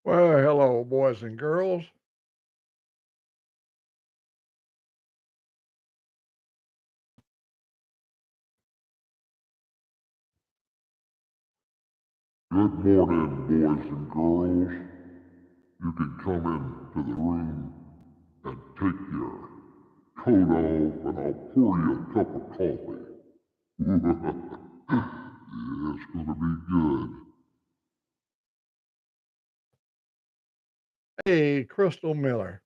Well, hello, boys and girls. Good morning, boys and girls. You can come into the room and take your coat off, and I'll pour you a cup of coffee. Yeah, it's gonna be good. Hey, Crystal Miller.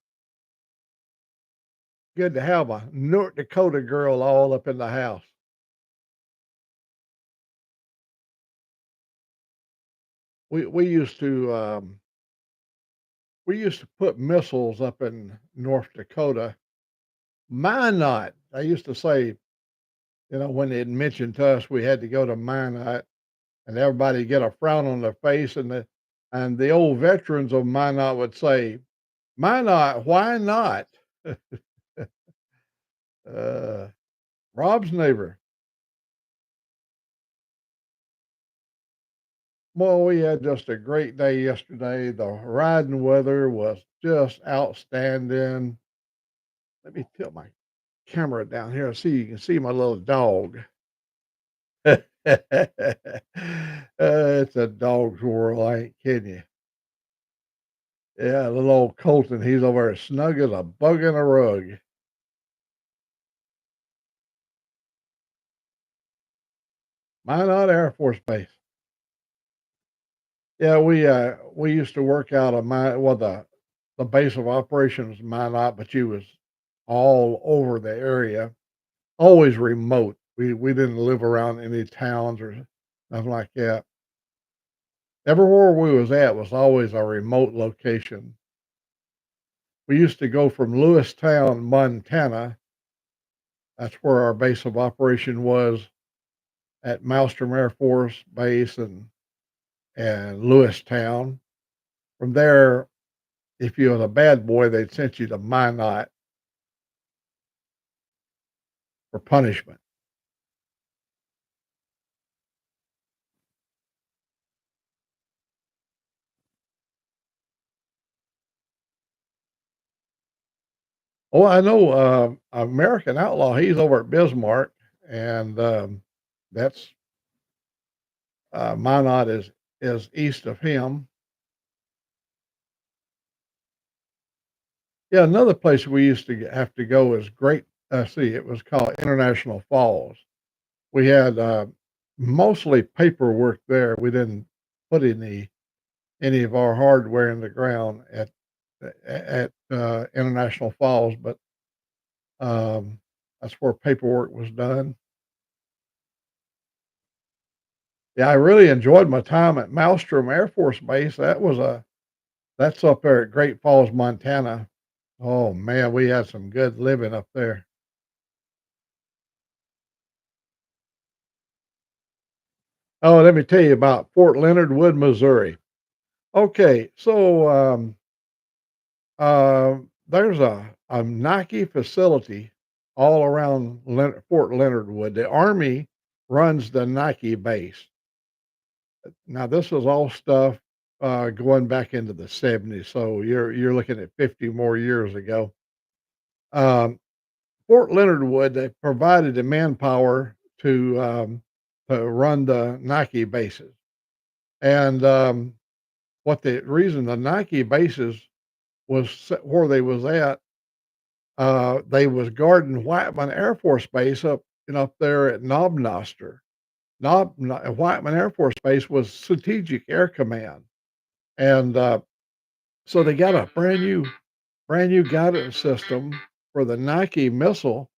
Good to have a North Dakota girl all up in the house. We used to we used to put missiles up in North Dakota. Minot. I used to say, when they'd mentioned to us we had to go to Minot, and everybody get a frown on their face, and the old veterans of Minot would say, "Minot, why not?" uh, Rob's neighbor. Well, we had just a great day yesterday. The riding weather was just outstanding. Let me tilt my camera down here so you can see my little dog. It's a dog's world. I ain't kidding you. Yeah, little old Colton, he's over there snug as a bug in a rug. Minot Air Force Base. Yeah, we used to work out of the base of operations Minot, but you was all over the area. Always remote. We didn't live around any towns or nothing like that. Everywhere we was at was always a remote location. We used to go from Lewistown, Montana. That's where our base of operation was, at Maelstrom Air Force Base and Lewistown. From there, if you was a bad boy, they'd sent you to Minot for punishment. Oh, I know, American Outlaw, he's over at Bismarck, and, that's Minot is east of him. Yeah, another place we used to have to go is Great. See, it was called International Falls. We had mostly paperwork there. We didn't put any of our hardware in the ground at International Falls, but that's where paperwork was done. Yeah, I really enjoyed my time at Maelstrom Air Force Base. That's up there at Great Falls, Montana. Oh man, we had some good living up there. Oh, let me tell you about Fort Leonard Wood, Missouri. Okay, so there's a Nike facility all around Fort Leonard Wood. The Army runs the Nike base. Now, this was all stuff going back into the 70s, so you're looking at 50 more years ago. Um, Fort Leonard Wood, they provided the manpower to run the Nike bases. And what the reason the Nike bases where they was at, they was guarding Whiteman Air Force Base up there at Knobnoster. Whiteman Air Force Base was Strategic Air Command, and so they got a brand new guidance system for the Nike missile.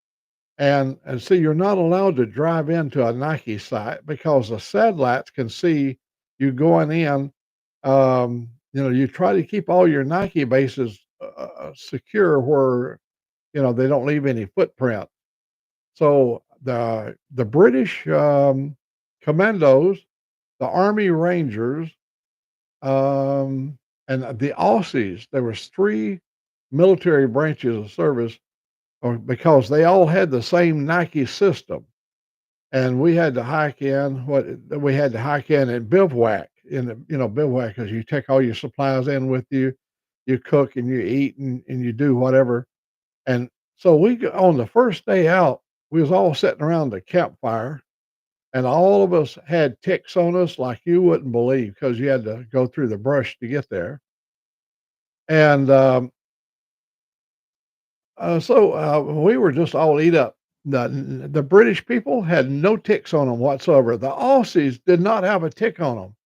And see, you're not allowed to drive into a Nike site because the satellites can see you going in. You try to keep all your Nike bases secure where they don't leave any footprint. So the British commandos, the Army Rangers, and the Aussies. There was three military branches of service, because they all had the same Nike system, and we had to hike in and bivouac in the, bivouac, 'cause you take all your supplies in with you, you cook and you eat and you do whatever, and so we go on the first day out, we was all sitting around the campfire, and all of us had ticks on us like you wouldn't believe, because you had to go through the brush to get there, and, we were just all eat up. The British people had no ticks on them whatsoever. The Aussies did not have a tick on them,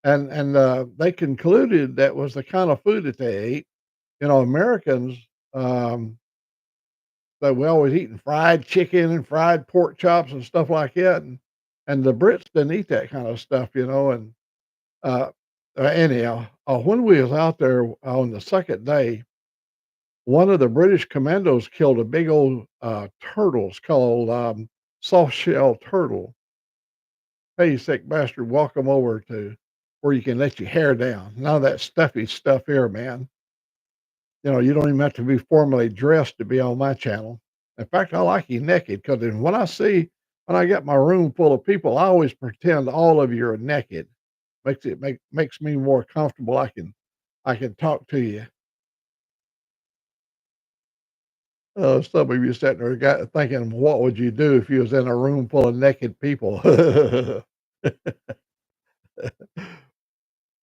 and they concluded that was the kind of food that they ate. Americans, um, that we always eating fried chicken and fried pork chops and stuff like that, and the Brits didn't eat that kind of stuff, and, uh, anyhow, when we was out there on the 2nd day, one of the British commandos killed a big old, turtle. It's called, soft shell turtle. Hey, you sick bastard, walk 'em over to where you can let your hair down. None of that stuffy stuff here, man. You don't even have to be formally dressed to be on my channel. In fact, I like you naked, because when I get my room full of people, I always pretend all of you are naked. Makes me more comfortable. I can talk to you. Some of you sitting there got thinking, what would you do if you was in a room full of naked people?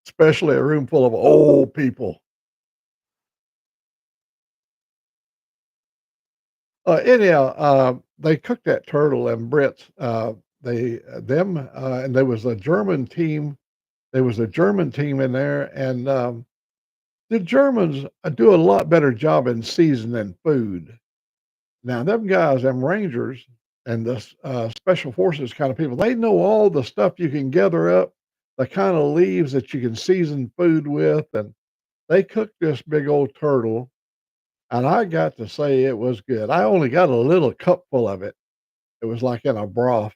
Especially a room full of old people. Anyhow, they cooked that turtle, and Brits, and there was a German team. There was a German team in there, and the Germans do a lot better job in seasoning food. Now, them guys, them Rangers, and the special forces kind of people, they know all the stuff you can gather up, the kind of leaves that you can season food with, and they cooked this big old turtle, and I got to say it was good. I only got a little cupful of it. It was like in a broth,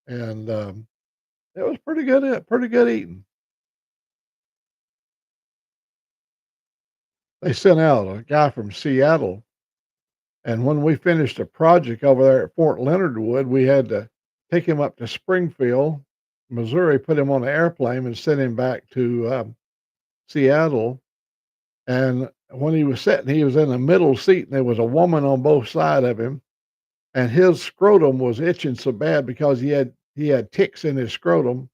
and, it was pretty good eating. They sent out a guy from Seattle, and when we finished a project over there at Fort Leonard Wood, we had to take him up to Springfield, Missouri, put him on an airplane and send him back to, Seattle, and when he was sitting, he was in the middle seat, and there was a woman on both side of him, and his scrotum was itching so bad because he had ticks in his scrotum,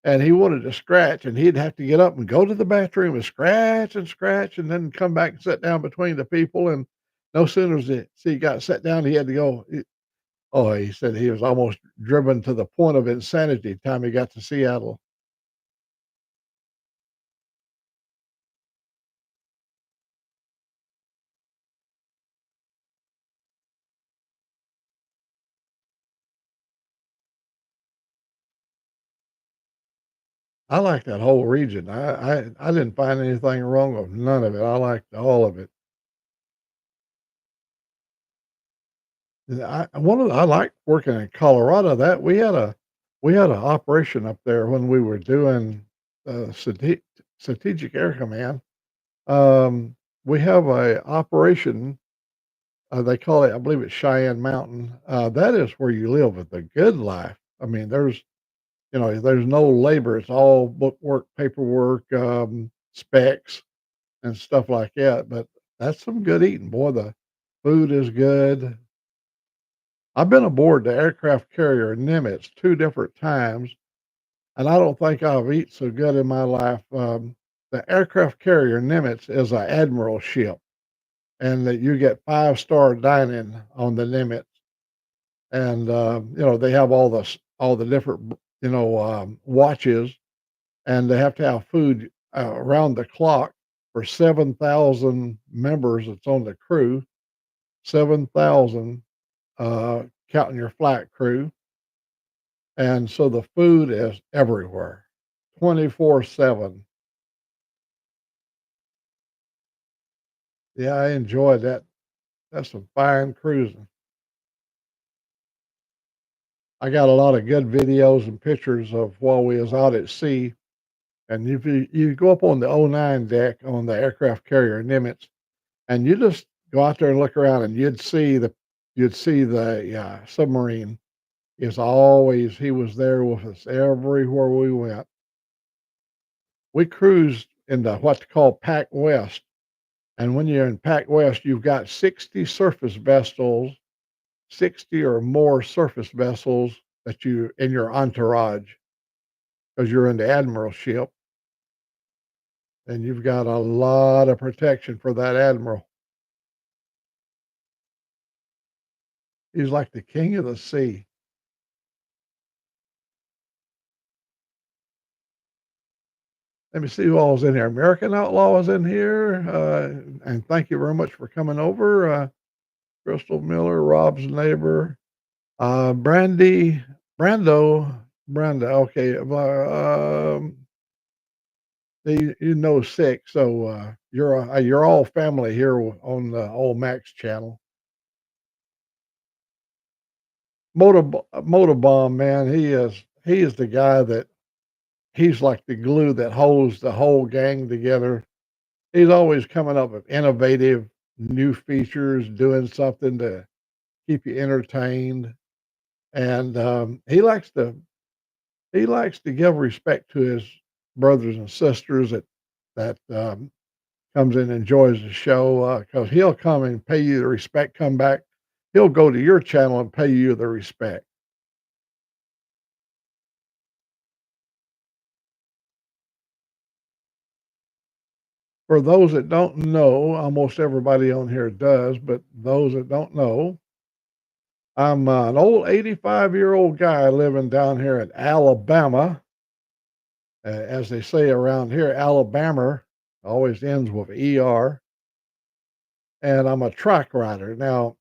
and he wanted to scratch, and he'd have to get up and go to the bathroom and scratch, and then come back and sit down between the people, and no sooner as he got sat down, he had to go. He said he was almost driven to the point of insanity time he got to Seattle. I like that whole region. I didn't find anything wrong with none of it. I liked all of it. I like working in Colorado. That we had an operation up there when we were doing strategic air command. Um, we have a operation. They call it, I believe it's Cheyenne Mountain. That is where you live with the good life. I mean, there's no labor. It's all bookwork, paperwork, specs, and stuff like that. But that's some good eating, boy. The food is good. I've been aboard the aircraft carrier Nimitz 2 different times, and I don't think I've eat so good in my life. The aircraft carrier Nimitz is a admiral ship, and that you get five-star dining on the Nimitz, and, they have all the different, watches, and they have to have food, around the clock for 7,000 members that's on the crew, 7,000, counting your flight crew. And so the food is everywhere, 24/7. Yeah, I enjoyed that. That's some fine cruising. I got a lot of good videos and pictures of while we was out at sea, and if you go up on the '09 deck on the aircraft carrier Nimitz, and you just go out there and look around, and you'd see the, submarine is always he was there with us everywhere we went. We cruised into what they call Pac West, and when you're in Pac West, you've got 60 surface vessels, 60 or more surface vessels that you in your entourage because you're in the admiral ship, and you've got a lot of protection for that admiral. He's like the king of the sea. Let me see who all is in here. American Outlaw is in here, and thank you very much for coming over. Crystal Miller, Rob's neighbor, Brandy, Brando, Branda. Okay, you know six, so you're all family here on the Old Max channel. Motorbomb, man, he is the guy that he's like the glue that holds the whole gang together. He's always coming up with innovative new features, doing something to keep you entertained, and he likes to give respect to his brothers and sisters that comes and enjoys the show because he'll come and pay you the respect. Come back, he'll go to your channel and pay you the respect. For those that don't know, almost everybody on here does, but those that don't know, I'm an old 85-year-old guy living down here in Alabama. As they say around here, Alabama always ends with ER. And I'm a track rider. Now,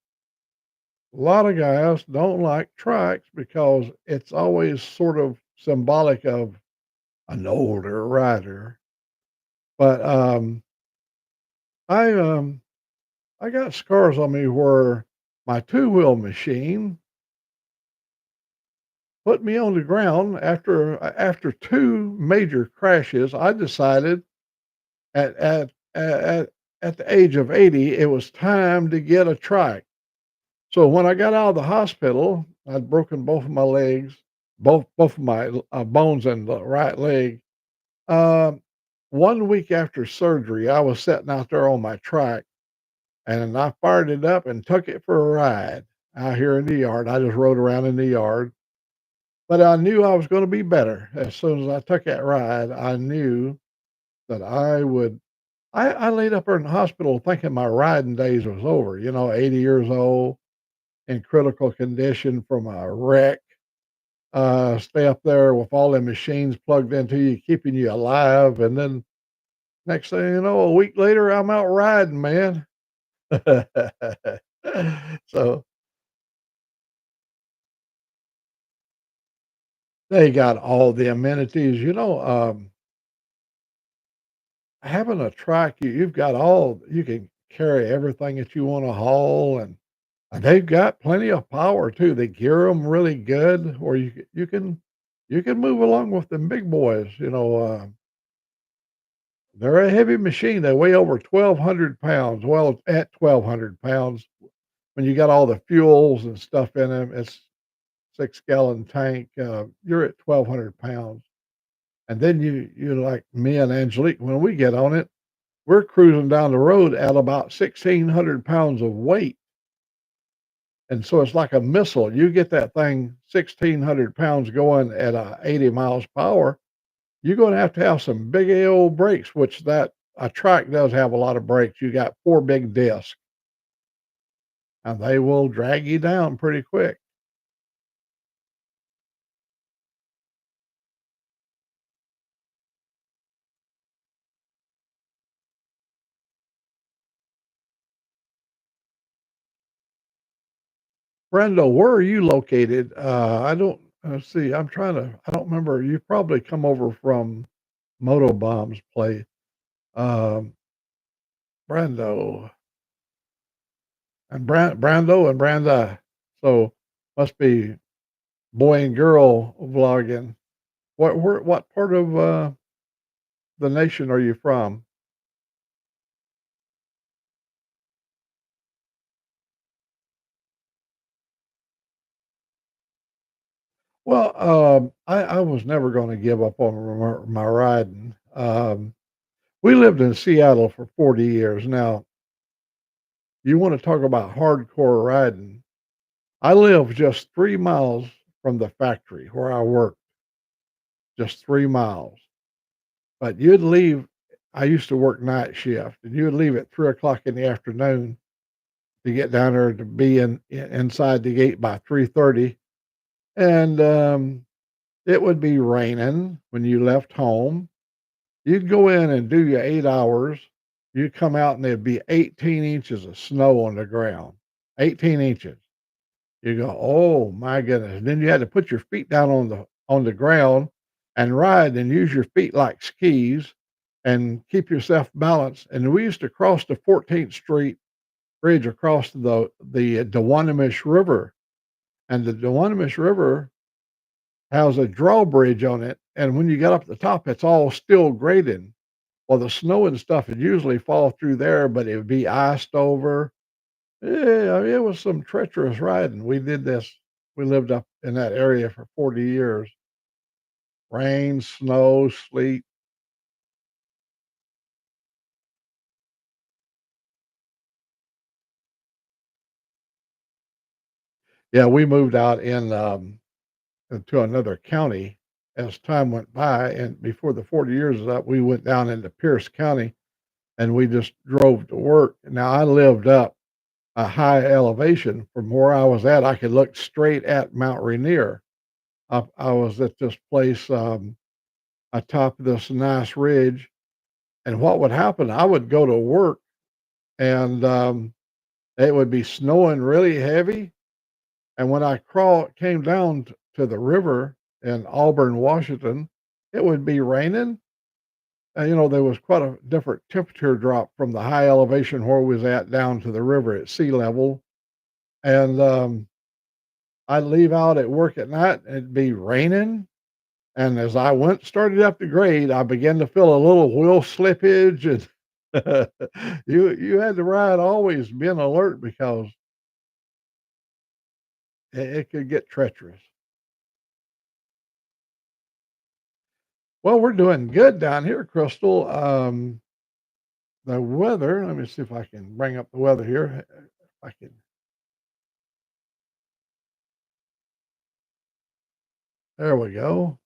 a lot of guys don't like tracks because it's always sort of symbolic of an older rider. But I I got scars on me where my two-wheel machine put me on the ground after two major crashes. I decided at at at at the age of 80 it was time to get a trike. So when I got out of the hospital, I'd broken both of my legs, both of my bones in the right leg. Um, 1 week after surgery, I was sitting out there on my trike, and I fired it up and took it for a ride out here in the yard. I just rode around in the yard, but I knew I was going to be better as soon as I took that ride. I knew that I would. I laid up there in the hospital thinking my riding days was over. 80 years old in critical condition from a wreck, stay up there with all the machines plugged into you, keeping you alive. And then next thing you know, a week later, I'm out riding, man. So they got all the amenities. Having a truck, you've got you can carry everything that you want to haul, and they've got plenty of power too. They gear them really good, or you can move along with them big boys. They're a heavy machine. They weigh over 1,200 pounds. Well, at 1,200 pounds, when you got all the fuels and stuff in them, it's 6-gallon tank. You're at 1,200 pounds. And then you like me and Angelique, when we get on it, we're cruising down the road at about 1,600 pounds of weight. And so it's like a missile. You get that thing 1,600 pounds going at 80 miles per hour, you're going to have some big old brakes, which that a trike does have a lot of brakes. You got four big discs, and they will drag you down pretty quick. Brendo, where are you located? I don't see. I don't remember. You probably come over from Motobomb's place. Um, Brando Brando and Branda. So must be boy and girl vlogging. What part of the nation are you from? Well, I was never going to give up on my riding. Um, we lived in Seattle for 40 years. Now, you want to talk about hardcore riding. I live just 3 miles from the factory where I work, just 3 miles. But you'd leave, I used to work night shift, and you would leave at 3 o'clock in the afternoon to get down there to be inside the gate by 3:30. And it would be raining when you left home. You'd go in and do your 8 hours. You'd come out and there'd be 18 inches of snow on the ground. 18 inches. You go, oh my goodness. And then you had to put your feet down on the ground and ride and use your feet like skis and keep yourself balanced. And we used to cross the 14th Street bridge across the Duwanimish River. And the Duwanimish River has a drawbridge on it. And when you get up at the top, it's all still graded. Well, the snow and stuff would usually fall through there, but it would be iced over. Yeah, I mean, it was some treacherous riding. We did this. We lived up in that area for 40 years. Rain, snow, sleet. Yeah, we moved out into another county as time went by, and before the 40 years was up, we went down into Pierce County, and we just drove to work. Now I lived up a high elevation from where I was at. I could look straight at Mount Rainier. I was at this place atop this nice ridge, and what would happen? I would go to work, and it would be snowing really heavy. And when I came down to the river in Auburn, Washington, it would be raining. And there was quite a different temperature drop from the high elevation where we was at down to the river at sea level. And I'd leave out at work at night, and it'd be raining. And as I started up the grade, I began to feel a little wheel slippage, and you had to ride always being alert because it could get treacherous. Well, we're doing good down here, Crystal. The weather, let me see if I can bring up the weather here. If I can, there we go.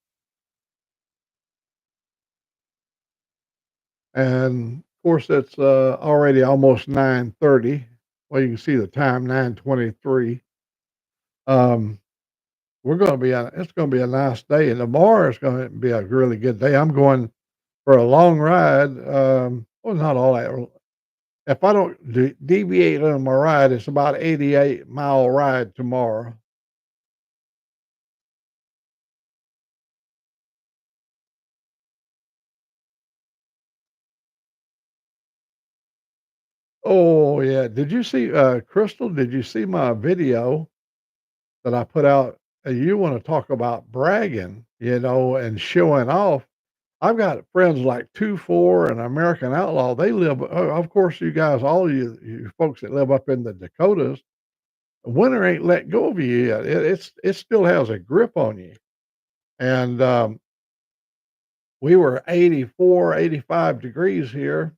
And of course, it's already almost 9:30. Well, you can see the time, 9:23. Um, it's going to be a nice day. And tomorrow is going to be a really good day. I'm going for a long ride. Well, not all that. If I don't deviate on my ride, it's about 88-mile ride tomorrow. Oh yeah. Did you see, Crystal? Did you see my video that I put out? You want to talk about bragging, and showing off. I've got friends like 2-4 and American Outlaw. They live, of course, you guys, all you folks that live up in the Dakotas, winter ain't let go of you yet. It still has a grip on you. And we were 84, 85 degrees here,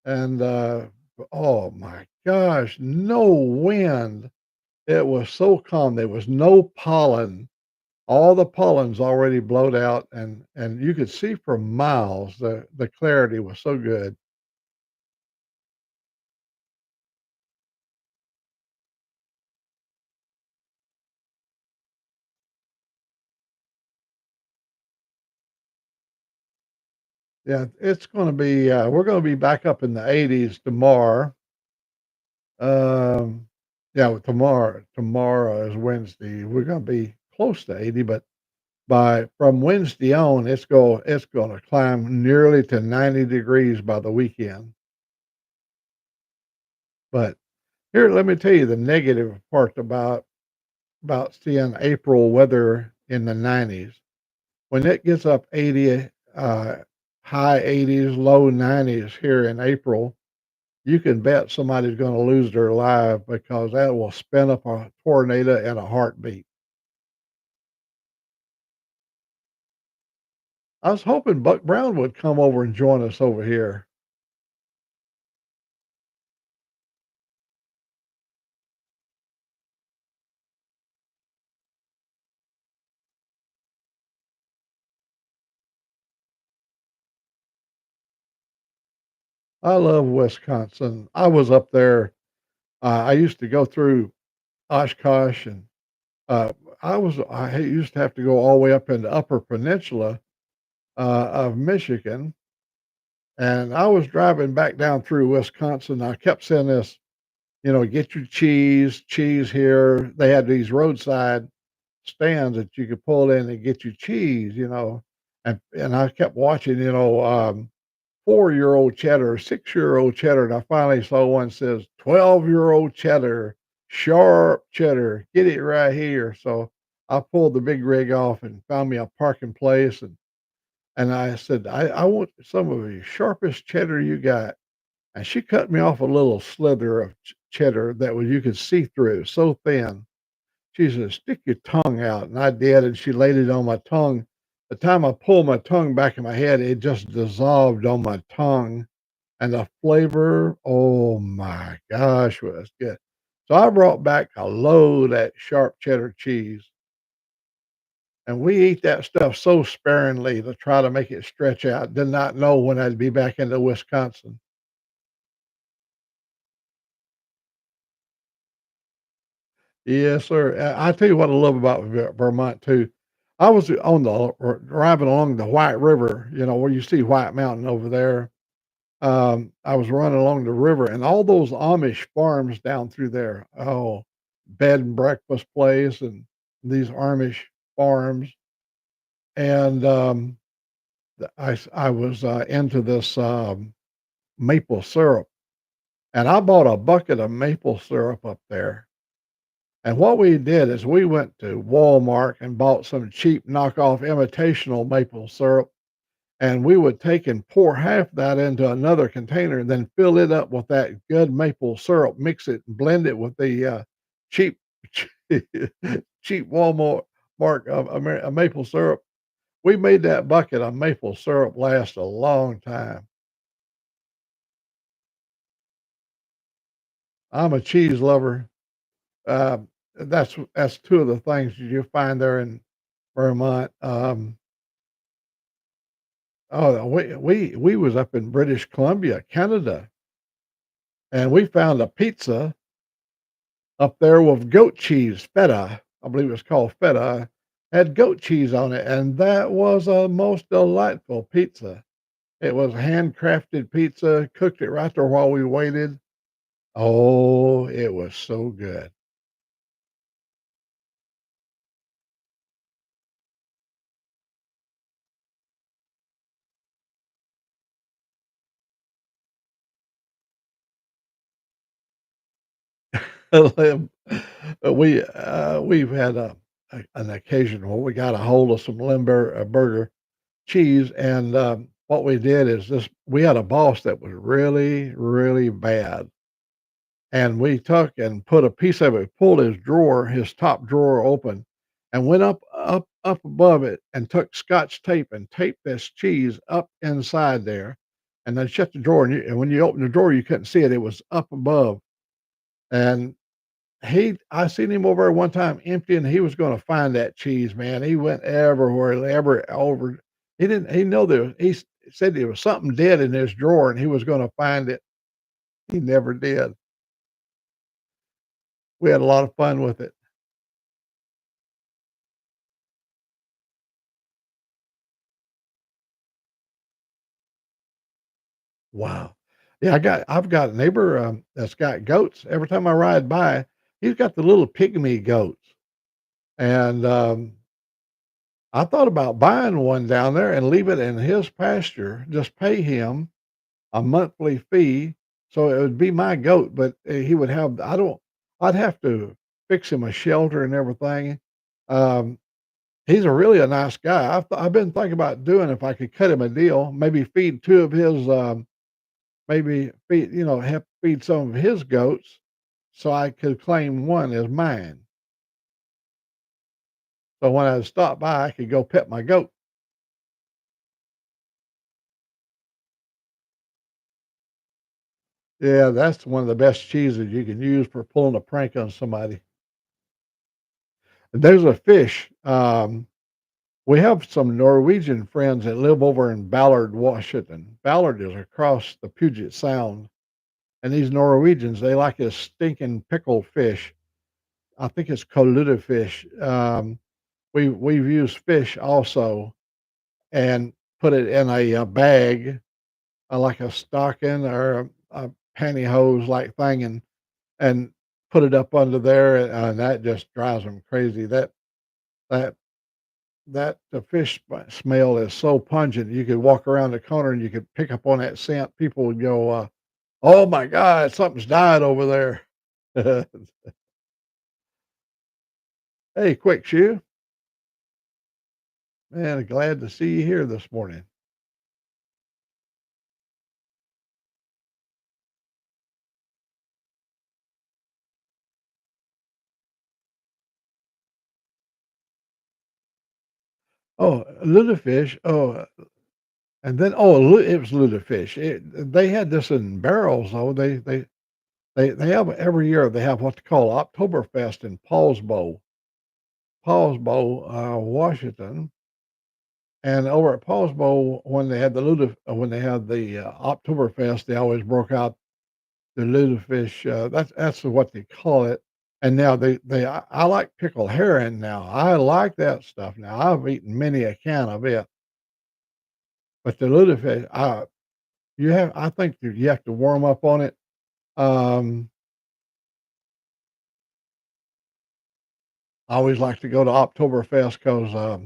and oh my gosh, no wind. It was so calm. There was no pollen. All the pollen's already blowed out, and you could see for miles. The clarity was so good. Yeah, it's going to be. We're going to be back up in the 80s tomorrow. Um, yeah, tomorrow is Wednesday. We're going to be close to 80, but by from Wednesday on, it's going to climb nearly to 90 degrees by the weekend. But here, let me tell you the negative part about seeing April weather in the 90s. When it gets up 80, high 80s, low 90s here in April, you can bet somebody's going to lose their life because that will spin up a tornado in a heartbeat. I was hoping Buck Brown would come over and join us over here. I love Wisconsin. I was up there. I used to go through Oshkosh and uh, I used to have to go all the way up into Upper Peninsula of Michigan, and I was driving back down through Wisconsin. I kept saying this, get your cheese here. They had these roadside stands that you could pull in and get your cheese. And I kept watching, 4-year-old cheddar, 6-year-old cheddar, and I finally saw one says 12-year-old cheddar, sharp cheddar, get it right here. So I pulled the big rig off and found me a parking place, and I said, I want some of the sharpest cheddar you got. And she cut me off a little slither of cheddar that was you could see through, so thin. She said, "Stick your tongue out," and I did, and she laid it on my tongue. The time I pulled my tongue back in my head, it just dissolved on my tongue, and the flavor, oh my gosh, was good. So I brought back a load of that sharp cheddar cheese, and we eat that stuff so sparingly to try to make it stretch out. Did not know when I'd be back into Wisconsin. Yes, sir. I tell you what I love about Vermont too. I was on the driving along the White River, where you see White Mountain over there. I was running along the river and all those Amish farms down through there. Oh, bed and breakfast place and these Amish farms. And I was into this maple syrup, and I bought a bucket of maple syrup up there. And what we did is we went to Walmart and bought some cheap knockoff imitational maple syrup, and we would take and pour half that into another container and then fill it up with that good maple syrup, mix it and blend it with the cheap cheap Walmart mark of maple syrup. We made that bucket of maple syrup last a long time. I'm a cheese lover. That's two of the things you find there in Vermont. We was up in British Columbia, Canada, and we found a pizza up there with goat cheese, feta. I believe it's called feta. Had goat cheese on it, and that was a most delightful pizza. It was handcrafted pizza, cooked it right there while we waited. Oh, it was so good. We've had an occasion where we got a hold of some Limburger cheese, and what we did is this: we had a boss that was really, really bad, and we took and put a piece of it, pulled his top drawer open, and went up above it, and took Scotch tape and taped this cheese up inside there, and then shut the drawer. And when you opened the drawer, you couldn't see it; it was up above, and I seen him over there one time emptying. He was gonna find that cheese, man. He went everywhere, ever over. He didn't. He know there. Said there was something dead in his drawer, and he was gonna find it. He never did. We had a lot of fun with it. Wow. Yeah, I've got a neighbor that's got goats. Every time I ride by, he's got the little pygmy goats, and I thought about buying one down there and leave it in his pasture. Just pay him a monthly fee, so it would be my goat, but, he would have I don't I'd have to fix him a shelter and everything. Um, he's a nice guy. I've been thinking about doing if I could cut him a deal, maybe feed 2 of his, maybe help feed some of his goats so I could claim 1 as mine. So when I stop by, I could go pet my goat. Yeah, that's one of the best cheeses you can use for pulling a prank on somebody. There's a fish, we have some Norwegian friends that live over in Ballard, Washington. Ballard is across the Puget Sound, and these Norwegians, they like this stinking pickled fish. I think it's called fish. We've used fish also and put it in a bag, like a stocking or a pantyhose like thing, and put it up under there, and that just drives them crazy. That the fish smell is so pungent. You could walk around the corner and you could pick up on that scent. People would go, "Oh my God, something's died over there." Hey, quick shoe, man, glad to see you here this morning. Oh, lutefish. Oh, and then it was lutefish. They had this in barrels though. They have every year. They have what they call Oktoberfest in Paulsbo, Washington. And over at Paulsbo, when they had when they had the Oktoberfest, they always broke out the lutefish. That's what they call it. And now I like pickled herring now. I like that stuff now. I've eaten many a can of it, but the lutefish, I think that you have to warm up on it. Um, I always like to go to Oktoberfest because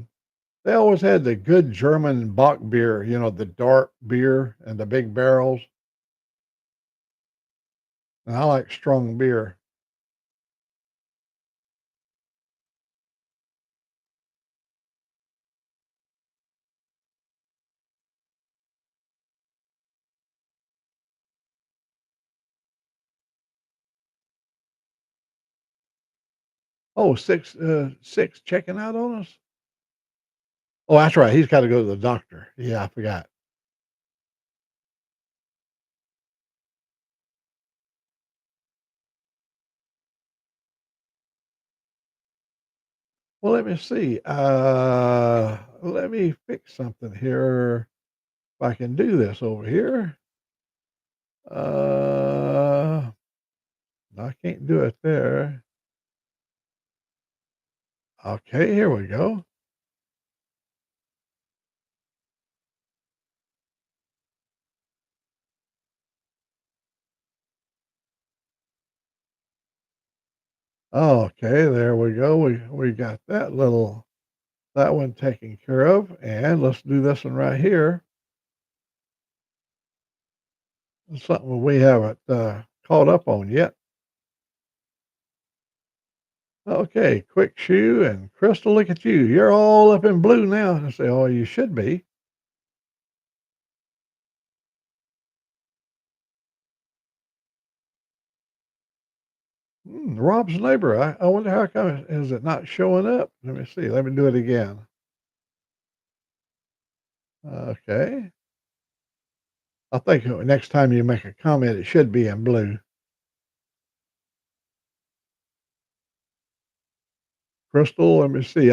they always had the good German Bock beer, the dark beer and the big barrels. And I like strong beer. Oh, six checking out on us. Oh, that's right. He's got to go to the doctor. Yeah, I forgot. Well, let me see. Let me fix something here. If I can do this over here. Uh, I can't do it there. Okay, here we go. Okay, there we go. We got that one taken care of, and let's do this one right here. It's something we haven't caught up on yet. Okay, quick shoe and Crystal, look at you. You're all up in blue now. I say, oh, you should be. Rob's neighbor. I wonder how come is it not showing up? Let me see. Let me do it again. Okay. I think next time you make a comment, it should be in blue. Crystal, let me see.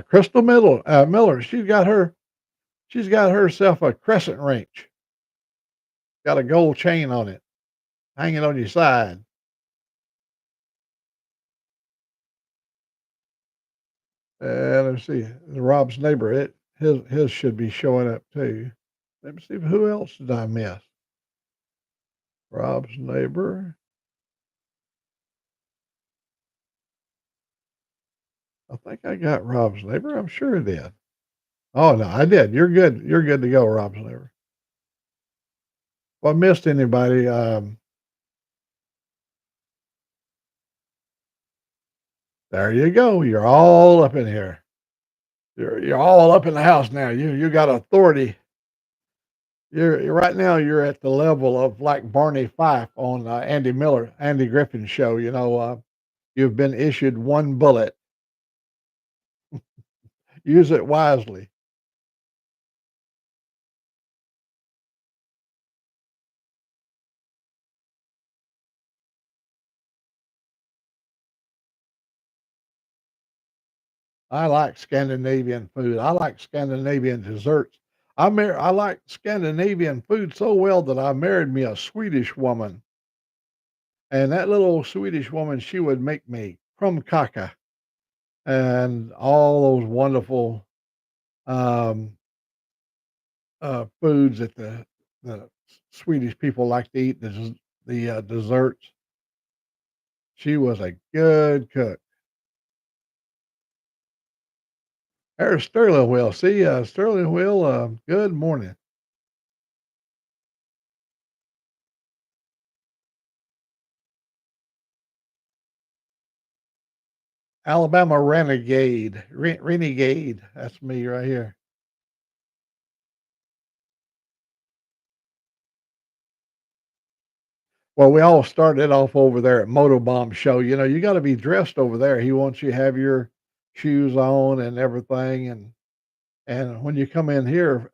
Crystal Miller. She's got herself a crescent wrench. Got a gold chain on it, hanging on your side. Let's see. Rob's neighbor. His should be showing up too. Let me see who else did I miss. Rob's neighbor. I think I got Rob's neighbor. I'm sure I did. Oh no, I did. You're good. You're good to go, Rob's neighbor. If I missed anybody, there you go. You're all up in here. You're all up in the house now. You got authority. You're right now. You're at the level of like Barney Fife on Andy Griffin's show. You've been issued one bullet. Use it wisely. I like Scandinavian food. I like Scandinavian desserts. I like Scandinavian food so well that I married me a Swedish woman, and that little Swedish woman, she would make me krumkaka and all those wonderful, um, foods that the Swedish people like to eat, desserts. She was a good cook. There's Sterling Wheel. See, Sterling Wheel, good morning. Alabama renegade. That's me right here. Well, we all started off over there at Motobomb Show. You know, you got to be dressed over there. He wants you to have your shoes on and everything. And when you come in here,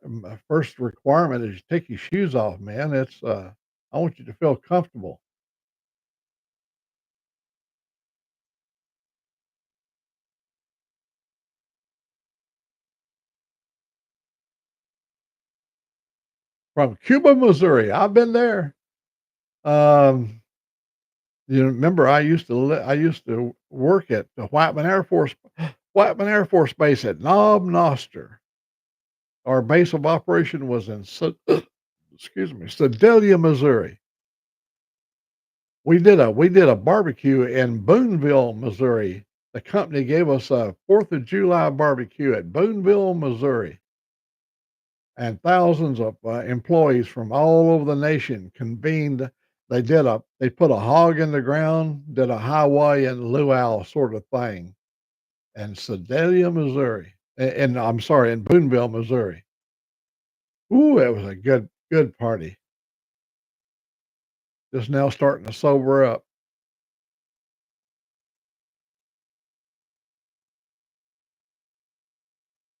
first requirement is you take your shoes off, man. I want you to feel comfortable. From Cuba, Missouri. I've been there. Um, you remember I used to work at the Whiteman Air Force Base at Knob Noster. Our base of operation was in excuse me, Sedalia, Missouri. We did a barbecue in Booneville, Missouri. The company gave us a 4th of July barbecue at Booneville, Missouri, and thousands of employees from all over the nation convened. They put a hog in the ground, did a Hawaiian luau sort of thing in Sedalia, Missouri. And I'm sorry, in Booneville, Missouri. Ooh, it was a good party. Just now starting to sober up.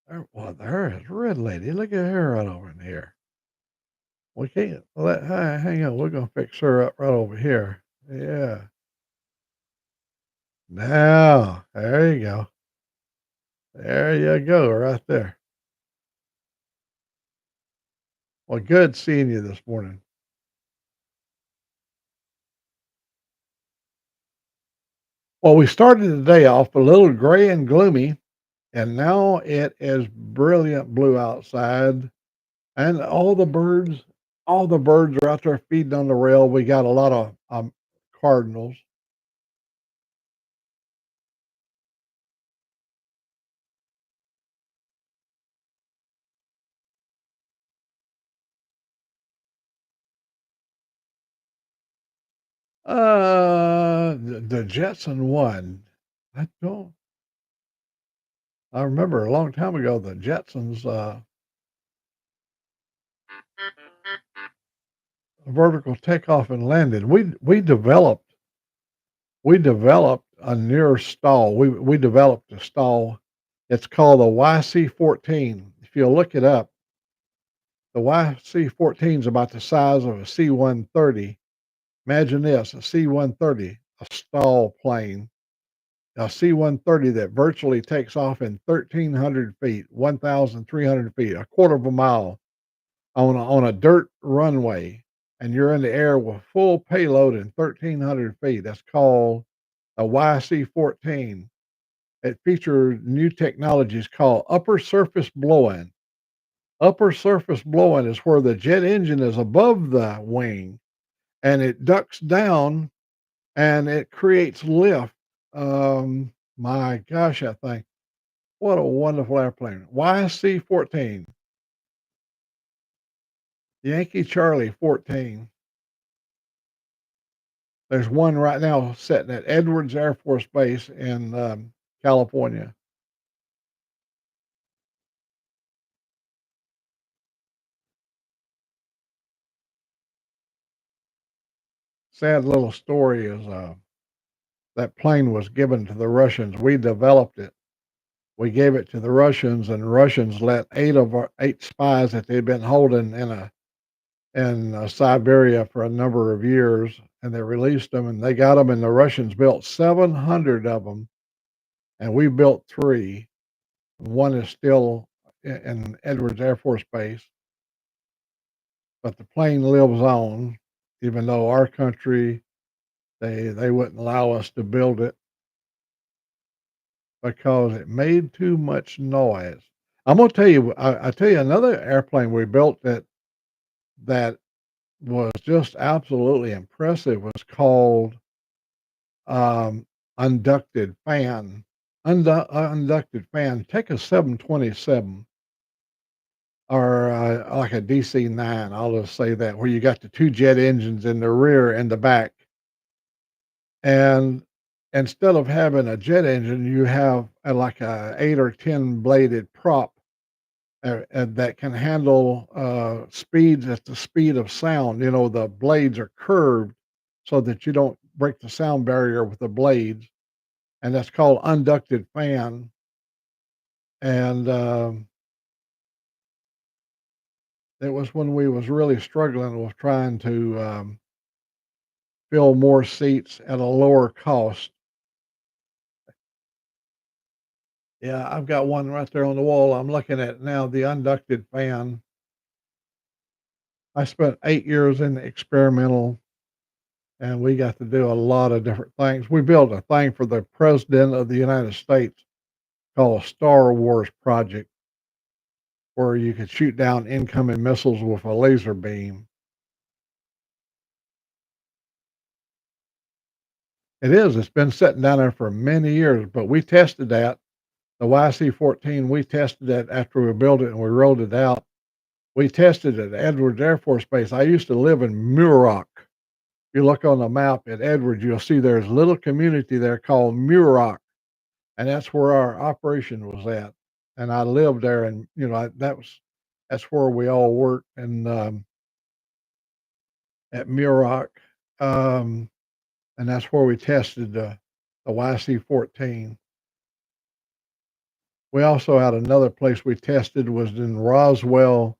There is Red Lady. Look at her right over in here. We can't hang on. We're gonna fix her up right over here. Yeah. Now, there you go. There you go, right there. Well, good seeing you this morning. Well, we started the day off a little gray and gloomy, and now it is brilliant blue outside, and all the birds are out there feeding on the rail. We got a lot of cardinals. The Jetson one. I don't. I remember a long time ago the Jetsons vertical takeoff and landing. We developed a near stall. We developed a stall. It's called the YC-14. If you look it up, the YC-14 is about the size of a C-130. Imagine this: a C-130, a stall plane, a C-130 that virtually takes off in 1,300 feet, 1,300 feet, a quarter of a mile on a dirt runway, and you're in the air with full payload in 1,300 feet. That's called a YC-14. It featured new technologies called upper surface blowing. Upper surface blowing is where the jet engine is above the wing and it ducks down and it creates lift. My gosh, I think what a wonderful airplane. YC-14, Yankee Charlie 14. There's one right now sitting at Edwards Air Force Base in California. Sad little story is that plane was given to the Russians. We developed it. We gave it to the Russians, and the Russians let eight spies that they'd been holding in Siberia for a number of years, and they released them, and they got them, and the Russians built 700 of them, and we built three. One is still in Edwards Air Force Base, but the plane lives on, even though our country, they wouldn't allow us to build it because it made too much noise. I'm gonna tell you, I tell you another airplane we built that was just absolutely impressive was called um, unducted fan. Unducted fan. Take a 727 or like a DC-9. I'll just say that, where you got the two jet engines in the rear and the back, and instead of having a jet engine, you have like a 8 or 10 bladed prop that can handle speeds at the speed of sound. You know, the blades are curved so that you don't break the sound barrier with the blades, and that's called unducted fan. And it was when we was really struggling with trying to fill more seats at a lower cost. Yeah, I've got one right there on the wall. I'm looking at now, the unducted fan. I spent 8 years in the experimental, and we got to do a lot of different things. We built a thing for the president of the United States called a Star Wars project, where you could shoot down incoming missiles with a laser beam. It is. It's been sitting down there for many years, but we tested that. The YC-14, we tested that after we built it and we rolled it out. We tested it at Edwards Air Force Base. I used to live in Muroc. If you look on the map at Edwards, you'll see there's a little community there called Muroc, and that's where our operation was at. And I lived there, and that's where we all worked, and at Muroc, um, and that's where we tested the YC-14. We also had another place we tested was in Roswell,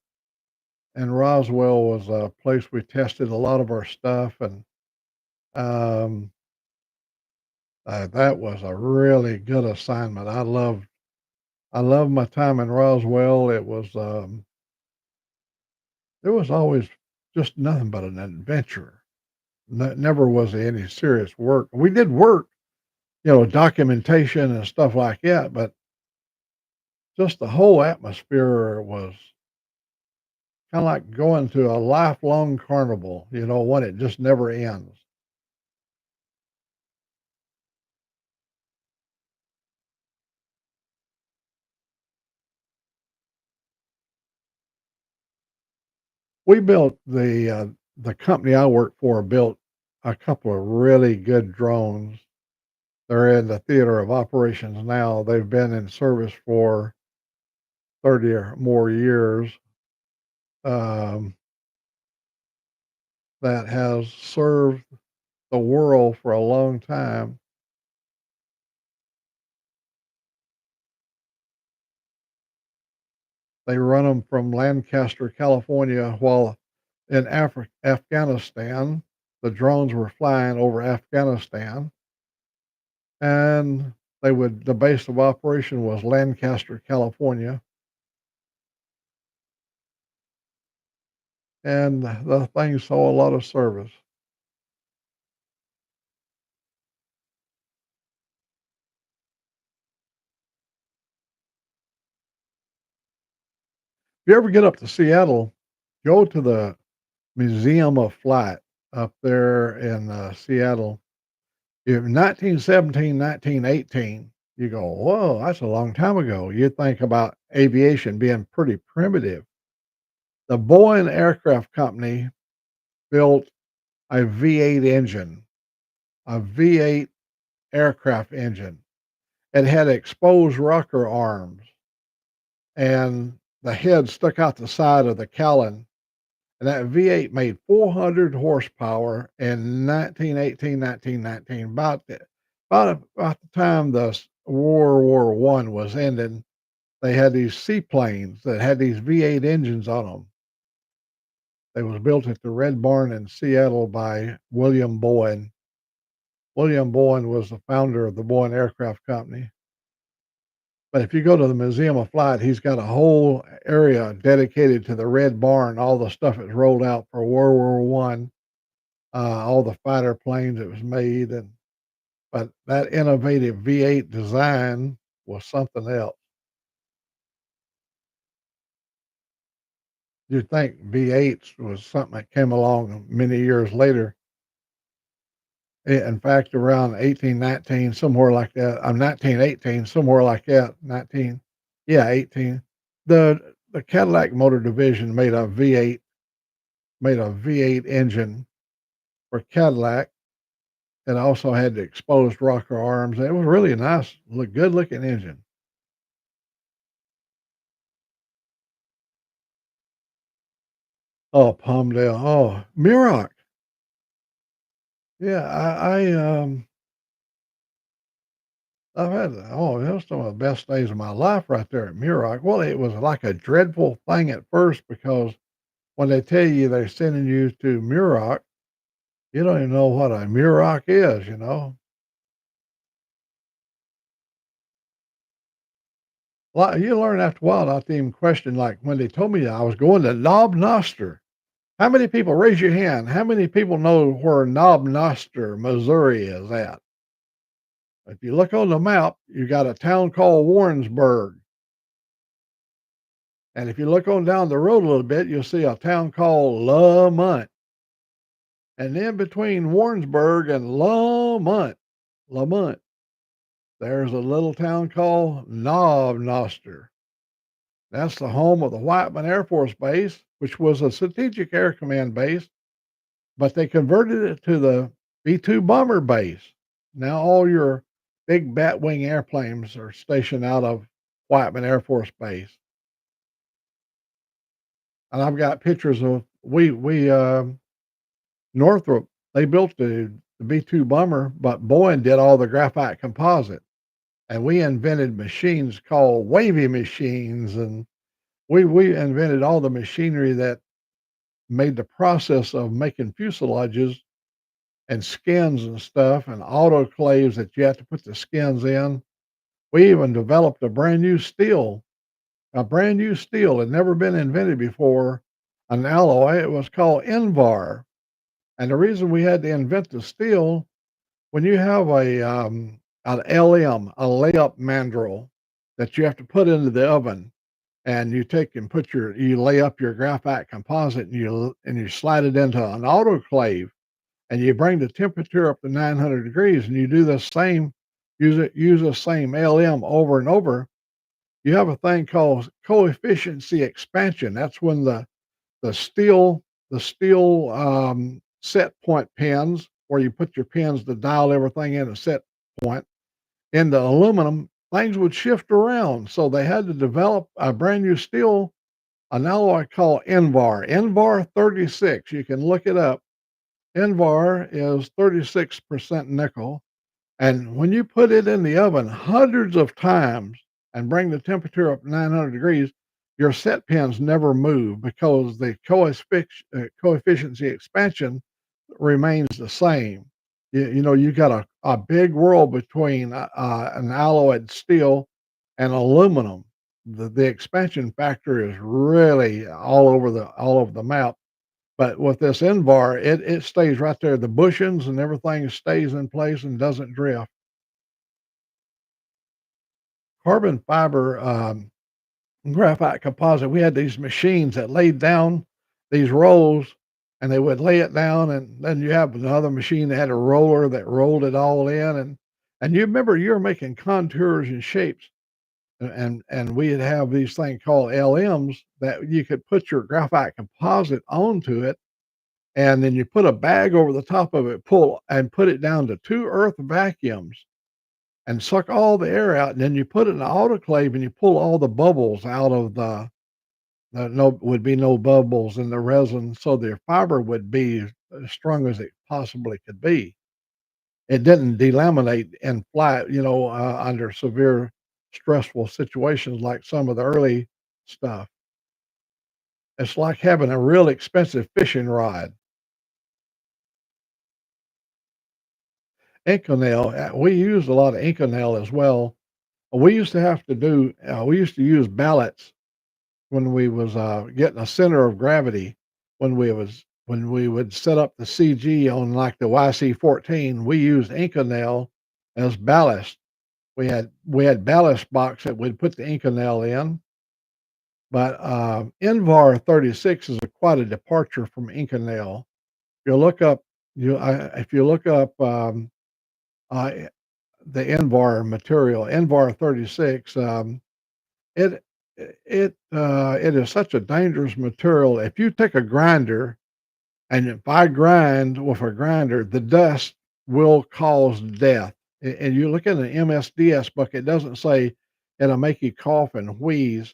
and Roswell was a place we tested a lot of our stuff, and um, that was a really good assignment. I love my time in Roswell. It was always just nothing but an adventure. Never was any serious work. We did work, documentation and stuff like that, but just the whole atmosphere was kind of like going to a lifelong carnival, one it just never ends. We built the company I work for built a couple of really good drones. They're in the theater of operations now. They've been in service for 30 or more years. Um, that has served the world for a long time. They run them from Lancaster, California, while in Afghanistan, the drones were flying over Afghanistan, and the base of operation was Lancaster, California, and the thing saw a lot of service. If you ever get up to Seattle, go to the Museum of Flight up there in Seattle. If 1917, 1918, you go, whoa, that's a long time ago. You think about aviation being pretty primitive. The Boeing Aircraft Company built a V8 engine, a V8 aircraft engine. It had exposed rocker arms, and the head stuck out the side of the cowling. And that V8 made 400 horsepower in 1918, 1919. About the time World War One was ending, they had these seaplanes that had these V8 engines on them. They was built at the Red Barn in Seattle by William Bowen. William Bowen was the founder of the Bowen Aircraft Company. But if you go to the Museum of Flight, he's got a whole area dedicated to the Red Barn, all the stuff that's rolled out for World War One, all the fighter planes that was made, and but that innovative V8 design was something else. You'd think V8s was something that came along many years later. In fact, around 1819, somewhere like that, 1918, somewhere like that, 19, yeah, 18. The Cadillac Motor Division made a V8 engine for Cadillac. It also had the exposed rocker arms. It was really a nice, good looking engine. Oh, Palmdale. Oh, Muroc. Yeah, I've had, oh, that was some of the best days of my life right there at Muroc. Well, it was like a dreadful thing at first because when they tell you they're sending you to Muroc, you don't even know what a Muroc is, you know. Well, you learn after a while not to even question. Like when they told me I was going to Knob Noster. How many people, raise your hand, how many people know where Knob Noster, Missouri is at? If you look on the map, you got a town called Warrensburg. And if you look on down the road a little bit, you'll see a town called Lamont. And then between Warrensburg and Lamont, there's a little town called Knob Noster. That's the home of the Whiteman Air Force Base, which was a strategic air command base, but they converted it to the B 2 bomber base. Now all your big Batwing airplanes are stationed out of Whiteman Air Force Base. And I've got pictures of Northrop. They built the B 2 bomber, but Boeing did all the graphite composite, and we invented machines called wavy machines, and we invented all the machinery that made the process of making fuselages and skins and stuff and autoclaves that you have to put the skins in. We even developed a brand new steel had never been invented before, an alloy. It was called Invar. And the reason we had to invent the steel, when you have an LM, a layup mandrel that you have to put into the oven, and you take and you lay up your graphite composite and you slide it into an autoclave and you bring the temperature up to 900 degrees and you do the same, use the same LM over and over. You have a thing called coefficient expansion. That's when the steel set point pins where you put your pins to dial everything in a set point in the aluminum, things would shift around. So they had to develop a brand new steel, an alloy called Invar, Invar 36. You can look it up. Invar is 36% nickel. And when you put it in the oven hundreds of times and bring the temperature up 900 degrees, your set pins never move because the coefficient expansion remains the same. You know, you got a big world between an alloyed steel and aluminum. The expansion factor is really all over the map. But with this Invar, it stays right there. The bushings and everything stays in place and doesn't drift. Carbon fiber graphite composite. We had these machines that laid down these rolls, and they would lay it down, and then you have another machine that had a roller that rolled it all in, and you remember you were making contours and shapes, and we'd have these things called LMs that you could put your graphite composite onto it, and then you put a bag over the top of it, pull and put it down to 2 earth vacuums and suck all the air out, and then you put it in the autoclave and you pull all the bubbles out of no would be no bubbles in the resin, so the fiber would be as strong as it possibly could be. It didn't delaminate in flight, under severe stressful situations like some of the early stuff. It's like having a real expensive fishing rod. Inconel, we used a lot of Inconel as well. We used to have to do, we used to use ballots when we was, getting a center of gravity, when we would set up the CG on, like, the YC-14, we used Inconel as ballast. We had ballast box that we'd put the Inconel in, but, Invar 36 is quite a departure from Inconel. You look up if you look up, uh, the Invar material, Invar 36, it it is such a dangerous material. If you take a grinder, and if I grind with a grinder, the dust will cause death. And you look in an MSDS book, it doesn't say it'll make you cough and wheeze.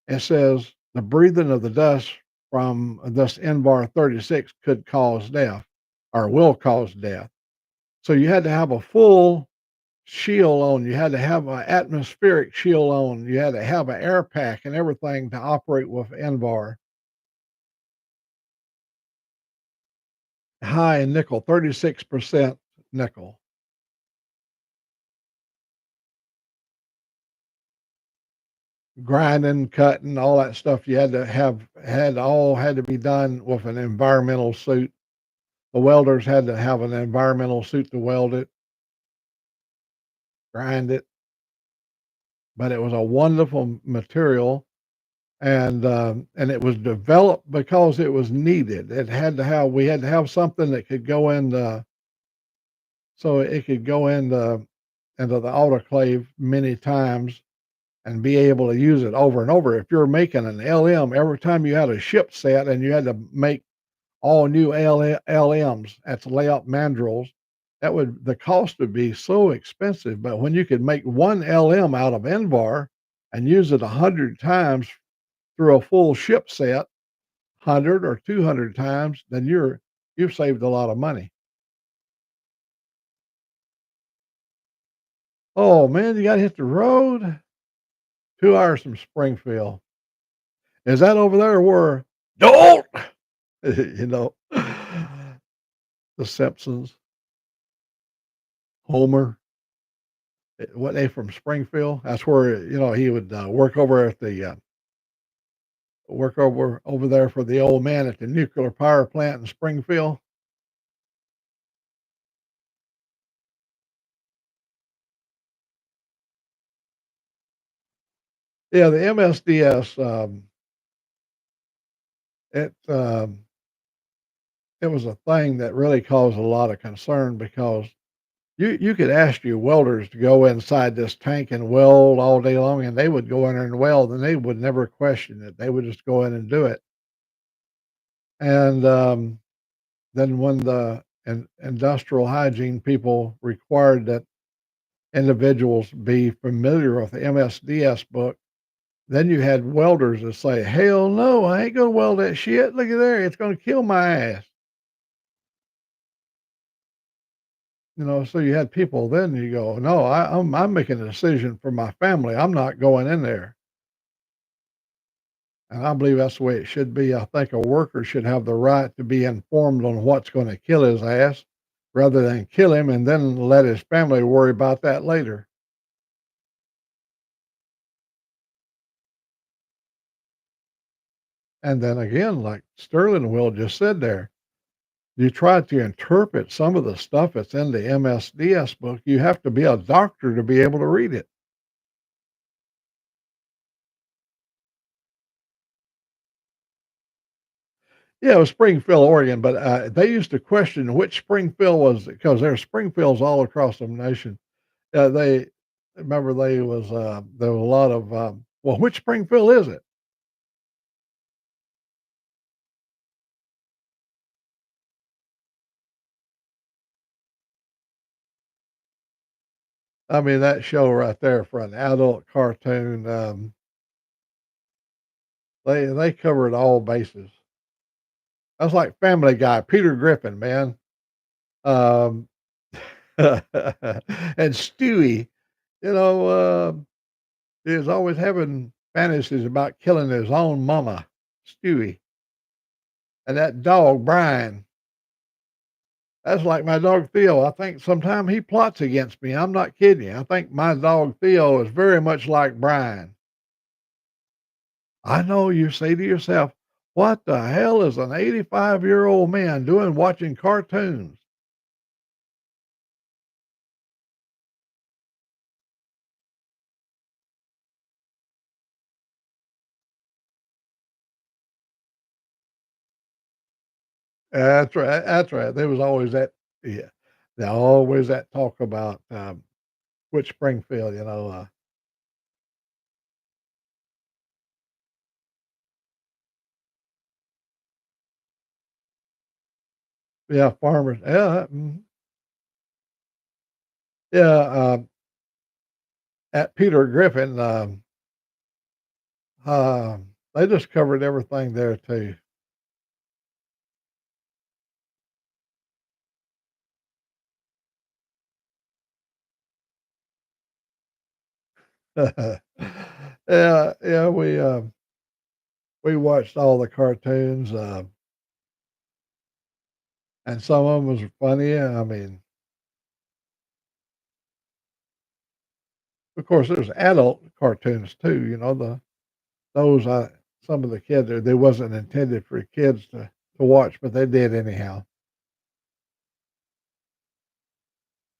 It says the breathing of the dust from this NVAR 36 could cause death or will cause death. So you had to have a full shield on. You had to have an atmospheric shield on. You had to have an air pack and everything to operate with NVAR. High in nickel, 36% nickel. Grinding, cutting, all that stuff you had to be done with an environmental suit. The welders had to have an environmental suit to weld it, grind it, but it was a wonderful material, and it was developed because it was needed. It had to have we had to have something that could go in the so it could go into the autoclave many times and be able to use it over and over. If you're making an LM, every time you had a ship set and you had to make all new LMs, that's layout mandrels, that would the cost would be so expensive. But when you could make one LM out of Envar and use it 100 times through a full ship set, 100 or 200 times, then you've saved a lot of money. Oh man, you got to hit the road. 2 hours from Springfield. Is that over there where don't you know the Simpsons, Homer? What they from Springfield? That's where he would work over there for the old man at the nuclear power plant in Springfield. Yeah, the MSDS. It it was a thing that really caused a lot of concern because you could ask your welders to go inside this tank and weld all day long, and they would go in there and weld, and they would never question it. They would just go in and do it. And then when the industrial hygiene people required that individuals be familiar with the MSDS book, then you had welders that say, "Hell no, I ain't gonna weld that shit. Look at there, it's gonna kill my ass." So you had people then you go, "No, I'm making a decision for my family. I'm not going in there." And I believe that's the way it should be. I think a worker should have the right to be informed on what's gonna kill his ass rather than kill him and then let his family worry about that later. And then again, like Sterling Will just said there, you try to interpret some of the stuff that's in the MSDS book, you have to be a doctor to be able to read it. Yeah, it was Springfield, Oregon, but, they used to question which Springfield was because there's Springfields all across the nation. They remember there was a lot of, "Well, which Springfield is it?" I mean, that show right there for an adult cartoon, they covered all bases. That's like Family Guy, Peter Griffin, man. Um, and Stewie, you know, he was always having fantasies about killing his own mama, Stewie, and that dog, Brian. That's like my dog Theo. I think sometime he plots against me. I'm not kidding you. I think my dog Theo is very much like Brian. I know you say to yourself, what the hell is an 85-year-old man doing watching cartoons? That's right. That's right. There was always that. Yeah. There always that talk about which Springfield, yeah, farmers. Yeah. Yeah. At Peter Griffin, they just covered everything there too. Yeah. Yeah. We watched all the cartoons, and some of them was funny. I mean, of course, there's adult cartoons too. Those some of the kids they wasn't intended for kids to watch, but they did anyhow.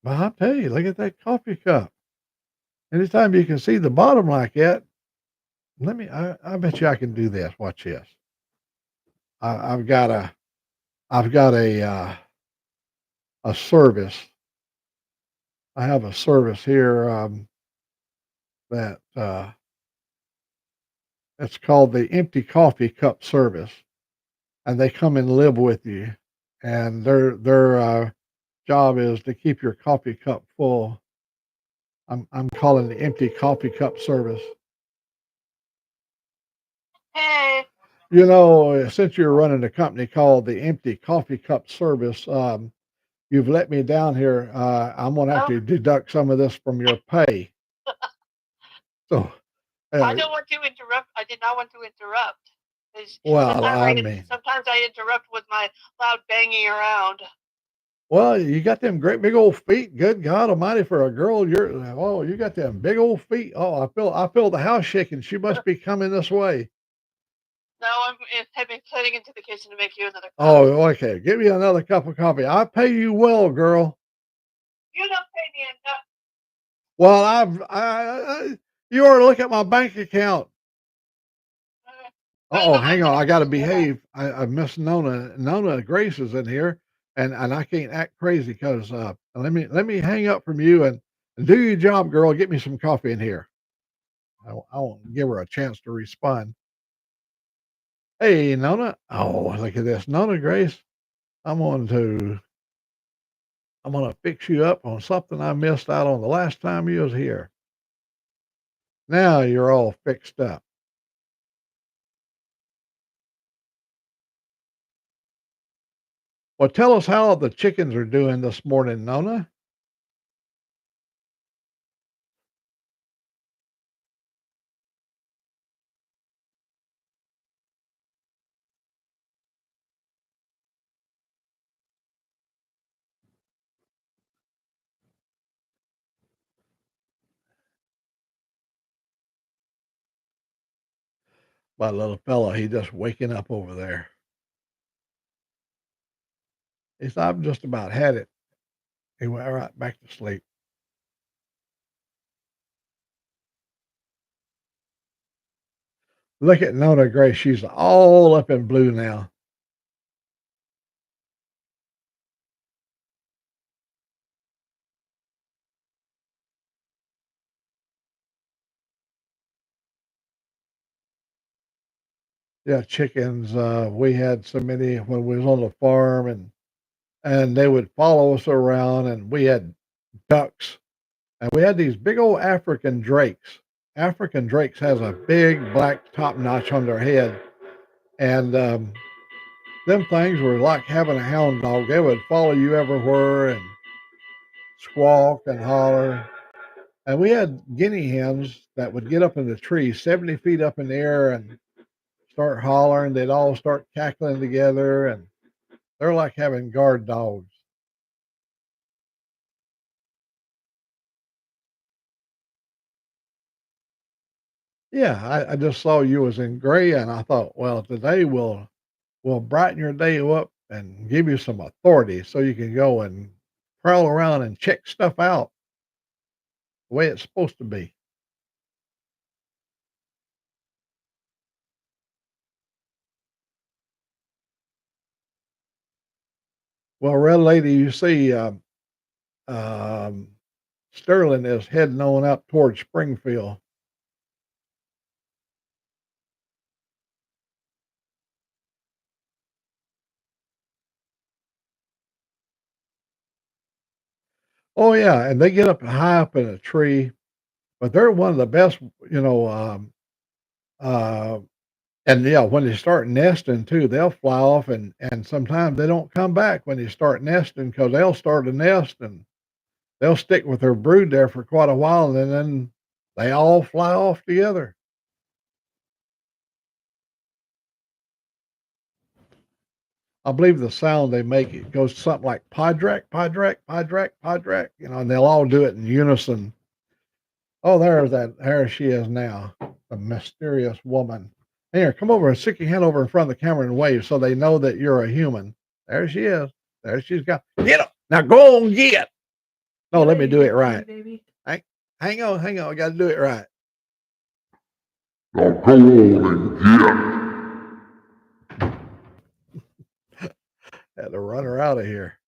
But I'll tell you, look at that coffee cup. Anytime you can see the bottom like that, I bet you I can do this. Watch this. I, I've got a I've got a service. I have a service here that it's called the empty coffee cup service, and they come and live with you, and their job is to keep your coffee cup full. I'm calling the empty coffee cup service. Hey. Since you're running a company called the Empty Coffee Cup Service, you've let me down here. I'm gonna have to deduct some of this from your pay. So, I don't want to interrupt. I did not want to interrupt. Well, sometimes I interrupt with my loud banging around. Well, you got them great big old feet. Good God Almighty, for a girl, you got them big old feet. Oh, I feel the house shaking. She must be coming this way. No, I'm heading into the kitchen to make you another cup. Oh, okay. Give me another cup of coffee. I pay you well, girl. You don't pay me enough. Well, you ought to look at my bank account. Oh, hang on. I got to behave. I miss Nona. Nona Grace is in here, and I can't act crazy because let me hang up from you and do your job, girl. Get me some coffee in here. I won't give her a chance to respond. Hey, Nona. Oh, look at this, Nona Grace. I'm going to I'm gonna fix you up on something I missed out on the last time you was here. Now you're all fixed up. Well, tell us how the chickens are doing this morning, Nona. My little fella, he just waking up over there. He said, I've just about had it. He went right back to sleep. Look at Nona Grace. She's all up in blue now. Yeah, chickens. We had so many when we was on the farm, and they would follow us around, and we had ducks, and we had these big old African drakes. African drakes has a big black top notch on their head, and them things were like having a hound dog. They would follow you everywhere and squawk and holler. And we had guinea hens that would get up in the tree, 70 feet up in the air, and start hollering. They'd all start cackling together, and they're like having guard dogs. Yeah, I just saw you was in gray, and I thought, well, today will brighten your day up and give you some authority so you can go and prowl around and check stuff out the way it's supposed to be. Well, red lady, you see, um, Sterling is heading on up towards Springfield. Oh yeah, and they get up high up in a tree, but they're one of the best, you know. Uh, and yeah, when they start nesting too, they'll fly off, and sometimes they don't come back when they start nesting because they'll start a nest and they'll stick with their brood there for quite a while, and then they all fly off together. I believe the sound they make, it goes something like "Podrak, Podrak, Podrak, Podrak," and they'll all do it in unison. Oh, there she is now, the mysterious woman. Here, come over and stick your hand over in front of the camera and wave so they know that you're a human. There she is. There she's got get up. Now go on get. No, You let me ready to do it get ready, right. baby? Hang, hang on. I got to do it right. Now go on and Had to run her out of here.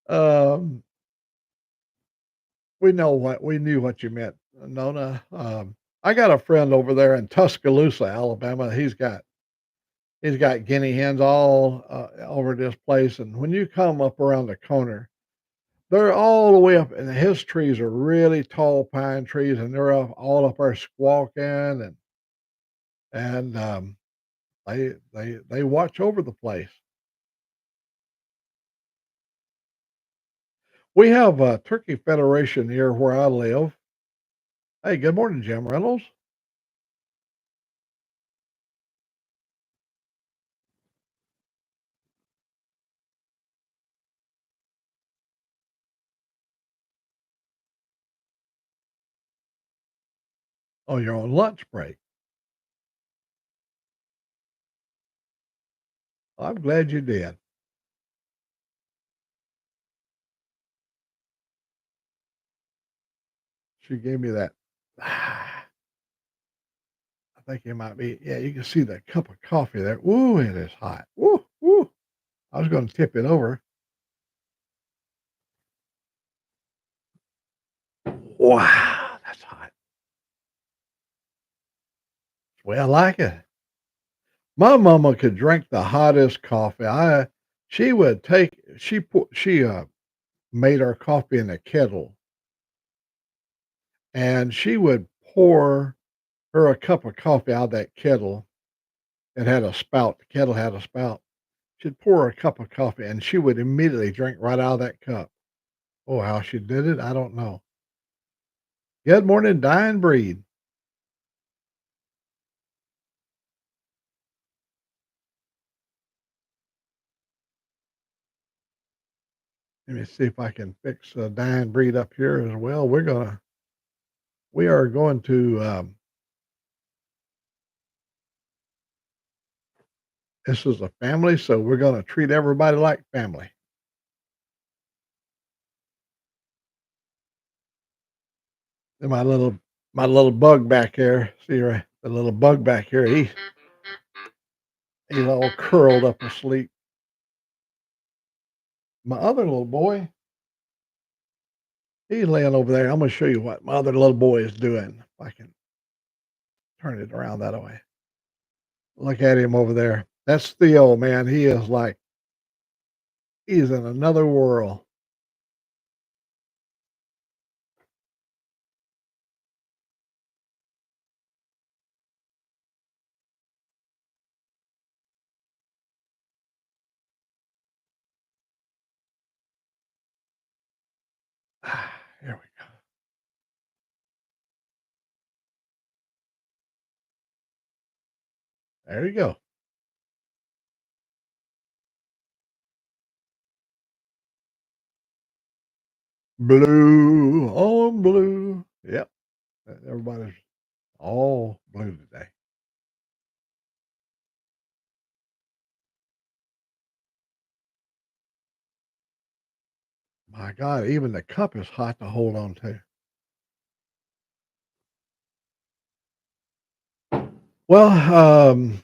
Um, we knew what you meant, Nona. I got a friend over there in Tuscaloosa, Alabama. He's got guinea hens all over this place, and when you come up around the corner, they're all the way up, and his trees are really tall pine trees, and they're all up there squawking, and they watch over the place. We have a turkey federation here where I live. Hey, good morning, Jim Reynolds. Oh, you're on lunch break. I'm glad you did. She gave me that. I think it might be. Yeah, you can see that cup of coffee there. Ooh, it is hot. Woo, woo. I was going to tip it over. Wow, that's hot. That's the way I like it. My mama could drink the hottest coffee. She would take. She made our coffee in a kettle, and she would pour her a cup of coffee out of that kettle. It had a spout. The kettle had a spout. She'd pour her a cup of coffee, and she would immediately drink right out of that cup. Oh, how she did it, I don't know. Good morning, Dying Breed. Let me see if I can fix Dying Breed up here as well. We are going to. This is a family, so we're going to treat everybody like family. And my little bug back here. See right, the little bug back here. He's all curled up asleep. My other little boy, he's laying over there. I'm going to show you what my other little boy is doing. If I can turn it around that way. Look at him over there. That's Theo, man. He is like he's in another world. Here we go. There you go. Blue on blue. Yep, everybody's all blue today. My God, even the cup is hot to hold on to. Well,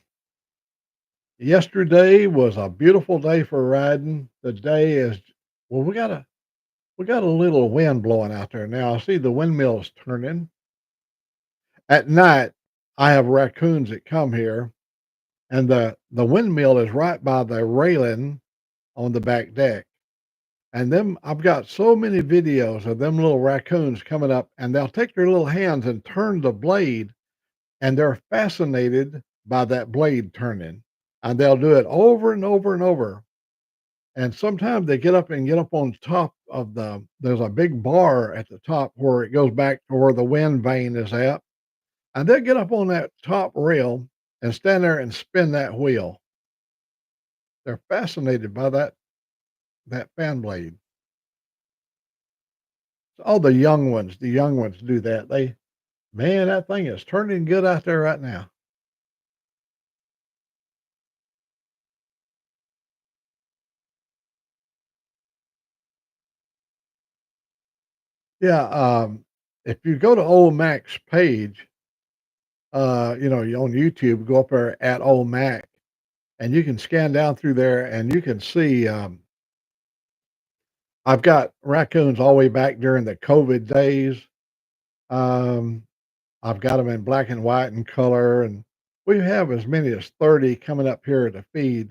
yesterday was a beautiful day for riding. The day is well, we got a little wind blowing out there now. I see the windmills turning. At night, I have raccoons that come here, and the windmill is right by the railing on the back deck. And them I've got so many videos of them little raccoons coming up, and they'll take their little hands and turn the blade, and they're fascinated by that blade turning. And they'll do it over and over and over. And sometimes they get up on top of there's a big bar at the top where it goes back to where the wind vane is at. And they'll get up on that top rail and stand there and spin that wheel. They're fascinated by that fan blade. All the young ones do that. Man, that thing is turning good out there right now. Yeah, if you go to Old Mack's page, you on YouTube, go up there at Old Mac, and you can scan down through there, and you can see. I've got raccoons all the way back during the COVID days. Um, I've got them in black and white and color, and we have as many as 30 coming up here to feed.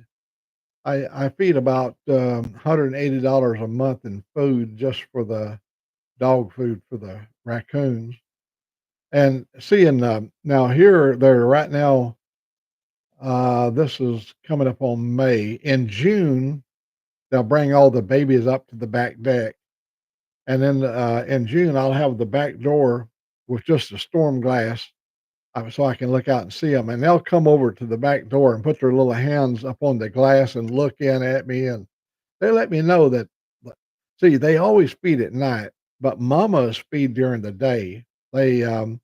I feed about $180 a month in food just for the dog food for the raccoons. And seeing now here, they're right now. This is coming up on May. In June, they'll bring all the babies up to the back deck, and then in June, I'll have the back door with just a storm glass, so I can look out and see them. And they'll come over to the back door and put their little hands up on the glass and look in at me, and they let me know that. See, they always feed at night, but mamas feed during the day. They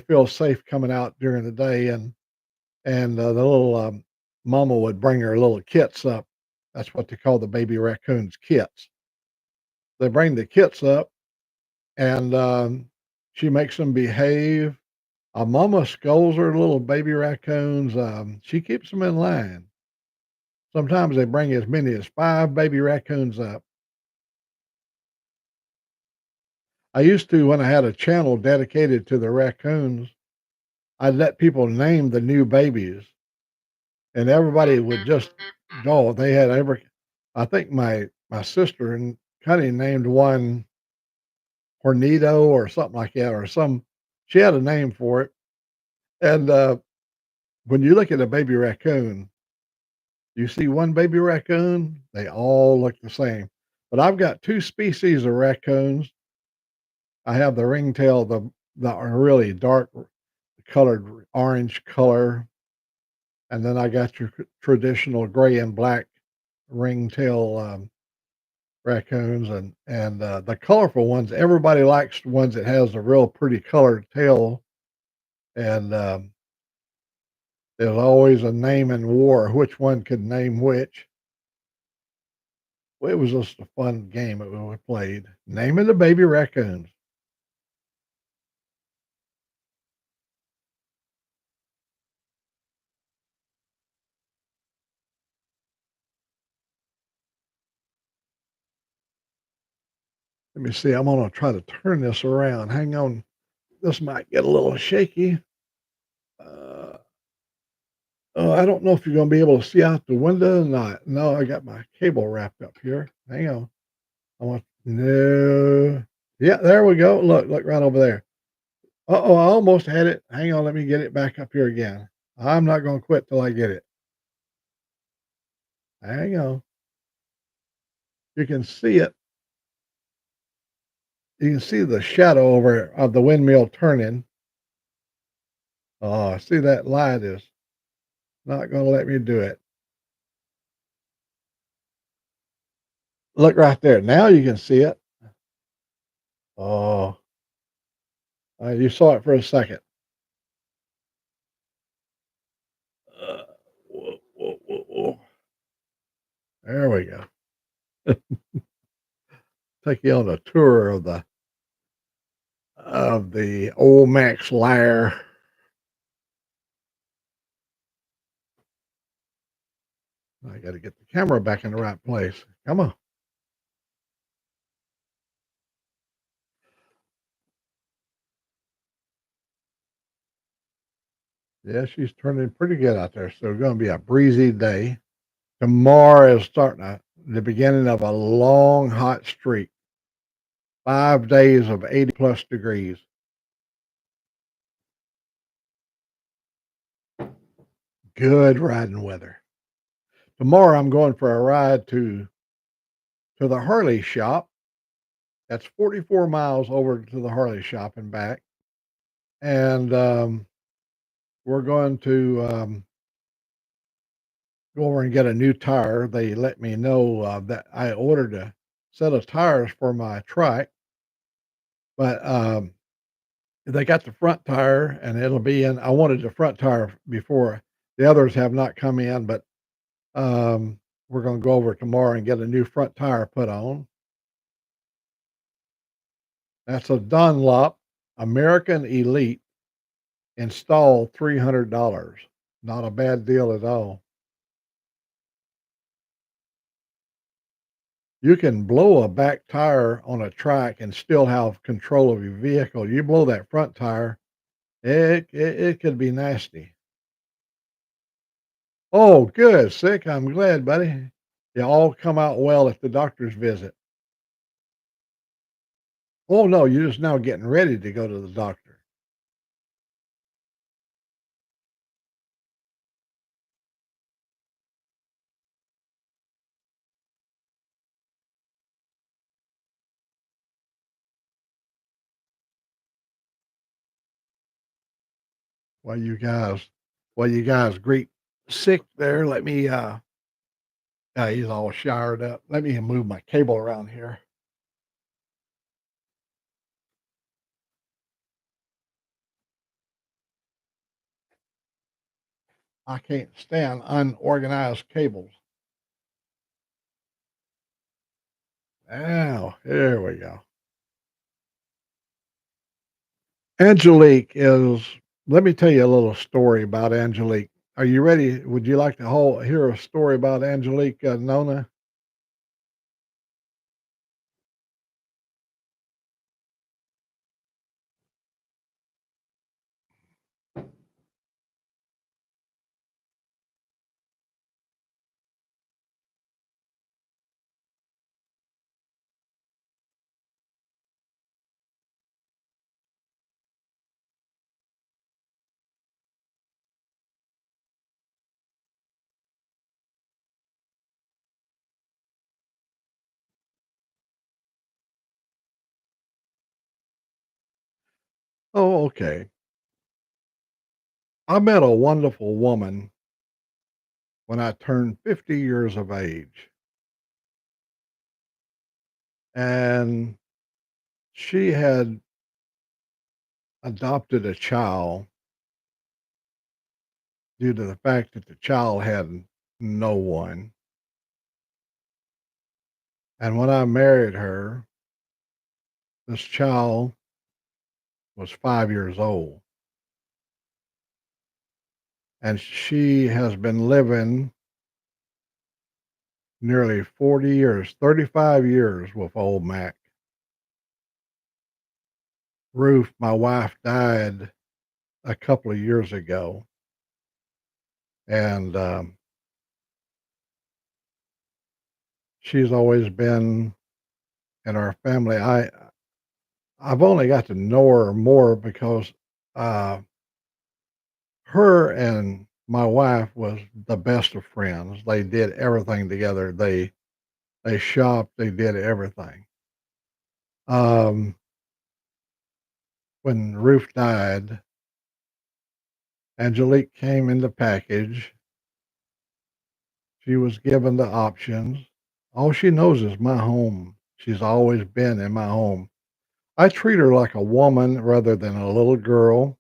feel safe coming out during the day, and the little mama would bring her little kits up. That's what they call the baby raccoons, kits. They bring the kits up, and she makes them behave. A mama scolds her little baby raccoons. She keeps them in line. Sometimes they bring as many as 5 baby raccoons up. I used to, when I had a channel dedicated to the raccoons, I'd let people name the new babies, and everybody would just go. They had every. I think my sister and Cuddy named one Hornito or something like that, or some. She had a name for it, and when you look at a baby raccoon, you see one baby raccoon, they all look the same. But I've got 2 species of raccoons. I have the ringtail, the really dark colored orange color, and then I got your traditional gray and black ringtail raccoons, and the colorful ones. Everybody likes ones that has a real pretty colored tail, and there's always a name in war, which one could name which. Well, it was just a fun game that we played. Naming the baby raccoons. Let me see. I'm gonna try to turn this around. Hang on. This might get a little shaky. Uh, oh, I don't know if you're gonna be able to see out the window or not. No, I got my cable wrapped up here. Hang on. I want no. Yeah, there we go. Look right over there. Uh-oh, I almost had it. Hang on, let me get it back up here again. I'm not gonna quit till I get it. Hang on. You can see it. You can see the shadow over of the windmill turning. Oh, see that light is not gonna let me do it. Look right there. Now you can see it. Oh, you saw it for a second. Uh, whoa, whoa, whoa, whoa. There we go. Take you on a tour of the Old Max lair. I got to get the camera back in the right place. Come on. Yeah, she's turning pretty good out there. So it's going to be a breezy day. Tomorrow is starting the beginning of a long hot streak. 5 days of 80 plus degrees. Good riding weather. Tomorrow I'm going for a ride to the Harley shop. That's 44 miles over to the Harley shop and back. And we're going to go over and get a new tire. They let me know that I ordered a set of tires for my trike, but they got the front tire and it'll be in. I wanted the front tire before the others have not come in, but we're going to go over tomorrow and get a new front tire put on. That's a Dunlop American Elite installed $300. Not a bad deal at all. You can blow a back tire on a track and still have control of your vehicle. You blow that front tire, it could be nasty. Oh, good. Sick. I'm glad, buddy. You all come out well at the doctor's visit. Oh no, you're just now getting ready to go to the doctor. While you guys, while you guys greet sick there, let me he's all showered up. Let me move my cable around here. I can't stand unorganized cables. Oh, here we go. Angelique is, let me tell you a little story about Angelique. Are you ready? Would you like to hear a story about Angelique Nona? Oh, okay. I met a wonderful woman when I turned 50 years of age, and she had adopted a child due to the fact that the child had no one. And when I married her, this child was 5 years old. And she has been living nearly 40 years, 35 years with Old Mac. Ruth, my wife, died a couple of years ago. And she's always been in our family. I've only got to know her more because uh, her and my wife was the best of friends. They did everything together. They shopped. They did everything. Um, when Ruth died, Angelique came in the package. She was given the options. All she knows is my home. She's always been in my home. I treat her like a woman rather than a little girl.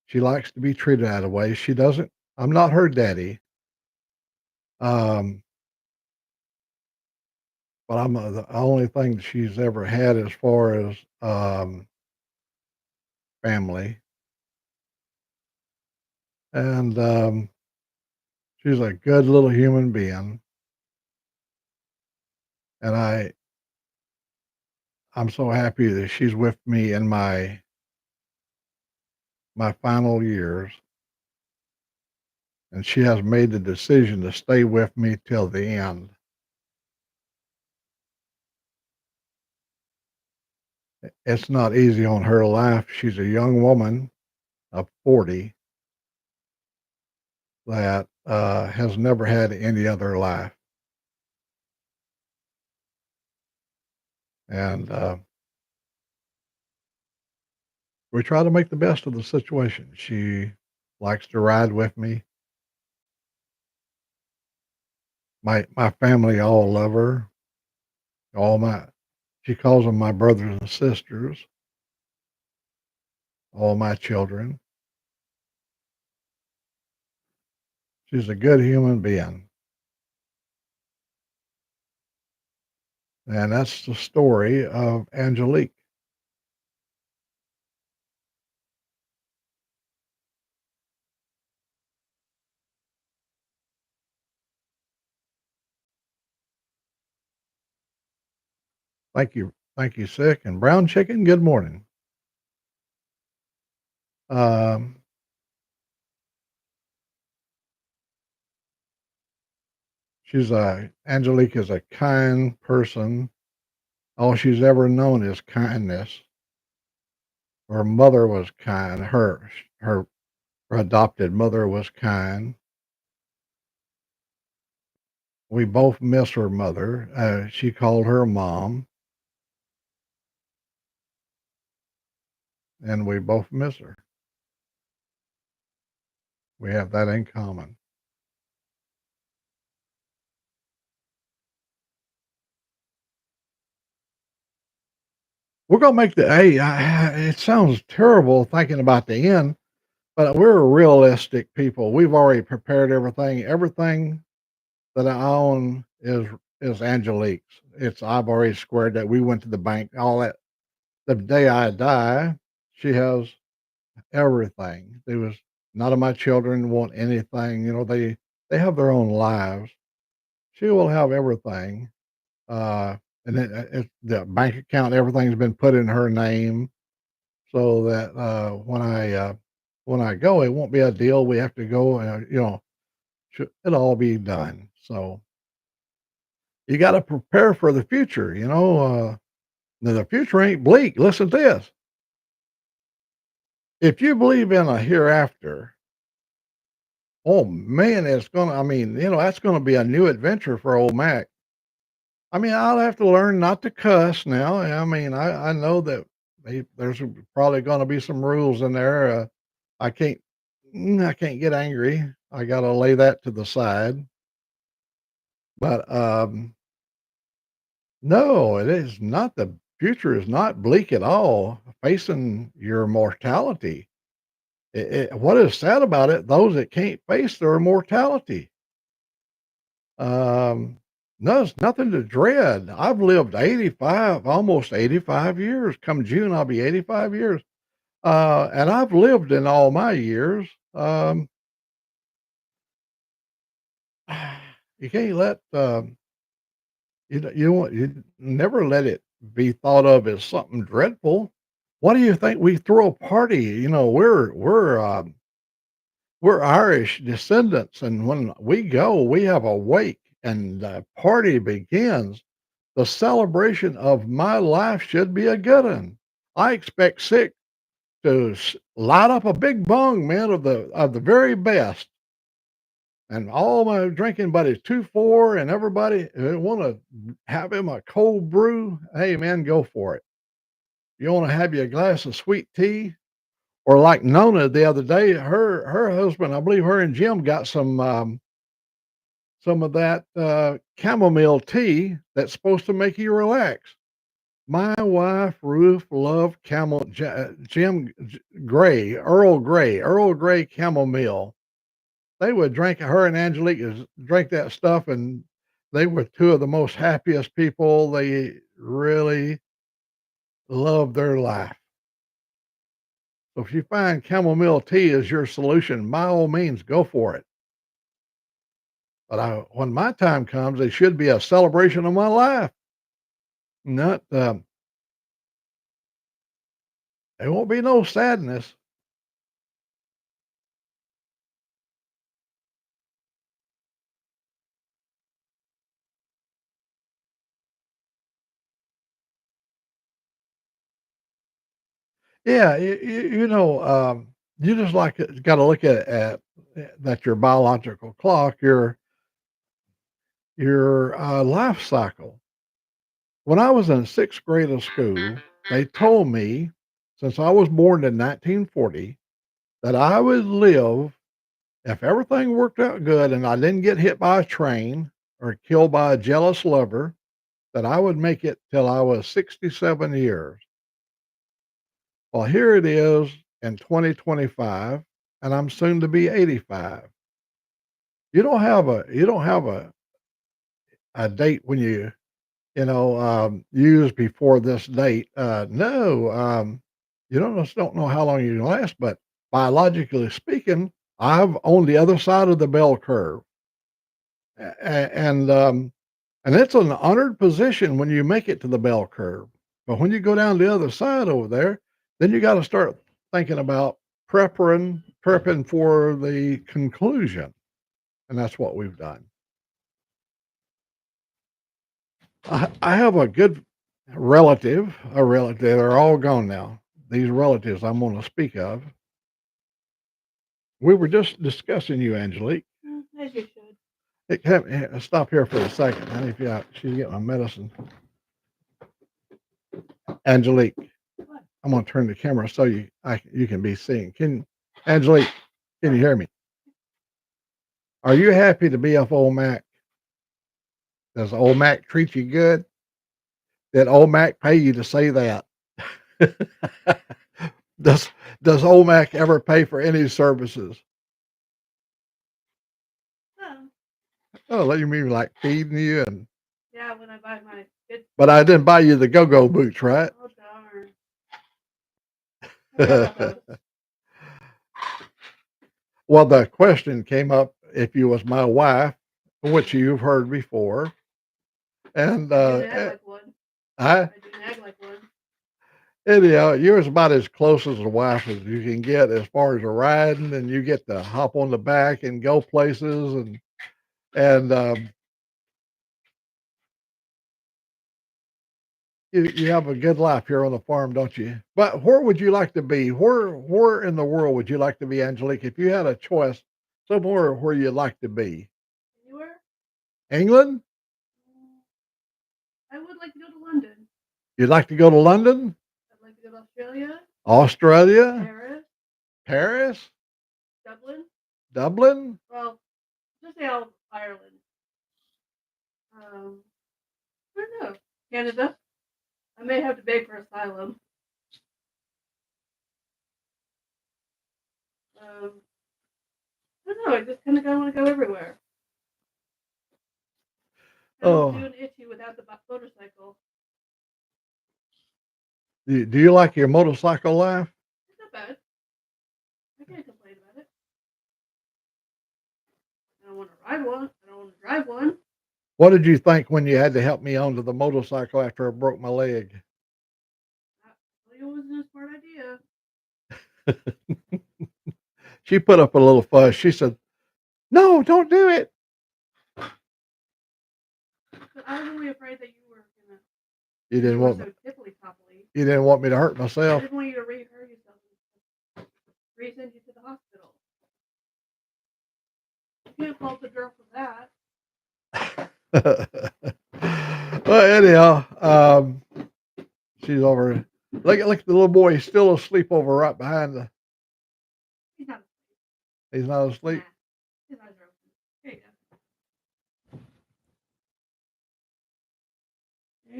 She likes to be treated that way. She doesn't I'm not her daddy, um, but I'm, the only thing she's ever had as far as, family, and, she's a good little human being, and I'm so happy that she's with me in my final years, and she has made the decision to stay with me till the end. It's not easy on her life. She's a young woman of 40 that, has never had any other life, and, we try to make the best of the situation. She likes to ride with me. My family all love her. All my She calls them my brothers and sisters, all my children. She's a good human being, and that's the story of Angelique. Thank you. Thank you, Sick. And Brown Chicken, good morning. Um, Angelique is a kind person. All she's ever known is kindness. Her mother was kind. Her adopted mother was kind. We both miss her mother. She called her mom, and we both miss her. We have that in common. We're gonna make the hey, it sounds terrible thinking about the end, but we're realistic people. We've already prepared everything. Everything that I own is Angelique's. I've already squared that. We went to the bank, all that. The day I die, she has everything. There was None of my children want anything. They have their own lives. She will have everything. Uh, and the bank account, everything's been put in her name, so that when I go, it won't be a deal. We have to go, it'll all be done. So you got to prepare for the future. Now the future ain't bleak. Listen to this: if you believe in a hereafter, oh man, that's gonna be a new adventure for old Mac. I mean, I'll have to learn not to cuss now. I know that there's probably gonna be some rules in there. I can't I can't get angry. I gotta lay that to the side. But, no, it is not. The future is not bleak at all, facing your mortality. What is sad about it, those that can't face their mortality. Um, no, it's nothing to dread. I've lived 85, almost 85 years. Come June, I'll be 85 years. And I've lived in all my years. You can't let, you never let it be thought of as something dreadful. What do you think? We throw a party, we're Irish descendants, and when we go, we have a wake, and the party begins. The celebration of my life should be a good one. I expect Sick to light up a big bong, man, of the very best, and all my drinking buddies, 2-4, and everybody who want to have him a cold brew. Hey, man, go for it. You want to have you a glass of sweet tea, or like Nona the other day, her husband, I believe her and Jim got some of that chamomile tea that's supposed to make you relax. My wife Ruth loved Jim Gray, Earl Grey chamomile. They would drink her and Angelique is drink that stuff, and they were 2 of the most happiest people. They really loved their life. So if you find chamomile tea is your solution, by all means, go for it. But when my time comes, it should be a celebration of my life, not, there won't be no sadness. Yeah, you just like gotta look at that your biological clock, your life cycle. When I was in 6th grade of school, they told me, since I was born in 1940, that I would live if everything worked out good and I didn't get hit by a train or killed by a jealous lover, that I would make it till I was 67 years. Well, here it is in 2025, and I'm soon to be 85. You don't have a date when use before this date. No, just don't know how long you can last, but biologically speaking, I'm on the other side of the bell curve. And it's an honored position when you make it to the bell curve. But when you go down the other side over there, then you got to start thinking about prepping for the conclusion. And that's what we've done. I have a good a relative, they're all gone now. These relatives I'm going to speak of. We were just discussing you, Angelique. As you should. Stop here for a second, honey. If you should get my medicine. Angelique, What? I'm gonna turn the camera so you can be seen. Angelique, can you hear me? Are you happy to be off Old Mac? Does Old Mac treat you good? Did Old Mac pay you to say that? does does Old Mac ever pay for any services? Oh, Oh, you mean like feeding you and yeah, when I buy my kids. but I didn't buy you the go-go boots, right? Oh, darn. I forgot about those. Well, the question came up if you was my wife, which you've heard before, and I do nag like one. I I do nag like one. anyhow, you're about as close as a wife as you can get as far as a riding, and you get to hop on the back and go places, and you have a good life here on the farm, don't you? But where would you like to be? Where in the world would you like to be, Angelique? If you had a choice, somewhere where you'd like to be? Anywhere? England? Mm, I would like to go to London. You'd like to go to London? I'd like to go to Australia, Australia? Paris, Paris? Dublin. Dublin? Well, just say all of Ireland. I don't know. Canada. I may have to beg for asylum. I don't know. I just kind of want to go everywhere. I don't do Oh, an itchy without the motorcycle. do you like your motorcycle life? It's not bad. I can't complain about it. I don't want to ride one. I don't want to drive one. What did you think when you had to help me onto the motorcycle after I broke my leg? It wasn't a smart idea. She put up a little fuss. She said, "No, don't do it." But I was only afraid that you were gonna. You didn't You were want me, so tipply topply. you didn't want me to hurt I myself. didn't want you to re-hurt yourself and re-send you to the hospital. You can't fault the girl for that. Well, anyhow, she's over. Look at the little boy. He's still asleep over right behind the. He's not asleep. He's not asleep. Nah. His eyes are open. Here you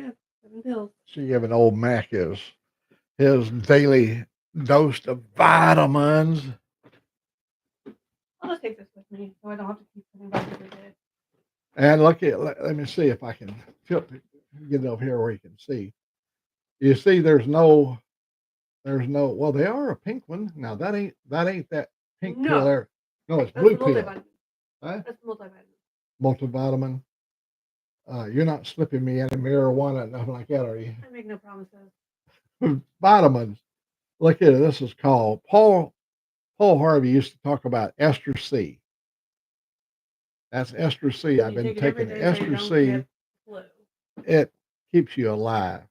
go. Yeah. Seven pills. She giving old Mac his daily dose of vitamins. I'll just take this with me so I don't have to keep coming back every day. And look at, let me see if I can get it over here where you can see. You see, well, they are a pink one. Now that ain't that pink pill No, there. No, it's that's blue the pill. multivitamin. Huh? That's the multivitamin. Multivitamin. You're not slipping me any marijuana, nothing like that, are you? I make no promises. Vitamins. Look at it. This is called Paul Harvey used to talk about ester C. That's ester C. And I've you been take it every taking day so you ester don't C. get flu. It keeps you alive.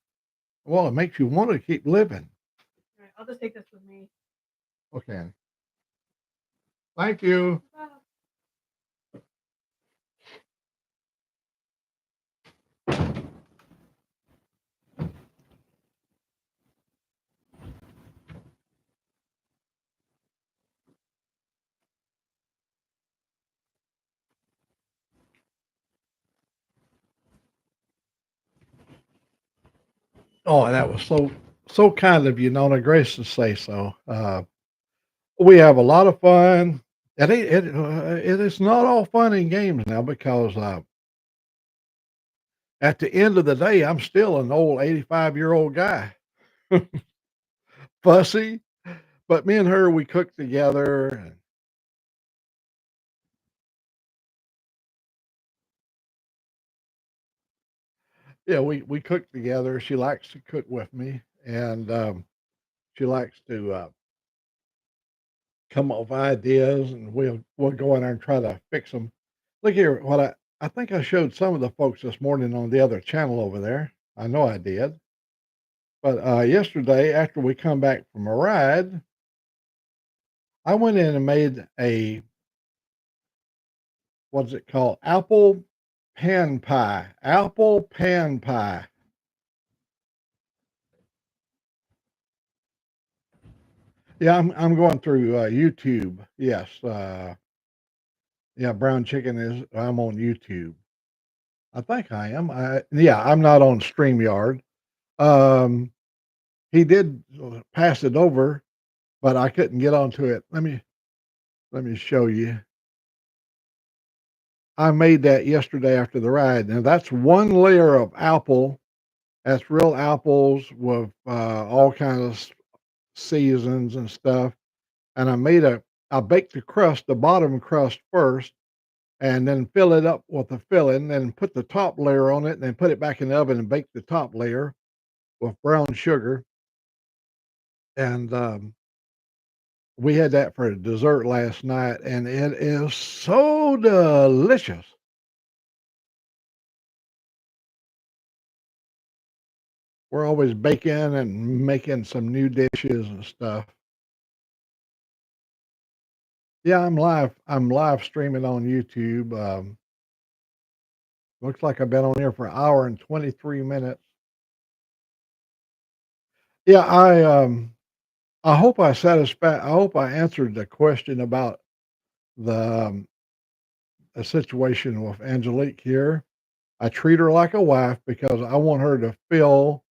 Well, it makes you want to keep living. All right, I'll just take this with me. Okay. Thank you. Bye. Oh, and that was so kind of you, Nona Grace, to say so. We have a lot of fun. It is not all fun and games now because at the end of the day, I'm still an old 85-year-old guy, fussy. But me and her, we cook together. And yeah, we cook together. She likes to cook with me, and she likes to come up with ideas, and we'll go in there and try to fix them. Look here, what I think I showed some of the folks this morning on the other channel over there. I know I did. But yesterday, after we come back from a ride, I went in and made a what's it called? Apple pan pie. Apple pan pie. Yeah, I'm going through YouTube. Yes, yeah, brown chicken is. I'm on YouTube. I think I am. Yeah, I'm not on StreamYard. Um, he did pass it over, but I couldn't get onto it. Let me show you. I made that yesterday after the ride. Now that's one layer of apple. That's real apples with all kinds of seasons and stuff. And I baked the crust, the bottom crust first, and then fill it up with the filling, then put the top layer on it, and then put it back in the oven and bake the top layer with brown sugar. And we had that for dessert last night, and it is so delicious. We're always baking and making some new dishes and stuff. Yeah, I'm live. I'm live streaming on YouTube. Looks like I've been on here for an hour and 23 minutes. Yeah, I hope I hope I answered the question about the the situation with Angelique here. I treat her like a wife because I want her to feel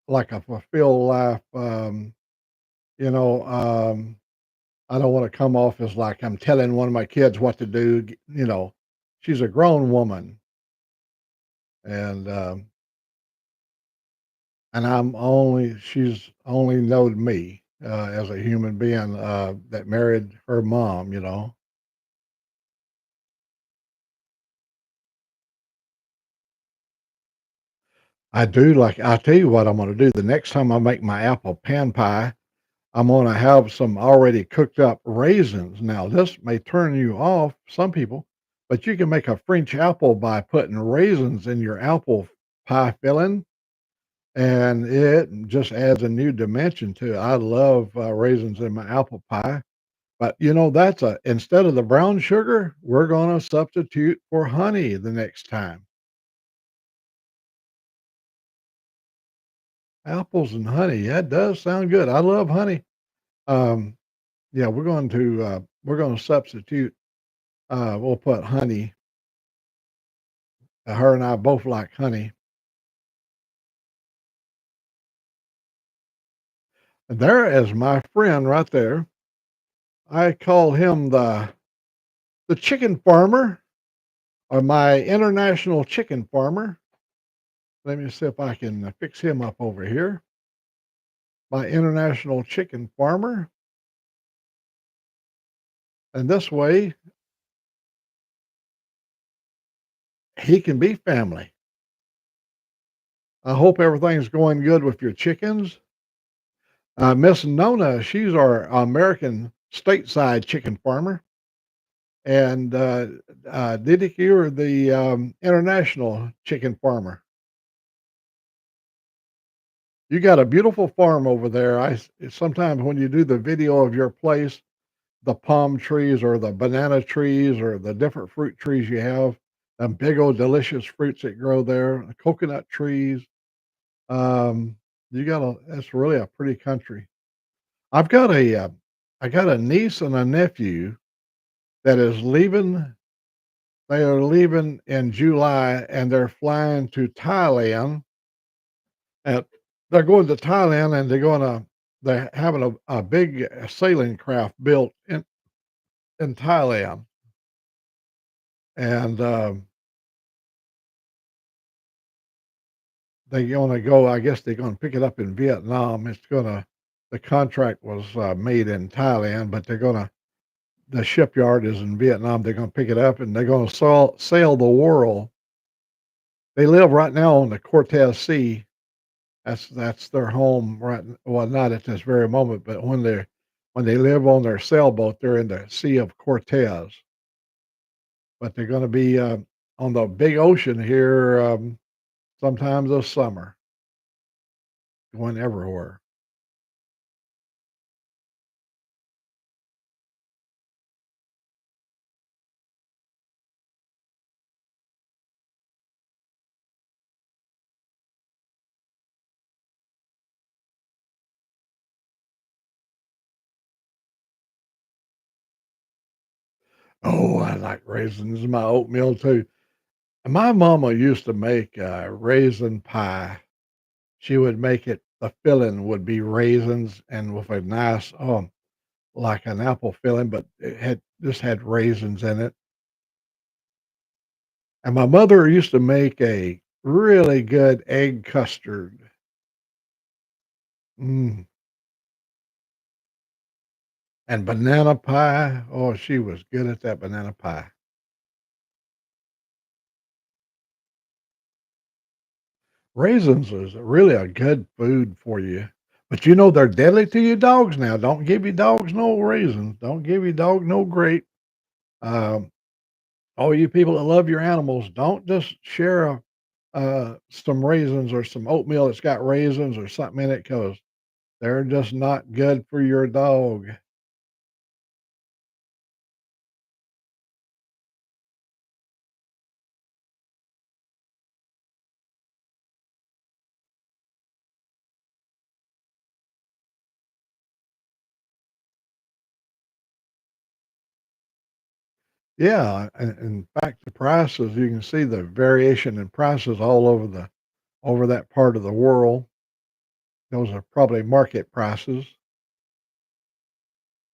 like a fulfilled life. You know, I don't want to come off as like I'm telling one of my kids what to do. She's a grown woman, and she's only known me as a human being that married her mom. I do like. I'll tell you what I'm going to do. The next time I make my apple pan pie, I'm going to have some already cooked up raisins. Now, this may turn you off, some people, but you can make a French apple by putting raisins in your apple pie filling, and it just adds a new dimension to it. I love raisins in my apple pie. But that's instead of the brown sugar, we're going to substitute for honey the next time. Apples and honey, that does sound good. I love honey. Um, yeah, we're going to substitute. We'll put honey. Her and I both like honey. And there is my friend right there. I call him the chicken farmer, or my international chicken farmer. Let me see if I can fix him up over here. My international chicken farmer. And this way, he can be family. I hope everything's going good with your chickens. Miss Nona, she's our American stateside chicken farmer. And Diddy, you're the international chicken farmer. You got a beautiful farm over there. Sometimes when you do the video of your place, the palm trees or the banana trees or the different fruit trees you have, them big old delicious fruits that grow there, the coconut trees. Um, you got a That's really a pretty country. I've got I got a niece and a nephew that is leaving. They are leaving in July and they're flying to Thailand. And they're going to Thailand and they're having a big sailing craft built in Thailand. And they're going to go, I guess they're going to pick it up in Vietnam. The contract was made in Thailand, but the shipyard is in Vietnam. They're going to pick it up and they're going to sail the world. They live right now on the Cortez Sea. That's their home, right? Well, not at this very moment, but when they live on their sailboat, they're in the Sea of Cortez. But they're going to be on the big ocean here sometimes this summer, going everywhere. Oh, I like raisins in my oatmeal too. And my mama used to make raisin pie. She would make it. The filling would be raisins and with a nice, like an apple filling, but it had raisins in it. And my mother used to make a really good egg custard. Mm. And banana pie. Oh, she was good at that banana pie. Raisins is really a good food for you. But you know they're deadly to your dogs now. Don't give your dogs no raisins. Don't give your dog no grape. Um, all you people that love your animals, don't just share some raisins or some oatmeal that's got raisins or something in it because they're just not good for your dog. Yeah, and in fact, the prices, you can see the variation in prices all over that part of the world. Those are probably market prices.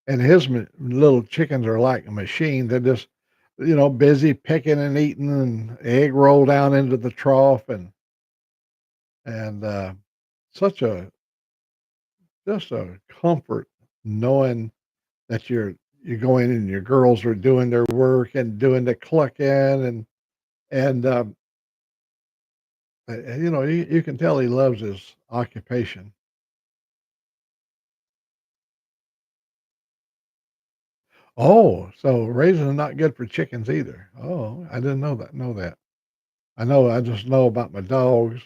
And his little chickens are like a machine. They're just, busy picking and eating, and egg roll down into the trough, and such a just a comfort knowing that you're going and your girls are doing their work and doing the clucking and you can tell he loves his occupation. Oh, so raisins are not good for chickens either. Oh, I didn't know that. I just know about my dogs.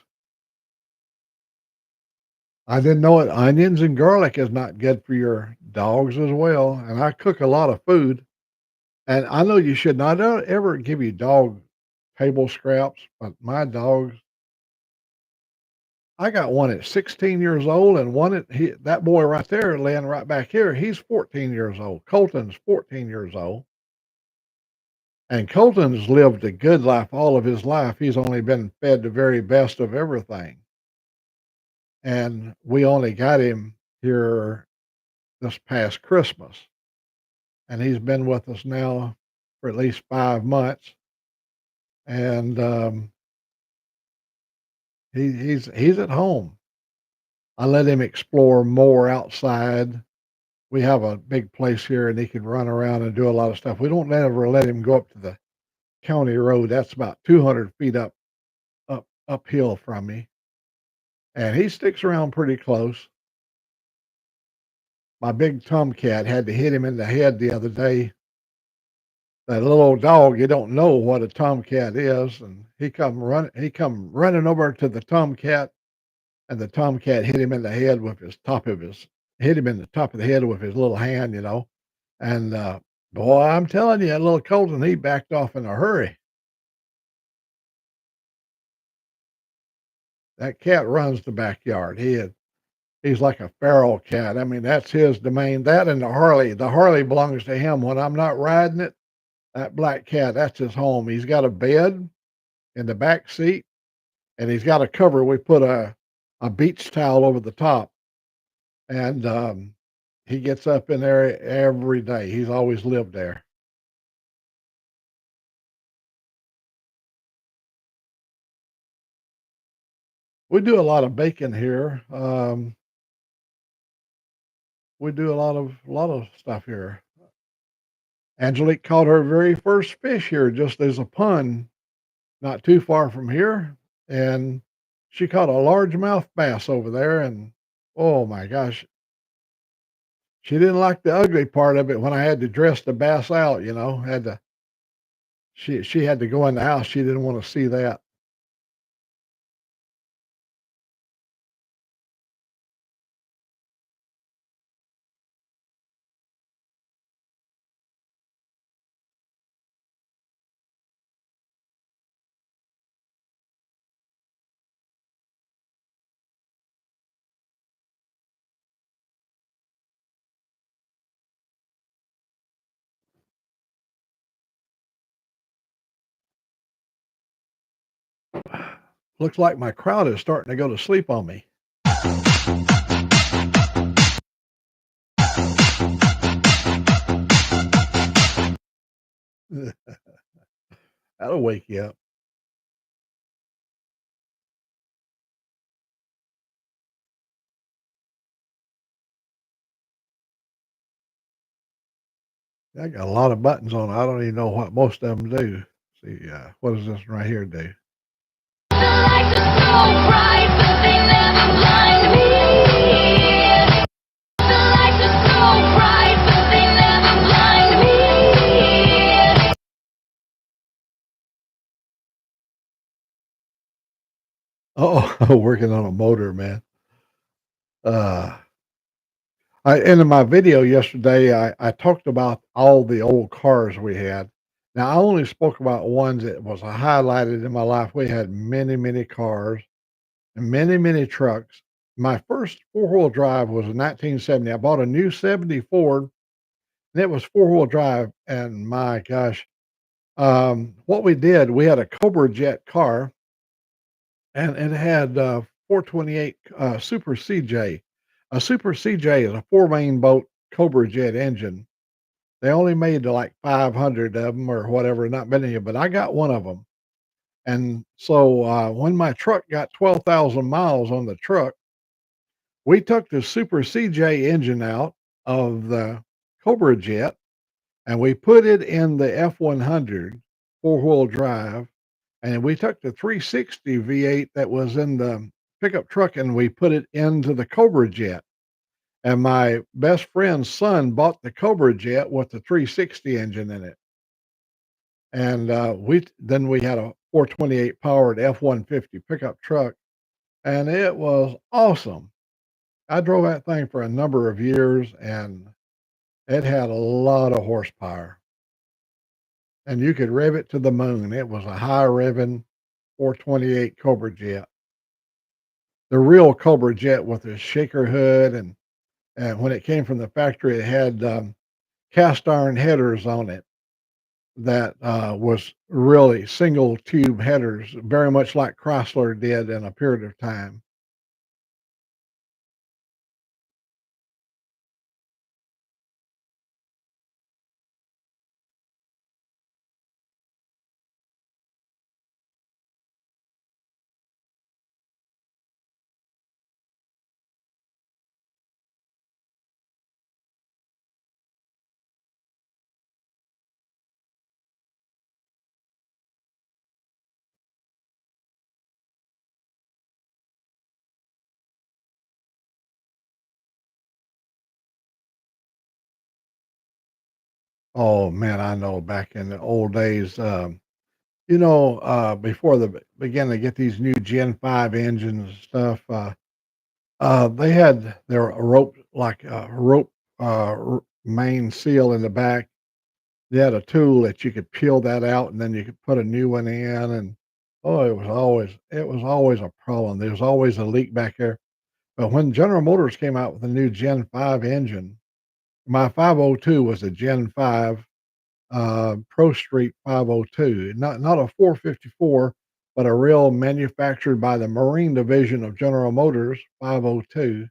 I didn't know it. Onions and garlic is not good for your dogs as well. And I cook a lot of food. And I know you should not ever give your dog table scraps, but my dogs, I got one at 16 years old and that boy right there laying right back here, he's 14 years old. Colton's 14 years old. And Colton's lived a good life all of his life. He's only been fed the very best of everything. And we only got him. here this past Christmas, and he's been with us now for at least 5 months, and he's at home. I let him explore more outside. We have a big place here, and he can run around and do a lot of stuff. We don't ever let him go up to the county road. That's about 200 feet uphill from me, and he sticks around pretty close. My big tomcat had to hit him in the head the other day. That little old dog, you don't know what a tomcat is, and he come running over to the tomcat, and the tomcat hit him in the head with hit him in the top of the head with his little hand, and boy, I'm telling you, that little Colton, he backed off in a hurry. That cat runs the backyard. He's like a feral cat. I mean, that's his domain. That and the Harley belongs to him. When I'm not riding it, that black cat, that's his home. He's got a bed in the back seat, and he's got a cover. We put a beach towel over the top, and he gets up in there every day. He's always lived there. We do a lot of baking here. We do a lot of stuff here. Angelique caught her very first fish here, just as a pond, not too far from here, and she caught a largemouth bass over there. And oh my gosh, she didn't like the ugly part of it when I had to dress the bass out. Had to she had to go in the house. She didn't want to see that. Looks like my crowd is starting to go to sleep on me. That'll wake you up. I got a lot of buttons on it. I don't even know what most of them do. See, what does this right here do? Oh, working on a motor, man. Uh, in my video yesterday, I talked about all the old cars we had. Now, I only spoke about ones that was highlighted in my life. We had many, many cars and many, many trucks. My first four-wheel drive was in 1970. I bought a new 70 Ford, and it was four-wheel drive. And my gosh, what we did, we had a Cobra Jet car, and it had 428 Super CJ. A Super CJ is a four-main boat Cobra Jet engine. They only made like 500 of them or whatever, not many, but I got one of them. And so when my truck got 12,000 miles on the truck, we took the Super CJ engine out of the Cobra Jet, and we put it in the F100 four-wheel drive, and we took the 360 V8 that was in the pickup truck, and we put it into the Cobra Jet. And my best friend's son bought the Cobra Jet with the 360 engine in it. And we had a 428 powered F-150 pickup truck, and it was awesome. I drove that thing for a number of years, and it had a lot of horsepower, and you could rev it to the moon. It was a high revving 428 Cobra Jet, the real Cobra Jet with the shaker hood, and when it came from the factory, it had cast iron headers on it that was really single tube headers, very much like Chrysler did in a period of time. Oh man, I know back in the old days, before the began to get these new Gen 5 engines and stuff, they had their rope like a rope main seal in the back. They had a tool that you could peel that out, and then you could put a new one in, and oh, it was always a problem. There was always a leak back there. But when General Motors came out with the new Gen 5 engine, my 502 was a Gen 5 Pro Street 502, not a 454, but a real manufactured by the Marine Division of General Motors 502.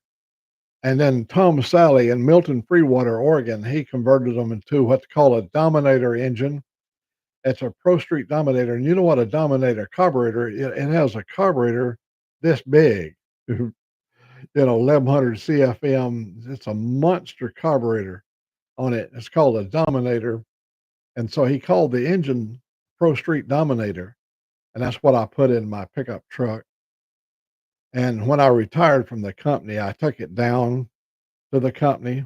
And then Tom Sally in Milton Freewater, Oregon, he converted them into what's called a Dominator engine. It's a Pro Street Dominator, and you know what a Dominator carburetor? It has a carburetor this big, 1100 CFM. It's a monster carburetor on it. It's called a Dominator, and so he called the engine Pro Street Dominator, and that's what I put in my pickup truck. And when I retired from the company, I took it down to the company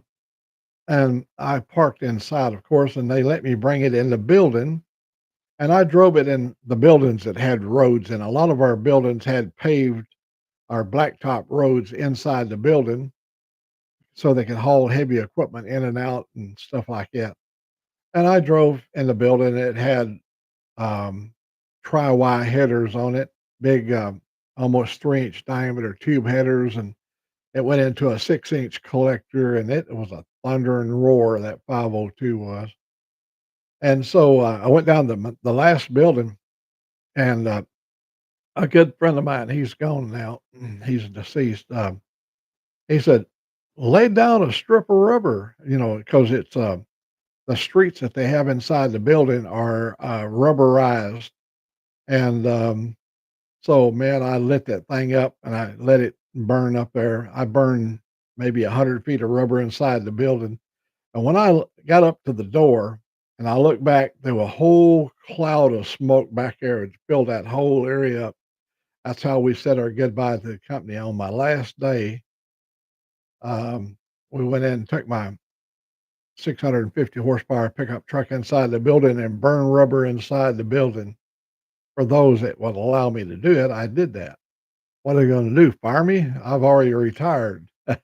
and I parked inside, of course, and they let me bring it in the building. And I drove it in the buildings that had roads, and a lot of our buildings had paved our blacktop roads inside the building so they could haul heavy equipment in and out and stuff like that. And I drove in the building. It had um, tri-Y headers on it, big, almost 3-inch diameter tube headers, and it went into a 6-inch collector, and it was a thunder and roar, that 502 was. And so I went down to the last building, and a good friend of mine, he's gone now, he's deceased. He said, lay down a strip of rubber, because it's the streets that they have inside the building are rubberized. And so, man, I lit that thing up and I let it burn up there. I burned maybe 100 feet of rubber inside the building. And when I got up to the door and I looked back, there was a whole cloud of smoke back there. It filled that whole area up. That's how we said our goodbye to the company. On my last day, um, we went in and took my 650 horsepower pickup truck inside the building and burned rubber inside the building. For those that would allow me to do it, I did that. What are they going to do? Fire me? I've already retired. uh,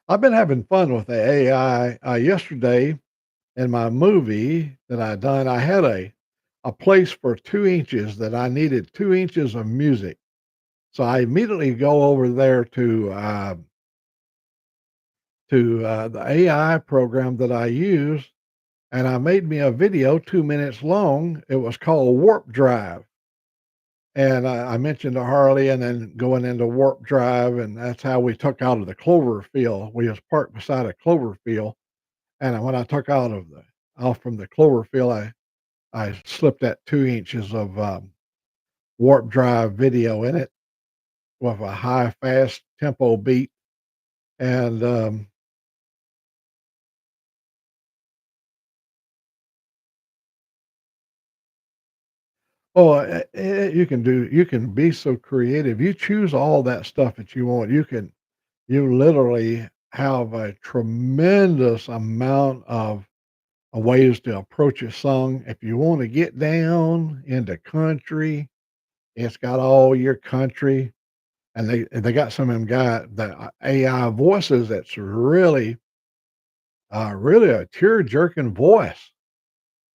I've been having fun with the AI. Yesterday, in my movie that I done, I had a place for 2 inches that I needed 2 inches of music. So I immediately go over there to the AI program that I use, and I made me a video 2 minutes long. It was called Warp Drive. And I mentioned to Harley and then going into Warp Drive, and that's how we took out of the clover field. We was parked beside a clover field, and when I took out of the off from the clover field, I slipped that 2 inches of Warp Drive video in it with a high fast tempo beat, and you can be so creative. You choose all that stuff that you want. You literally have a tremendous amount of ways to approach a song. If you want to get down into country, it's got all your country, and they got some of them the AI voices that's really a tear jerking voice.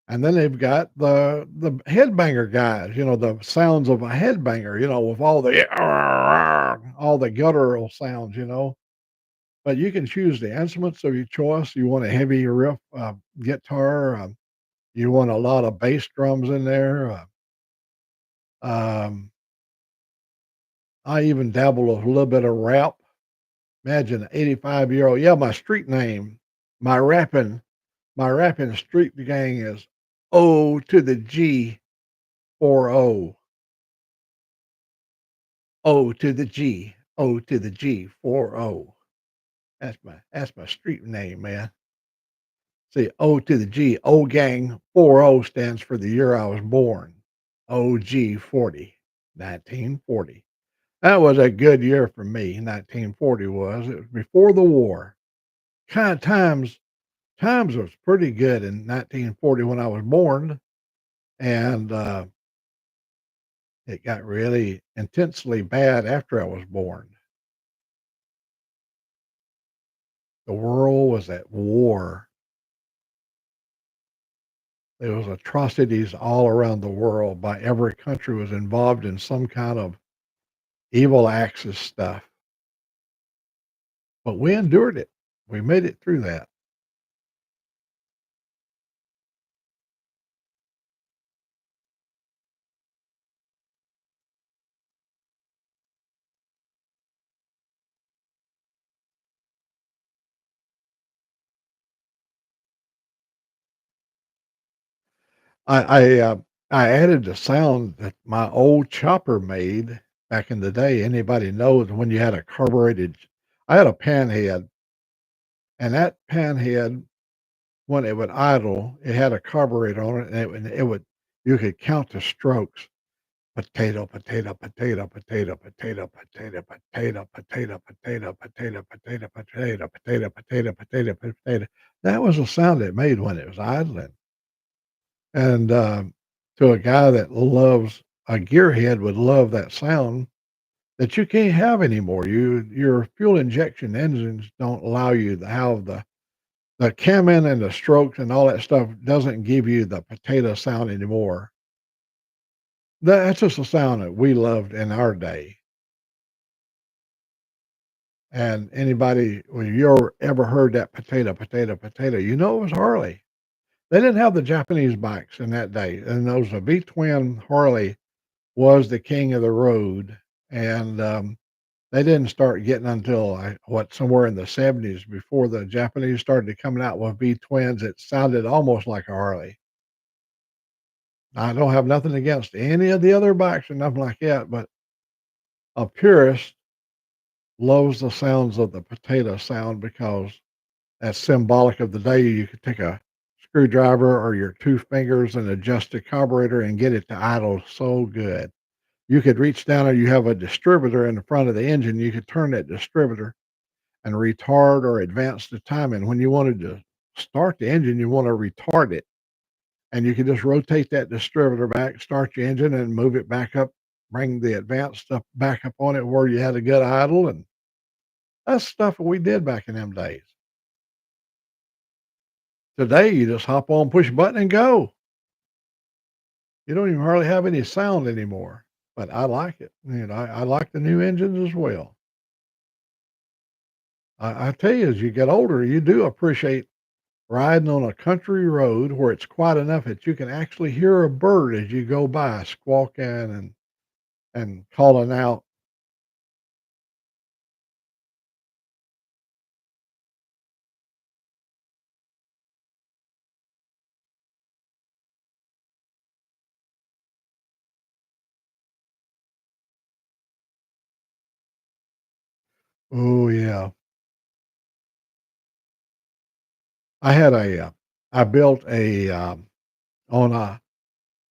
And then they've got the headbanger guys, the sounds of a headbanger, with all the guttural sounds. But you can choose the instruments of your choice. You want a heavy riff guitar. You want a lot of bass drums in there. Um, I even dabble a little bit of rap. Imagine an 85-year-old. Yeah, my street name, my rapping, my rapping street gang is O to the G 40. O to the G, O to the G 40. That's my street name, man. See, O to the G, O Gang 40 stands for the year I was born. OG 40, 1940. That was a good year for me, 1940 was. It was before the war. Kind of times was pretty good in 1940 when I was born, and, it got really intensely bad after I was born. The world was at war. There was atrocities all around the world by every country was involved in some kind of evil axis stuff, but we endured it. We made it through that. I I, uh, I added the sound that my old chopper made back in the day. Anybody knows when you had a carbureted I had a panhead, and that panhead, when it would idle, it had a carburetor on it, and it would you could count the strokes. Potato, potato, potato, potato, potato, potato, potato, potato, potato, potato, potato, potato, potato, potato, potato, potato. That was the sound it made when it was idling. And, to a guy that loves a gearhead would love that sound that you can't have anymore. Your fuel injection engines don't allow you to have the cam in and the strokes and all that stuff doesn't give you the potato sound anymore. That's just a sound that we loved in our day. And anybody, when you ever heard that potato, potato, potato, you know it was Harley. They didn't have the Japanese bikes in that day, and those a V twin Harley was the king of the road, and they didn't start getting until somewhere in the 70s before the Japanese started coming out with V twins. It sounded almost like a Harley. I don't have nothing against any of the other bikes or nothing like that, but a purist loves the sounds of the potato sound because that's symbolic of the day. You could take a screwdriver or your two fingers and adjust the carburetor and get it to idle so good. You could reach down and you have a distributor in the front of the engine. You could turn that distributor and retard or advance the timing. When you wanted to start the engine, you want to retard it. And you can just rotate that distributor back, start your engine, and move it back up, bring the advanced stuff back up on it where you had a good idle. And that's stuff that we did back in them days. Today, you just hop on, push a button, and go. You don't even hardly have any sound anymore. But I like it. I like the new engines as well. I tell you, as you get older, you do appreciate riding on a country road where it's quiet enough that you can actually hear a bird as you go by squawking and calling out. Oh yeah, I had I built a on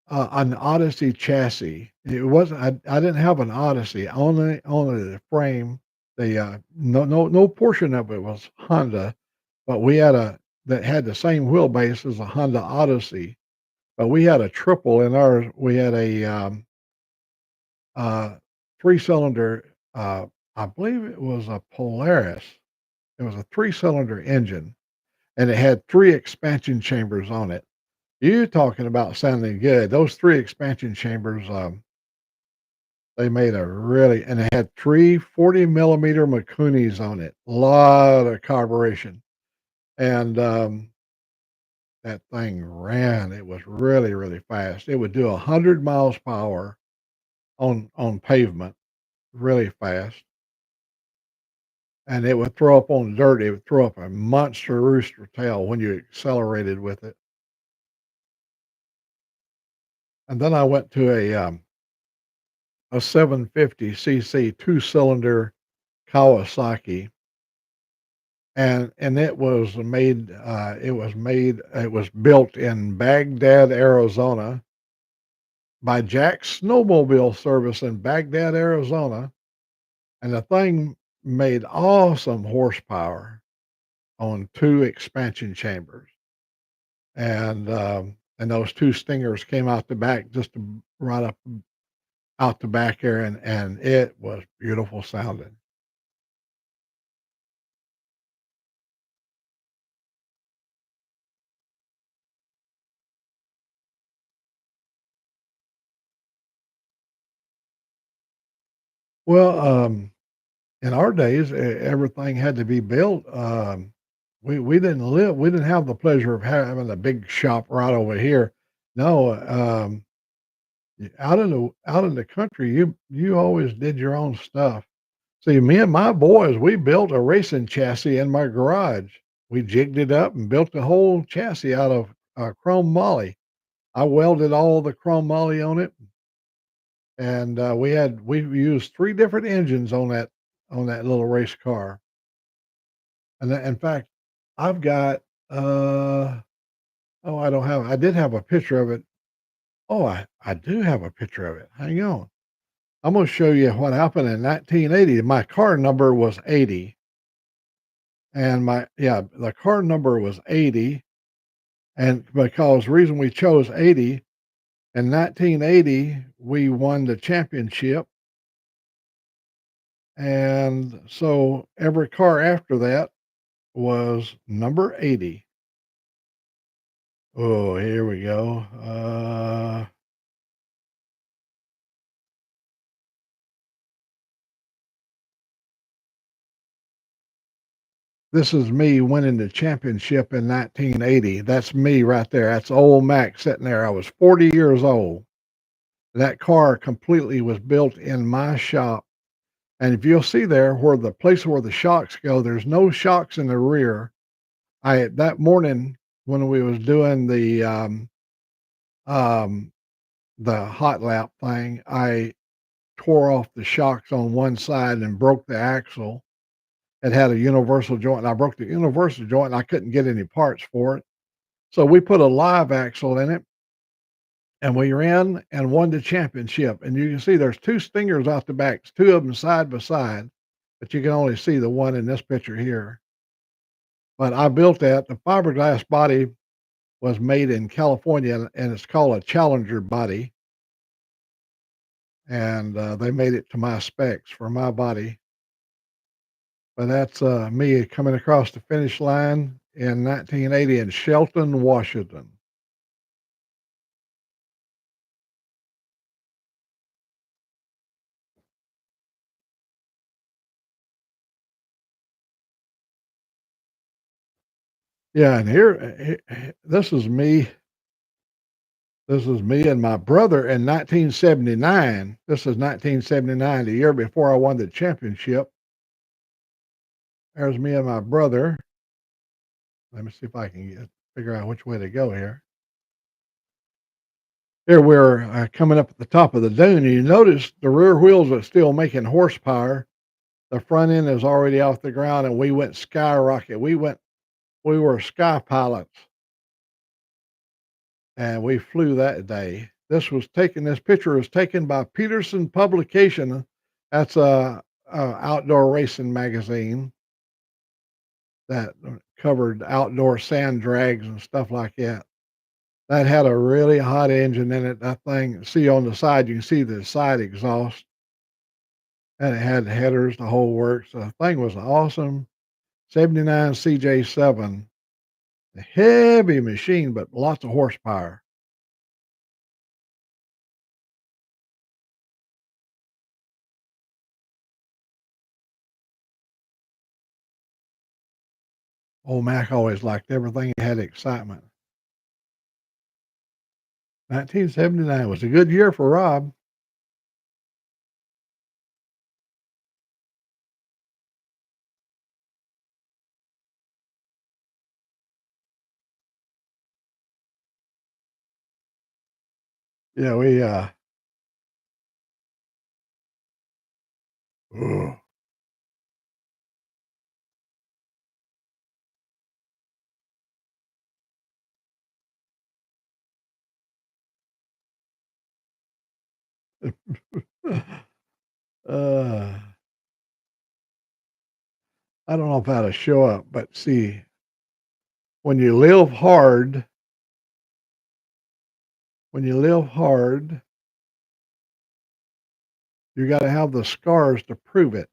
an Odyssey chassis. It wasn't. I didn't have an Odyssey. Only the frame. The no portion of it was Honda, but we had a that had the same wheelbase as a Honda Odyssey. But we had a triple in ours. We had a uh, three-cylinder. I believe it was a Polaris. It was a three-cylinder engine, and it had three expansion chambers on it. You talking about sounding good. Those 3 expansion chambers, they made a really and it had 3 40-millimeter Mikunis on it. Lot of carburation, and, that thing ran. It was really, really fast. It would do 100 miles per hour on pavement really fast, and it would throw up on dirt. It would throw up a monster rooster tail when you accelerated with it. And then I went to a 750cc two-cylinder Kawasaki, and it was built in Baghdad, Arizona by Jack's Snowmobile Service in Baghdad, Arizona, and the thing made awesome horsepower on 2 expansion chambers, and those 2 stingers came out the back just right up out the back there, and it was beautiful sounding. Well, in our days, everything had to be built. We didn't have the pleasure of having a big shop right over here. No, out in the country, you always did your own stuff. See, me and my boys, we built a racing chassis in my garage. We jigged it up and built the whole chassis out of chrome moly. I welded all the chrome moly on it, and we used 3 different engines on that little race car. And in fact, I've got, uh, oh, I did have a picture of it. Oh, I do have a picture of it. Hang on. I'm gonna show you what happened in 1980. My car number was 80, and the car number was 80, and because the reason we chose 80, in 1980, we won the championship, and so every car after that was number 80. Oh, here we go. This is me winning the championship in 1980. That's me right there. That's Old Mac sitting there. I was 40 years old. That car completely was built in my shop. And if you'll see there where the place where the shocks go, there's no shocks in the rear. I that morning when we was doing um, the hot lap thing, I tore off the shocks on one side and broke the axle. It had a universal joint, and I broke the universal joint, and I couldn't get any parts for it. So we put a live axle in it, and we ran and won the championship. And you can see there's 2 stingers out the back, 2 of them side by side, but you can only see the one in this picture here. But I built that. The fiberglass body was made in California, and it's called a Challenger body, and they made it to my specs for my body. But that's me coming across the finish line in 1980 in Shelton, Washington. Yeah, and this is me and my brother in 1979. This is 1979, the year before I won the championship. There's me and my brother. Let me see if I can figure out which way to go here. Here we're coming up at the top of the dune, and you notice the rear wheels are still making horsepower. The front end is already off the ground, and we went skyrocket. We were sky pilots, and we flew that day. This picture was taken by Peterson Publication. That's a outdoor racing magazine that covered outdoor sand drags and stuff like that. That had a really hot engine in it. That thing, see on the side, you can see the side exhaust, and it had headers, the whole works. The thing was awesome. 79 CJ7, a heavy machine, but lots of horsepower. Old Mac always liked everything that had excitement. 1979 was a good year for Rob. Yeah, ugh. Uh, I don't know if how to show up, but see, when you live hard, when you live hard, you got to have the scars to prove it.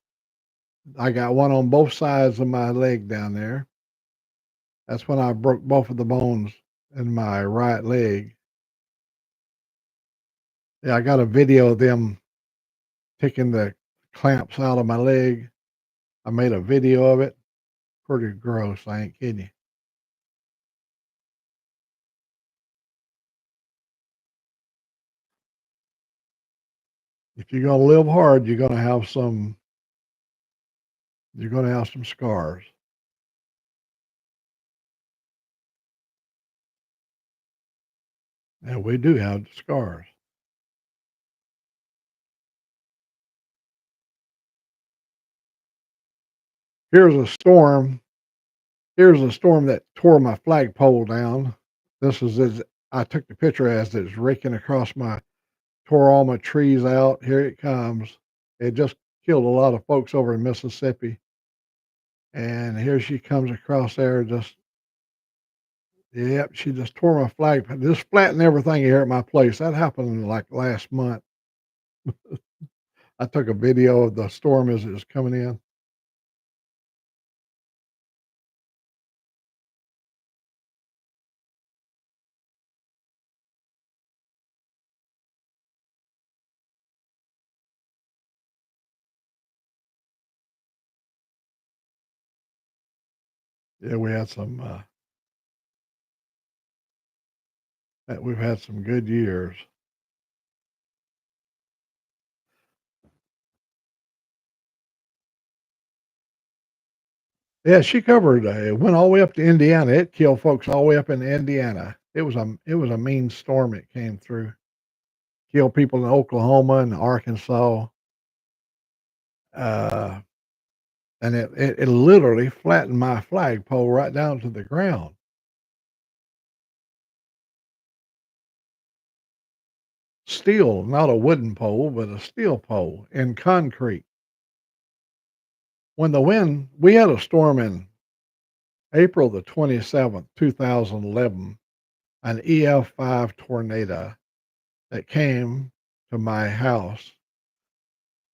I got one on both sides of my leg down there. That's when I broke both of the bones in my right leg. Yeah, I got a video of them taking the clamps out of my leg. I made a video of it. Pretty gross, I ain't kidding you. If you're gonna live hard, you're gonna have some scars. And we do have scars. Here's a storm. Here's a storm that tore my flagpole down. This is as I took the picture as it's raking across tore all my trees out. Here it comes. It just killed a lot of folks over in Mississippi. And here she comes across there. Yep, she just tore my flag. Just flattened everything here at my place. That happened like last month. I took a video of the storm as it was coming in. Yeah, we've had some good years. Yeah, she covered. It went all the way up to Indiana. It killed folks all the way up in Indiana. It was a mean storm. It came through, killed people in Oklahoma and Arkansas, uh, and it literally flattened my flagpole right down to the ground. Steel, not a wooden pole, but a steel pole in concrete. When the wind, we had a storm in April the 27th, 2011, an EF5 tornado that came to my house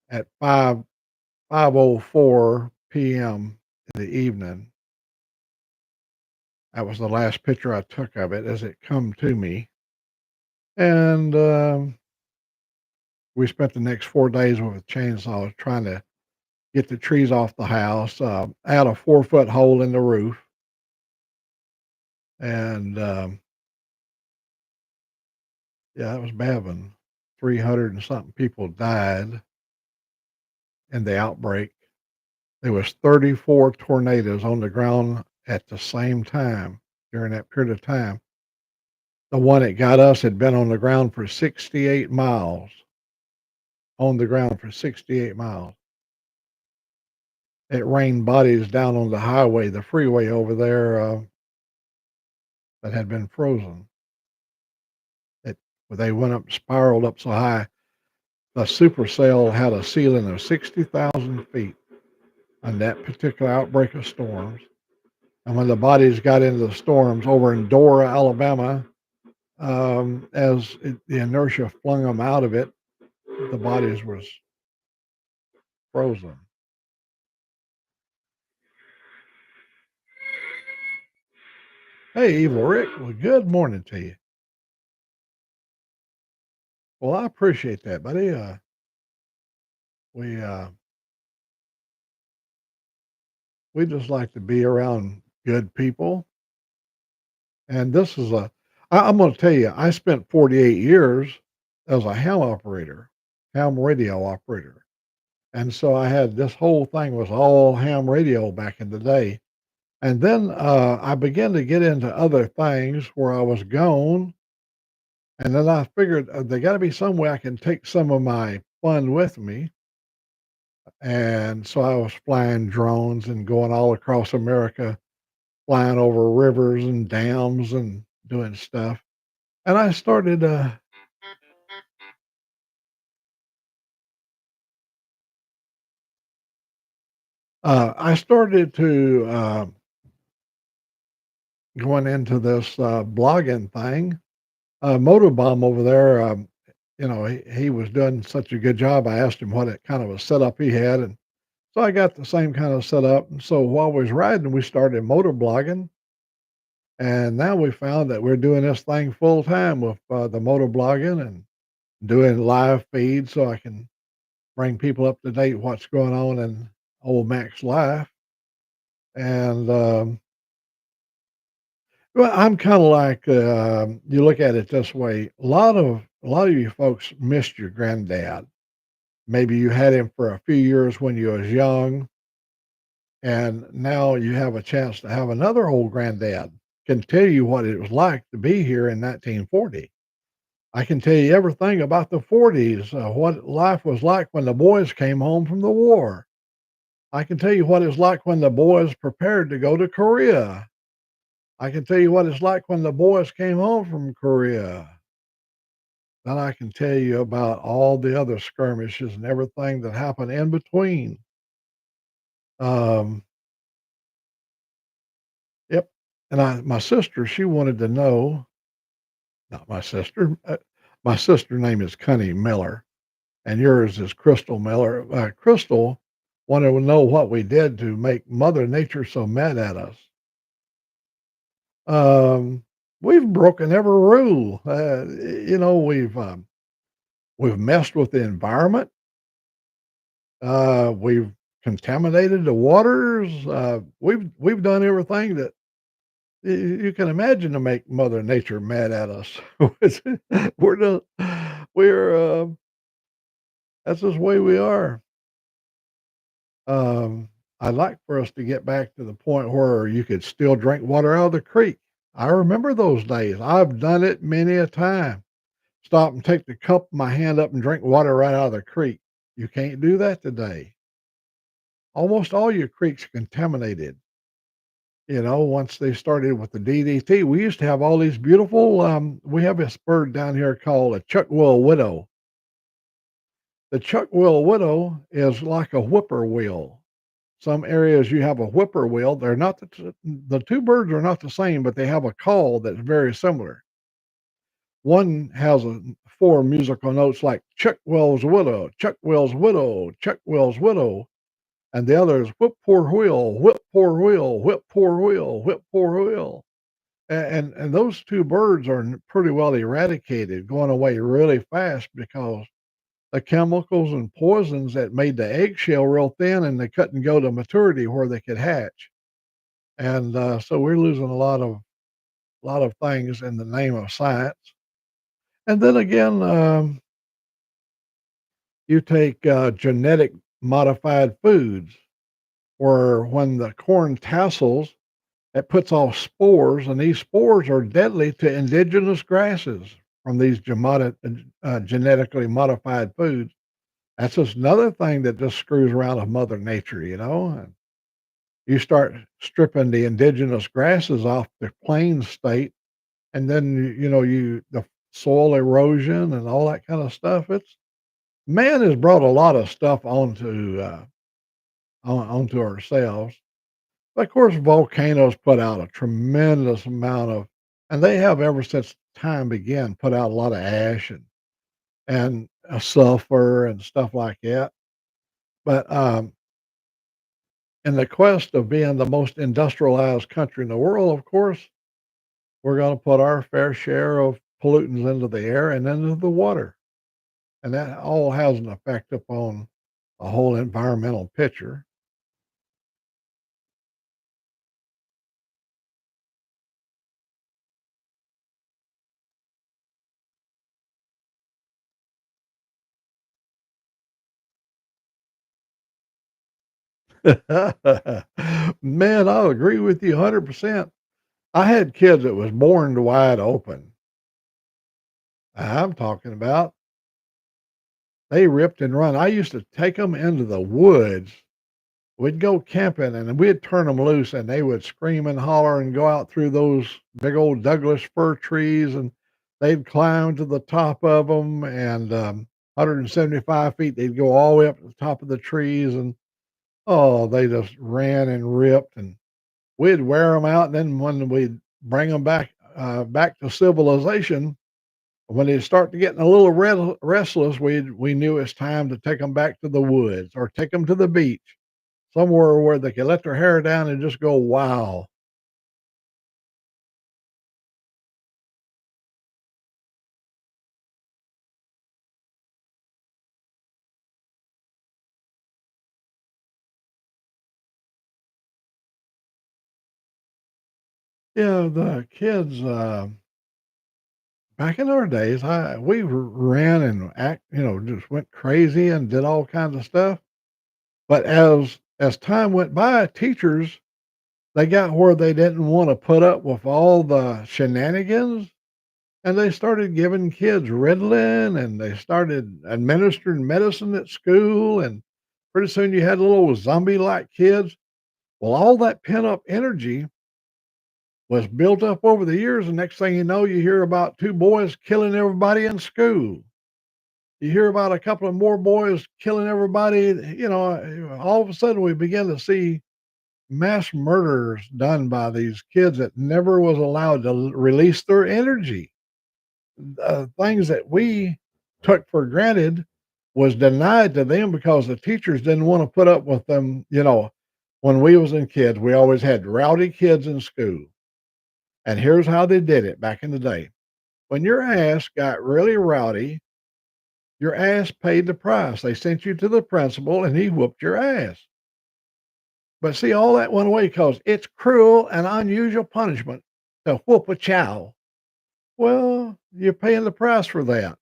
at 5:04 p.m. in the evening. That was the last picture I took of it as it come to me. And we spent the next 4 days with chainsaws trying to get the trees off the house. I had a 4-foot hole in the roof, and yeah, it was bad when 300 and something people died in the outbreak. There was 34 tornadoes on the ground at the same time during that period of time. The one that got us had been on the ground for 68 miles. On the ground for 68 miles. It rained bodies down on the highway, the freeway over there that had been frozen. It They went up, spiraled up so high. The supercell had a ceiling of 60,000 feet on that particular outbreak of storms. And when the bodies got into the storms over in Dora, Alabama, the inertia flung them out of it, the bodies was frozen. Hey, Evil Rick. Well, good morning to you. Well, I appreciate that, buddy. We uh, we just like to be around good people, and this is I'm going to tell you, I spent 48 years as a ham radio operator, and so I had this whole thing was all ham radio back in the day, and then I began to get into other things where I was gone, and then I figured there got to be some way I can take some of my fun with me. And so I was flying drones and going all across America, flying over rivers and dams and doing stuff. And I started I started to going into this blogging thing. Motorbomb over there, he was doing such a good job. I asked him what kind of a setup he had, and so I got the same kind of setup. And so while we was riding, we started motor blogging, and now we found that we're doing this thing full time with the motor blogging and doing live feeds, so I can bring people up to date what's going on in Old Mack's life. And well, I'm kind of like you look at it this way. A lot of you folks missed your granddad. Maybe you had him for a few years when you was young, and now you have a chance to have another old granddad can tell you what it was like to be here in 1940. I can tell you everything about the 40s, what life was like when the boys came home from the war. I can tell you what it's like when the boys prepared to go to Korea. I can tell you what it's like when the boys came home from Korea. Then I can tell you about all the other skirmishes and everything that happened in between. Um, yep. And my sister, she wanted to know, not my sister name is Connie Miller, and yours is Crystal Miller. Crystal wanted to know what we did to make Mother Nature so mad at us. Um, we've broken every rule. We've messed with the environment. We've contaminated the waters. We've done everything that you can imagine to make Mother Nature mad at us. we're the, we're that's just the way we are. Um, I'd like for us to get back to the point where you could still drink water out of the creek. I remember those days. I've done it many a time. Stop and take the cup of my hand up and drink water right out of the creek. You can't do that today. Almost all your creeks are contaminated. Once they started with the DDT, we used to have all these beautiful. We have this bird down here called a chuckwill widow. The chuckwill widow is like a whippoorwill. Some areas you have a whippoorwill. They're not the two birds are not the same, but they have a call that's very similar. One has four musical notes like Chuckwell's widow, Chuckwell's widow, Chuckwell's widow, and the other is whip poor wheel, whip poor wheel, whip poor wheel, whip poor wheel. And those two birds are pretty well eradicated, going away really fast because the chemicals and poisons that made the eggshell real thin, and they couldn't go to maturity where they could hatch. And so we're losing a lot of things in the name of science. And then again, you take genetic modified foods, where when the corn tassels, it puts off spores, and these spores are deadly to indigenous grasses from these genetically modified foods. That's just another thing that just screws around with Mother Nature. And you start stripping the indigenous grasses off the plain state, and then the soil erosion and all that kind of stuff. It's Man has brought a lot of stuff onto ourselves. Of course, volcanoes put out a tremendous amount of, and they have ever since time began put out a lot of ash and sulfur and stuff like that. But in the quest of being the most industrialized country in the world, of course, we're going to put our fair share of pollutants into the air and into the water, and that all has an effect upon the whole environmental picture. Man, I'll agree with you 100%. I had kids that was born wide open. I'm talking about they ripped and run. I used to take them into the woods. We'd go camping and we'd turn them loose, and they would scream and holler and go out through those big old Douglas fir trees, and they'd climb to the top of them, and 175 feet, they'd go all the way up to the top of the trees, and Oh, they just ran and ripped, and we'd wear them out, and then when we'd bring them back to civilization, when they start to getting a little restless, we knew it's time to take them back to the woods or take them to the beach, somewhere where they could let their hair down and just go, "Wow." Yeah, the kids, back in our days, we ran and just went crazy and did all kinds of stuff. But as time went by, teachers, they got where they didn't want to put up with all the shenanigans, and they started giving kids Ritalin, and they started administering medicine at school, and pretty soon you had little zombie-like kids. Well, all that pent-up energy was built up over the years, and next thing you know, you hear about 2 boys killing everybody in school. You hear about a couple of more boys killing everybody, all of a sudden we begin to see mass murders done by these kids that never was allowed to release their energy. Things that we took for granted was denied to them because the teachers didn't want to put up with them. When we was in kids, we always had rowdy kids in school. And here's how they did it back in the day. When your ass got really rowdy, your ass paid the price. They sent you to the principal and he whooped your ass. But see, all that went away because it's cruel and unusual punishment to whoop a child. Well, you're paying the price for that.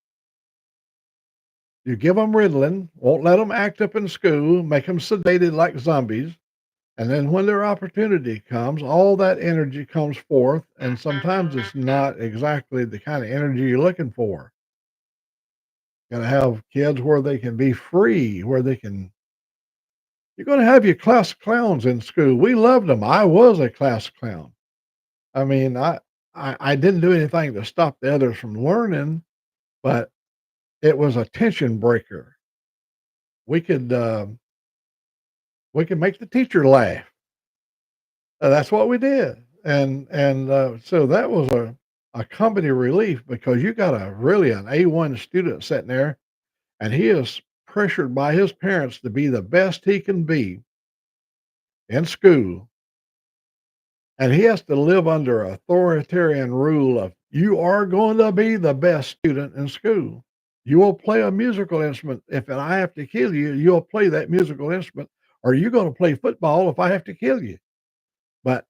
You give them Ritalin, won't let them act up in school, make them sedated like zombies. And then when their opportunity comes, all that energy comes forth. And sometimes it's not exactly the kind of energy you're looking for. Got to have kids where they can be free, where they can. You're going to have your class clowns in school. We loved them. I was a class clown. I mean, I didn't do anything to stop the others from learning, but it was a tension breaker. We could we could make the teacher laugh. That's what we did, and so that was a company relief because you got a really an A1 student sitting there, and he is pressured by his parents to be the best he can be in school, and he has to live under authoritarian rule of you are going to be the best student in school. You will play a musical instrument. If I have to kill you, you'll play that musical instrument, or you're going to play football if I have to kill you. But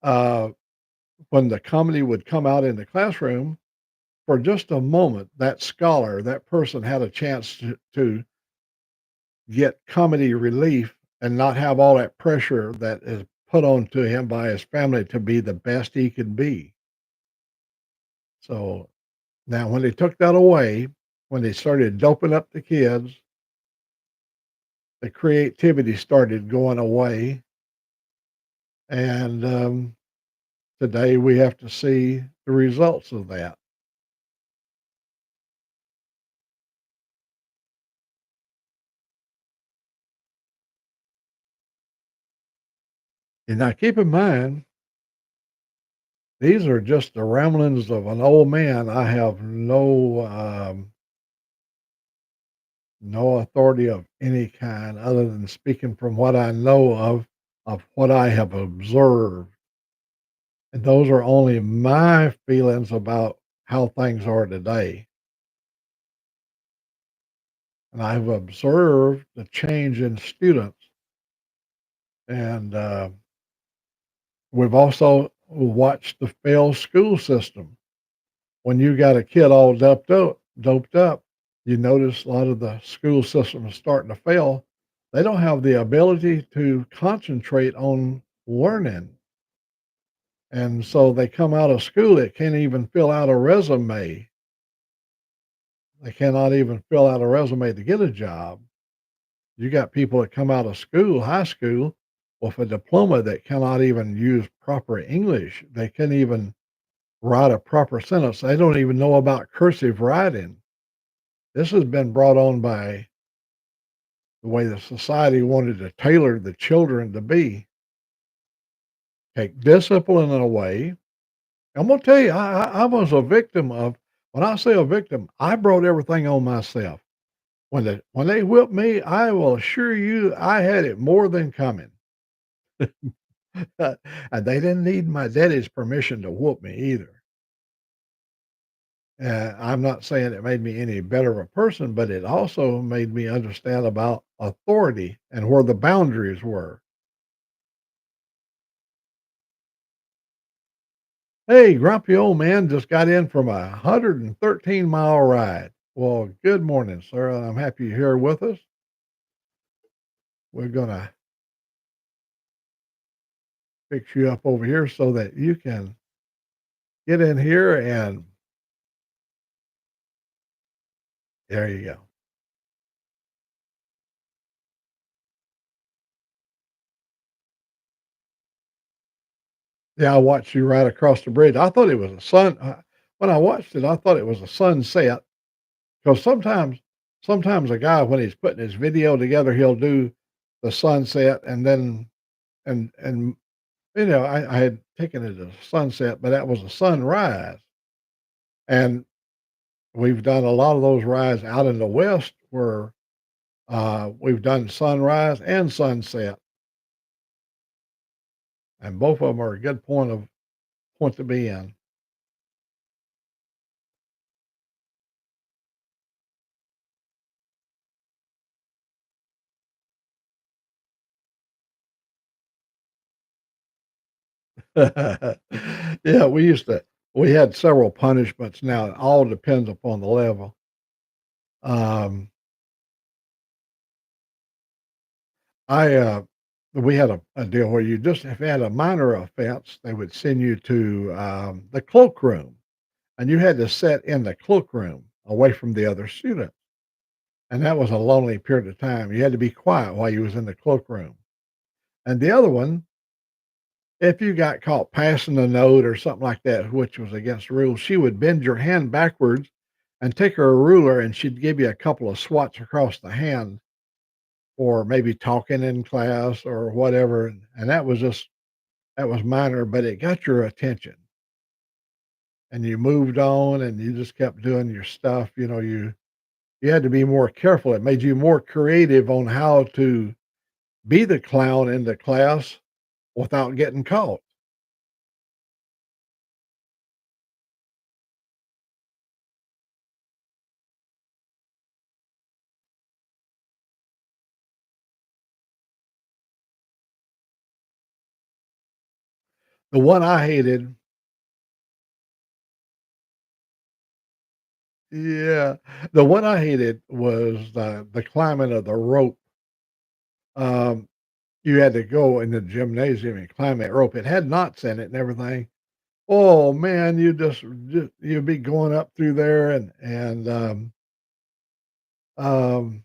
uh, when the comedy would come out in the classroom, for just a moment, that scholar, that person had a chance to get comedy relief and not have all that pressure that is put onto him by his family to be the best he could be. So now, when they took that away, when they started doping up the kids, the creativity started going away. And today we have to see the results of that. And now keep in mind, these are just the ramblings of an old man. I have no authority of any kind other than speaking from what I know of what I have observed. And those are only my feelings about how things are today. And I've observed the change in students. And we've also watched the failed school system. When you got a kid all doped up, you notice a lot of the school system is starting to fail. They don't have the ability to concentrate on learning. And so they come out of school, it can't even fill out a resume. They cannot even fill out a resume to get a job. You got people that come out of school, high school, with a diploma that cannot even use proper English. They can't even write a proper sentence. They don't even know about cursive writing. This has been brought on by the way the society wanted to tailor the children to be, take discipline away. I'm gonna tell you, I was a victim of. When I say a victim, I brought everything on myself. When they whipped me, I will assure you, I had it more than coming. And they didn't need my daddy's permission to whoop me either. I'm not saying it made me any better of a person, but it also made me understand about authority and where the boundaries were. Hey, grumpy old man just got in from a 113-mile ride. Well, good morning, sir. I'm happy you're here with us. We're going to fix you up over here so that you can get in here and there you go. Yeah, I watched you ride across the bridge. I thought it was a when I watched it, I thought it was a sunset. Because sometimes a guy, when he's putting his video together, he'll do the sunset and then and I had taken it as a sunset, but that was a sunrise. And we've done a lot of those rides out in the West where we've done sunrise and sunset, and both of them are a good point to be in. Yeah, we had several punishments. Now it all depends upon the level. Um, I we had a deal where you just if you had a minor offense, they would send you to the cloakroom, and you had to sit in the cloakroom away from the other students. And that was a lonely period of time. You had to be quiet while you was in the cloakroom. And the other one, if you got caught passing a note or something like that, which was against the rules, she would bend your hand backwards and take her ruler and she'd give you a couple of swats across the hand or maybe talking in class or whatever. And that was minor, but it got your attention. And you moved on and you just kept doing your stuff. You had to be more careful. It made you more creative on how to be the clown in the class without getting caught. The one I hated yeah, the one I hated was the climbing of the rope. Um, you had to go in the gymnasium and climb that rope. It had knots in it and everything. Oh man, just you'd be going up through there and um,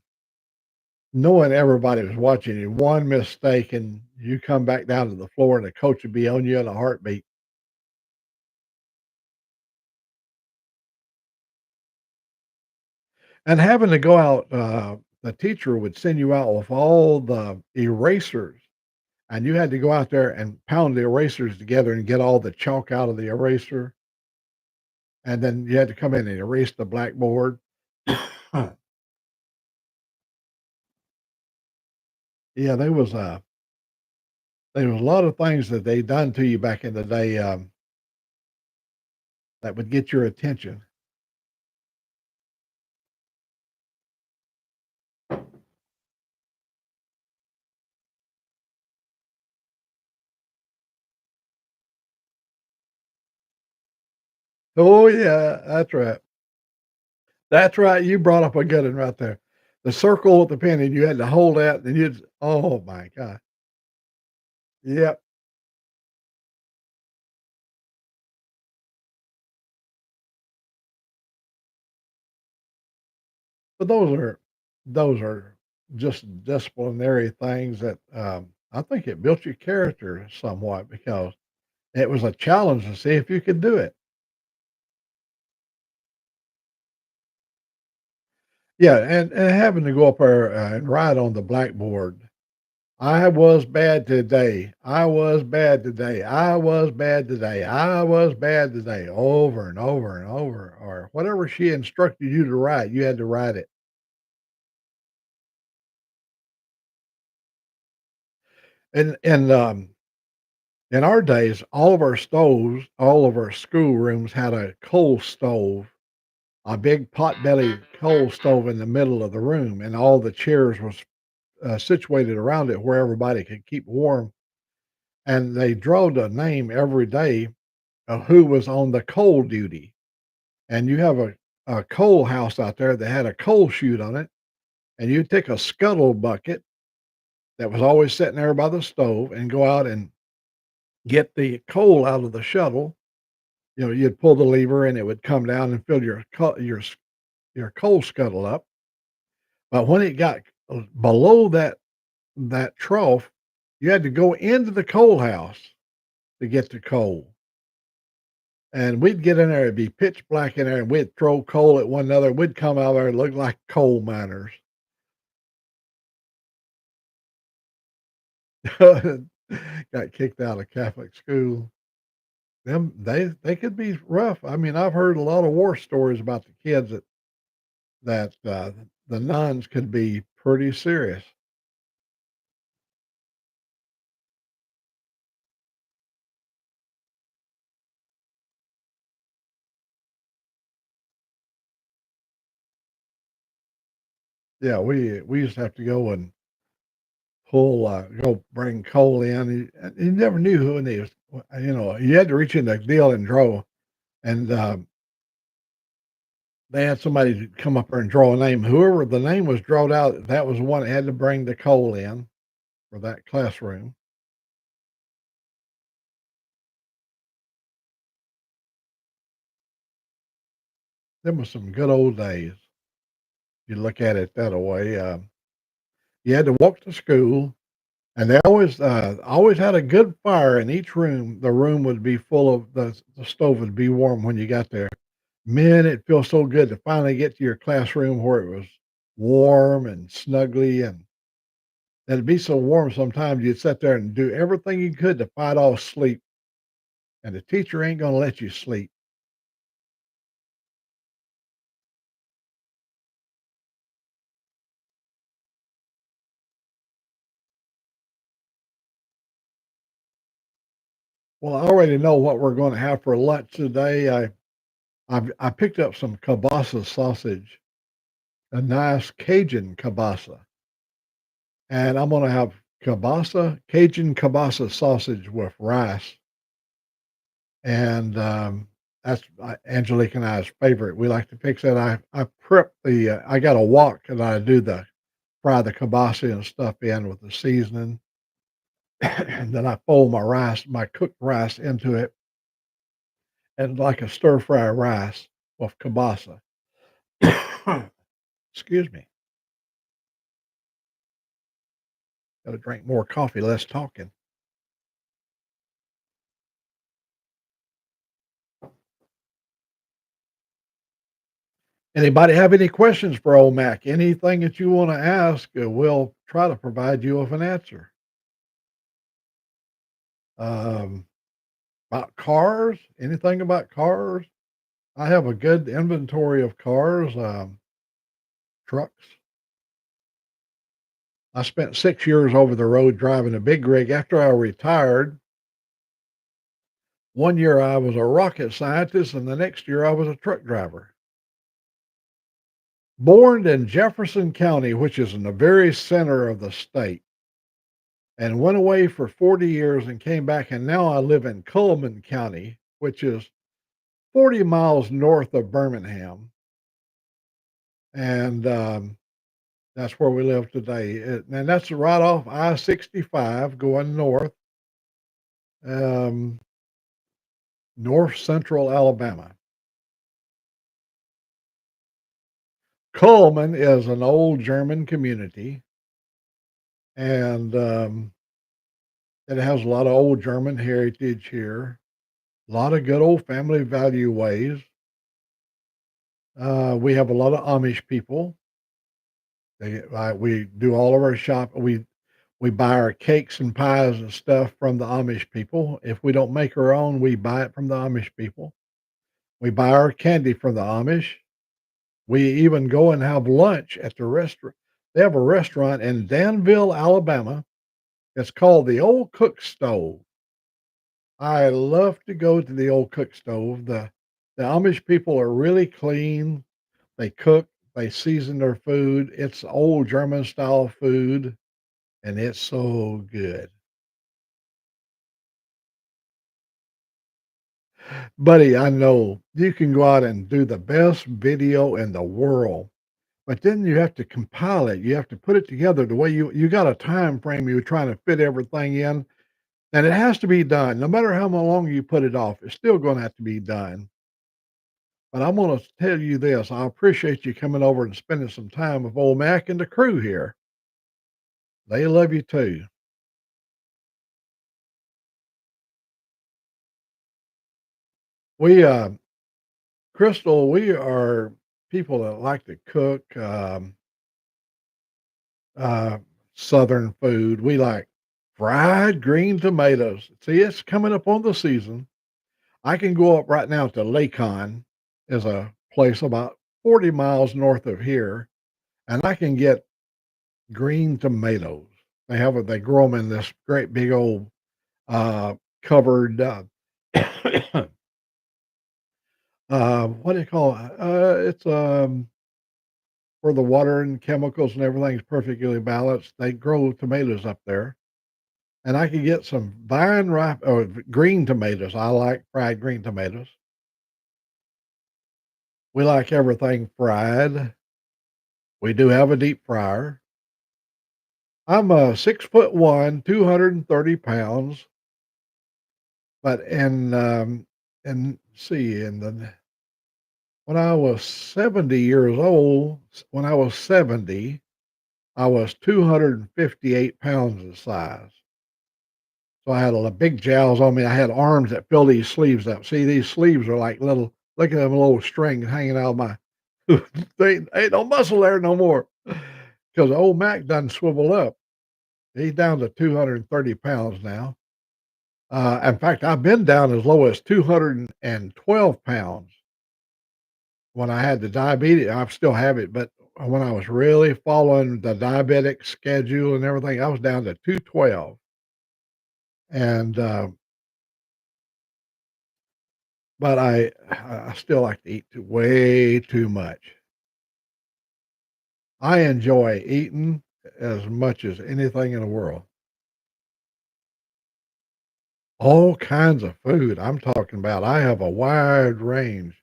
knowing everybody was watching you. One mistake and you come back down to the floor and the coach would be on you in a heartbeat. And having to go out, the teacher would send you out with all the erasers, and you had to go out there and pound the erasers together and get all the chalk out of the eraser, and then you had to come in and erase the blackboard. Yeah, there was a lot of things that they done to you back in the day, that would get your attention. Oh, yeah, that's right. That's right, you brought up a good one right there. The circle with the penny, you had to hold that, and you'd oh my god. Yep. But those are just disciplinary things that, I think it built your character somewhat because it was a challenge to see if you could do it. Yeah, and having to go up there, and write on the blackboard, "I was bad today. I was bad today. I was bad today. I was bad today," over and over and over, or whatever she instructed you to write, you had to write it. And in our days, all of our stoves, all of our schoolrooms had a coal stove, a big pot-bellied coal stove in the middle of the room, and all the chairs was, situated around it where everybody could keep warm, and they drawed a name every day of who was on the coal duty. And you have a coal house out there that had a coal chute on it, and you'd take a scuttle bucket that was always sitting there by the stove and go out and get the coal out of the shuttle. You know, you'd pull the lever and it would come down and fill your coal scuttle up. But when it got below that trough, you had to go into the coal house to get the coal. And we'd get in there, it'd be pitch black in there, and we'd throw coal at one another. We'd come out there and look like coal miners. Got kicked out of Catholic school. Them they could be rough. I mean, I've heard a lot of war stories about the kids that the nuns could be pretty serious. Yeah, we used to have to go and go bring coal in. You never knew who in these. You know, you had to reach in the deal and draw, and they had somebody to come up there and draw a name. Whoever the name was drawed out, that was the one that had to bring the coal in for that classroom. Them was some good old days. You look at it that way. You had to walk to school, and they always had a good fire in each room. The room would be full of the stove would be warm when you got there. Man, it feels so good to finally get to your classroom where it was warm and snuggly, and it'd be so warm sometimes you'd sit there and do everything you could to fight off sleep, and the teacher ain't gonna let you sleep. Well, I already know what we're gonna have for lunch today. I picked up some kielbasa sausage, a nice Cajun kielbasa, and I'm gonna have Cajun kielbasa sausage with rice, and, that's, Angelique and I's favorite. We like to fix that. I prep I got a wok and I do the fry the kielbasa and stuff in with the seasoning, and then I fold my cooked rice into it, and like a stir fry rice with kielbasa. Excuse me. Gotta drink more coffee, less talking. Anybody have any questions for old Mac? Anything that you wanna ask, we'll try to provide you with an answer. Um, about cars? Anything about cars? I have a good inventory of cars, trucks. I spent 6 years over the road driving a big rig. After I retired, one year I was a rocket scientist, and the next year I was a truck driver. Born in Jefferson County, which is in the very center of the state, and went away for 40 years and came back, and now I live in Cullman County, which is 40 miles north of Birmingham, and, that's where we live today, and that's right off I-65 going north, um, north central Alabama. Cullman is an old German community, and, it has a lot of old German heritage here, a lot of good old family value ways. We have a lot of Amish people. We do all of our shop. We buy our cakes and pies and stuff from the Amish people. If we don't make our own, we buy it from the Amish people. We buy our candy from the Amish. We even go and have lunch at the restaurant. They have a restaurant in Danville, Alabama. It's called the Old Cook Stove. I love to go to the Old Cook Stove. The Amish people are really clean. They cook, they season their food. It's old German style food, and it's so good. Buddy, I know you can go out and do the best video in the world, but then you have to compile it. You have to put it together the way you got a time frame you're trying to fit everything in, and it has to be done. No matter how long you put it off, it's still going to have to be done. But I'm going to tell you this: I appreciate you coming over and spending some time with old Mac and the crew here. They love you too. We, Crystal, we are people that like to cook. Uh, Southern food. We like fried green tomatoes. See, it's coming up on the season. I can go up right now to Lacon, is a place about 40 miles north of here, and I can get green tomatoes. They grow them in this great big old covered what do you call it? It's where the water and chemicals and everything is perfectly balanced. They grow tomatoes up there. And I could get some vine ripe or green tomatoes. I like fried green tomatoes. We like everything fried. We do have a deep fryer. I'm a 6'1", 230 pounds, but and see, and then when I was 70 years old, when I was 70, I was 258 pounds in size. So I had a big jowls on me. I had arms that fill these sleeves up. See, these sleeves are like little, look at them little strings hanging out of my, they ain't no muscle there no more. Because old Mac done swivel up. He's down to 230 pounds now. In fact, I've been down as low as 212 pounds when I had the diabetes. I still have it, but when I was really following the diabetic schedule and everything, I was down to 212. And but I still like to eat way too much. I enjoy eating as much as anything in the world. All kinds of food I'm talking about. I have a wide range.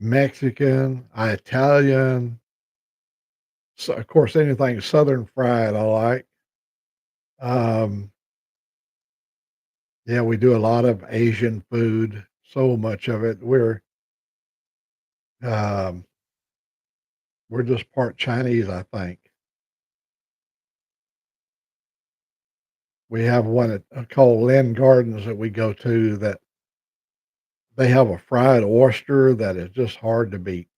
Mexican, Italian, so of course, anything southern fried I like. Um, yeah, we do a lot of Asian food, so much of it. Um, we're just part Chinese, I think. We have one called Lynn Gardens that we go to that they have a fried oyster that is just hard to beat.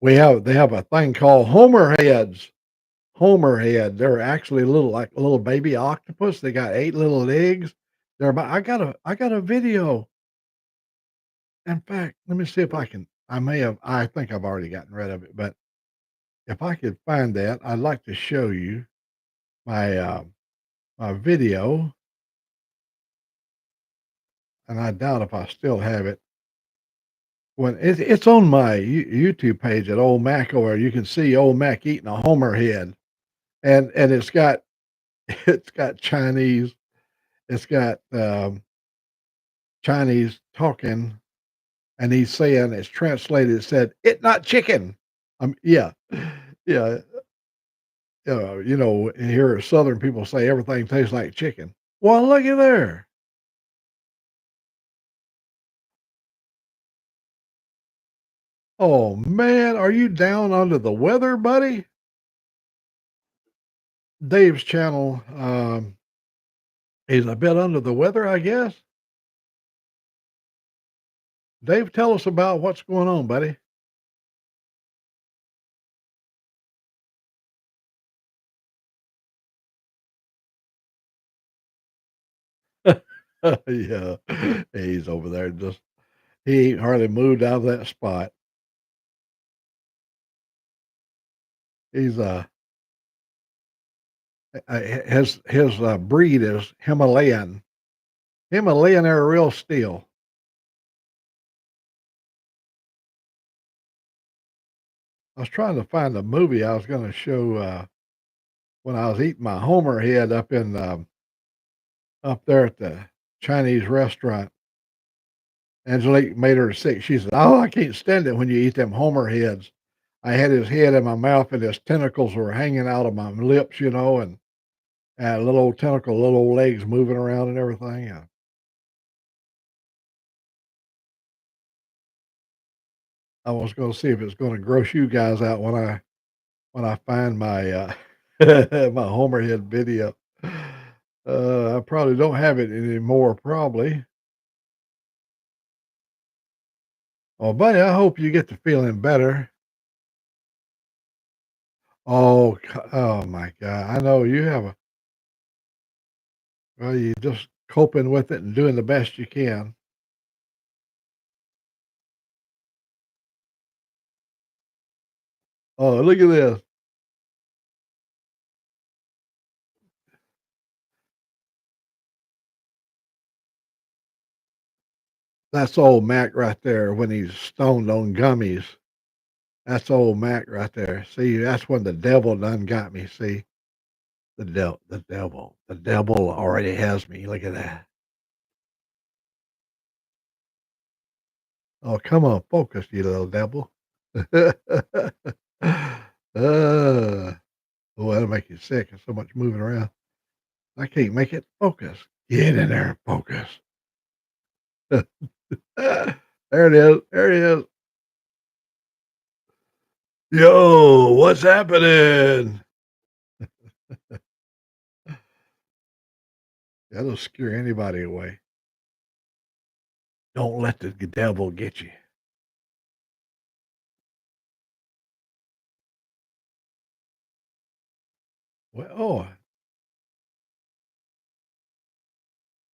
They have a thing called Homer heads. Homer head. They're actually little like a little baby octopus. They got 8 little legs. They're about I got a video. In fact, let me see if I can I think I've already gotten rid of it, but if I could find that, I'd like to show you my my video, and I doubt if I still have it. When it's on my YouTube page at Old Mac, or you can see Old Mac eating a Homer head, and it's got it's got Chinese, it's got Chinese talking, and he's saying it's translated. It said, "It not chicken." Yeah, yeah. Here Southern people say everything tastes like chicken. Well, looky there. Oh man, are you down under the weather, buddy? Dave's channel. He's a bit under the weather, I guess. Dave, tell us about what's going on, buddy. Yeah. He's over there just he ain't hardly moved out of that spot. He's, his breed is Himalayan. Himalayan are real steel. I was trying to find the movie I was gonna show, when I was eating my Homer head up there at the Chinese restaurant. Angelique made her sick. She said, "Oh, I can't stand it when you eat them Homer heads." I had his head in my mouth and his tentacles were hanging out of my lips, and little old tentacle, little old legs moving around and everything. I was gonna see if it's gonna gross you guys out when I find my, my Homer head video. I probably don't have it anymore, probably. Oh, buddy, I hope you get to feeling better. Oh my god. I know you have a well, you just coping with it and doing the best you can. Oh, look at this. That's old Mac right there when he's stoned on gummies. That's old Mac right there. See, that's when the devil done got me, see? The devil already has me. Look at that. Oh, come on, focus, you little devil. uh, oh, that'll make you sick. There's so much moving around. I can't make it focus. Get in there and focus. There it is. There it is. Yo, what's happening? That'll scare anybody away. Don't let the devil get you. Well,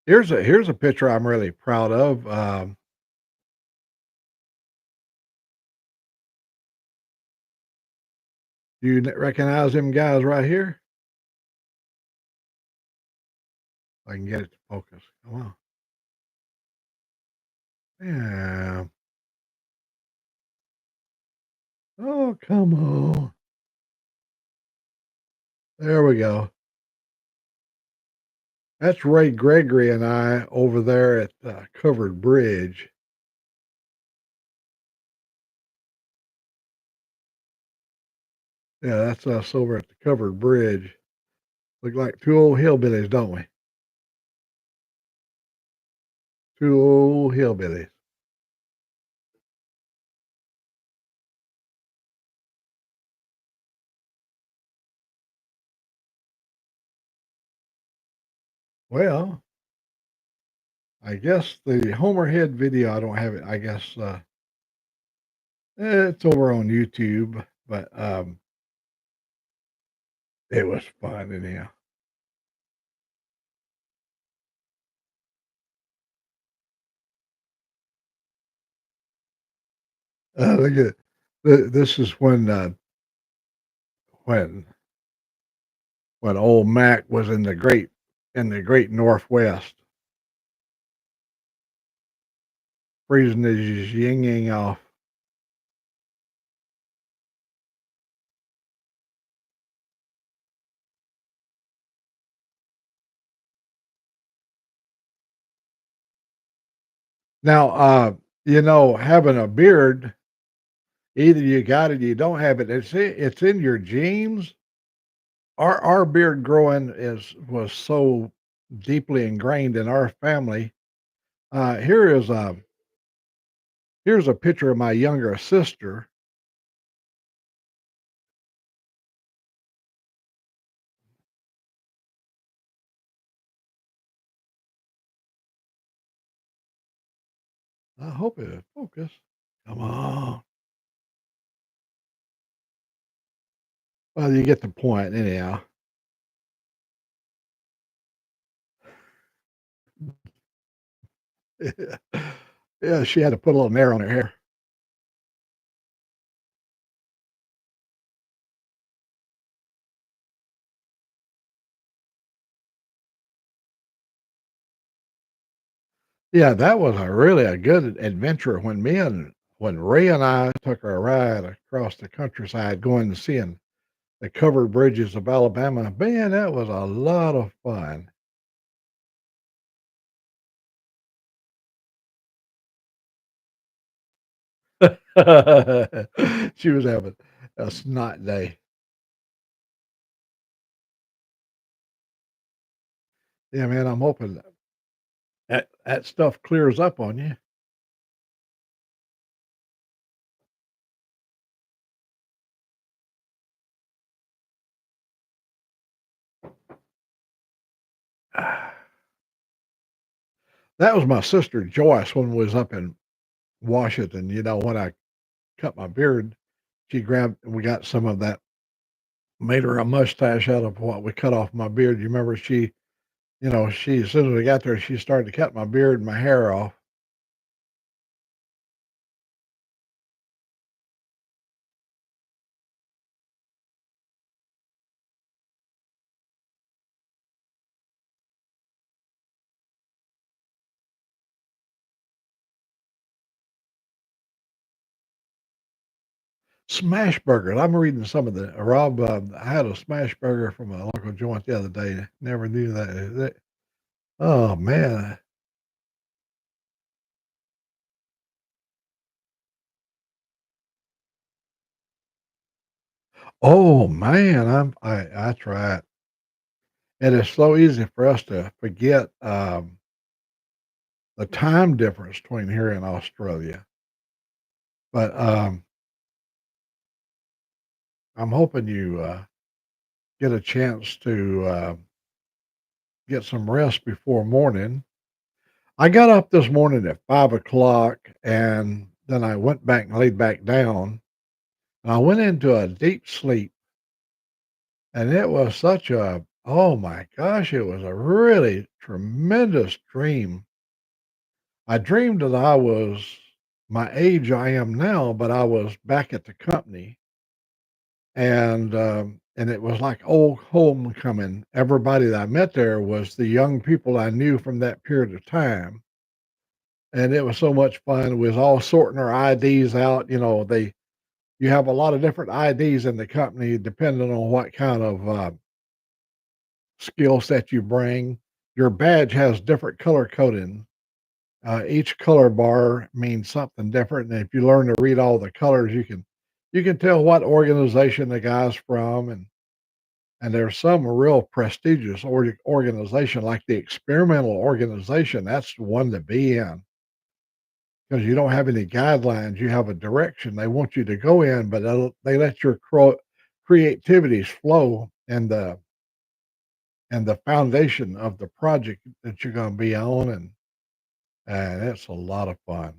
here's a picture I'm really proud of. Do you recognize them guys right here? I can get it to focus. Come on. Yeah. Oh, come on. There we go. That's Ray Gregory and I over there at Covered Bridge. Yeah, that's us over at the Covered Bridge. Look like two old hillbillies, don't we? Two old hillbillies. Well, I guess the Homer Head video, I don't have it. I guess it's over on YouTube, but it was fun anyhow. Look at this is when when old Mac was in the great Northwest, freezing his yin yang off. Now, having a beard, either you got it, or you don't have it. It's in your genes. Our beard growing is was so deeply ingrained in our family. Here is here's a picture of my younger sister. I hope it focus. Come on. Well, you get the point anyhow. Yeah. Yeah, she had to put a little nair on her hair. Yeah, that was a really a good adventure when Ray and I took our ride across the countryside going and seeing the covered bridges of Alabama. Man, that was a lot of fun. She was having a snot day. Yeah, man, I'm hoping that stuff clears up on you. That was my sister Joyce when we was up in Washington. When I cut my beard, we got some of that, made her a mustache out of what we cut off my beard. You remember she as soon as we got there, she started to cut my beard and my hair off. Smash burgers. I'm reading some of the Rob. I had a smash burger from a local joint the other day. Never knew that. Oh man. Oh man. That's right. It is so easy for us to forget the time difference between here and Australia. But I'm hoping you get a chance to get some rest before morning. I got up this morning at 5 o'clock, and then I went back and laid back down, and I went into a deep sleep, and it was such a oh my gosh, it was a really tremendous dream. I dreamed that I was my age I am now, but I was back at the company, and it was like old homecoming. Everybody that I met there was the young people I knew from that period of time, and it was so much fun. We was all sorting our IDs out. You have a lot of different IDs in the company depending on what kind of skill set you bring. Your badge has different color coding. Each color bar means something different, and if you learn to read all the colors, you can tell what organization the guy's from, and there's some real prestigious organization like the experimental organization. That's the one to be in because you don't have any guidelines. You have a direction they want you to go in, but they let your creativities flow and the foundation of the project that you're going to be on, and it's a lot of fun.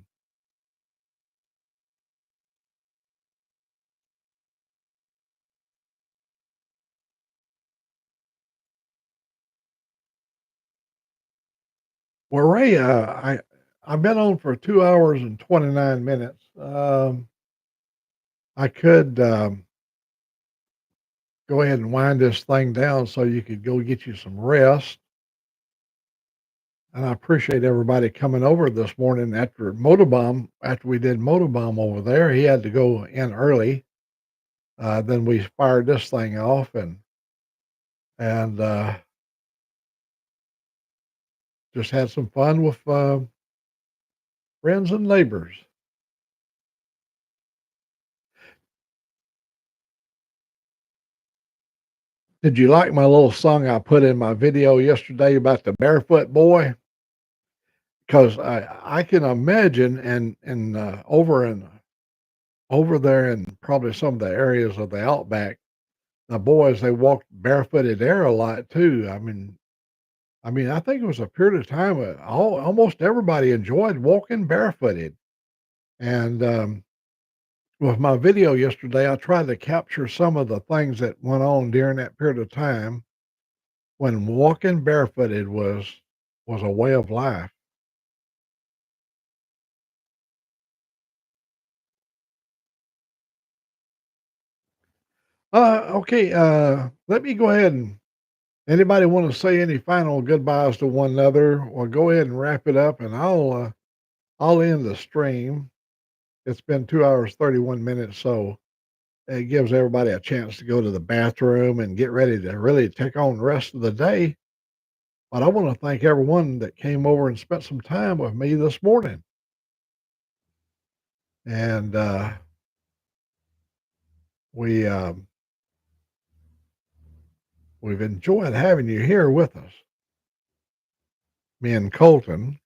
Well, Ray, I've been on for 2 hours and 29 minutes. I could go ahead and wind this thing down so you could go get you some rest. And I appreciate everybody coming over this morning after Motobomb. After we did Motobomb over there, he had to go in early. Then we fired this thing off and just had some fun with friends and neighbors. Did you like my little song I put in my video yesterday about the barefoot boy? Because I can imagine, and over there in probably some of the areas of the outback, the boys they walked barefooted there a lot too. I mean, I think it was a period of time almost everybody enjoyed walking barefooted. And with my video yesterday, I tried to capture some of the things that went on during that period of time when walking barefooted was a way of life. Okay, let me go ahead and anybody want to say any final goodbyes to one another? Or go ahead and wrap it up, and I'll end the stream. It's been 2 hours 31 minutes, so it gives everybody a chance to go to the bathroom and get ready to really take on the rest of the day. But I want to thank everyone that came over and spent some time with me this morning, and we we've enjoyed having you here with us. Me and Colton,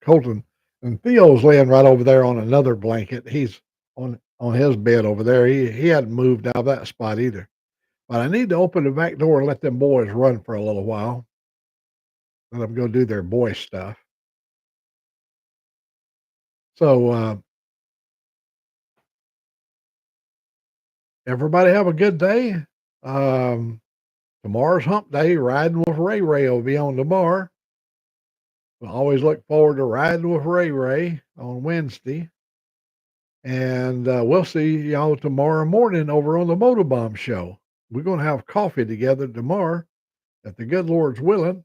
and Theo's laying right over there on another blanket. He's on his bed over there. He hadn't moved out of that spot either. But I need to open the back door and let them boys run for a little while. Let them go do their boy stuff. So everybody have a good day. Um, Tomorrow's Hump Day. Riding with Ray Ray will be on tomorrow. We always look forward to riding with Ray Ray on Wednesday. And we'll see y'all tomorrow morning over on the Motorbomb Show. We're going to have coffee together tomorrow, if the good Lord's willing.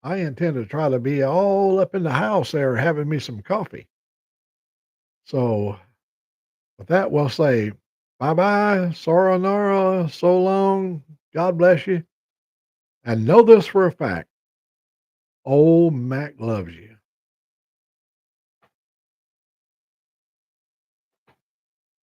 I intend to try to be all up in the house there having me some coffee. So, with that, we'll say bye bye, sayonara, so long, God bless you. And know this for a fact, Old Mac loves you.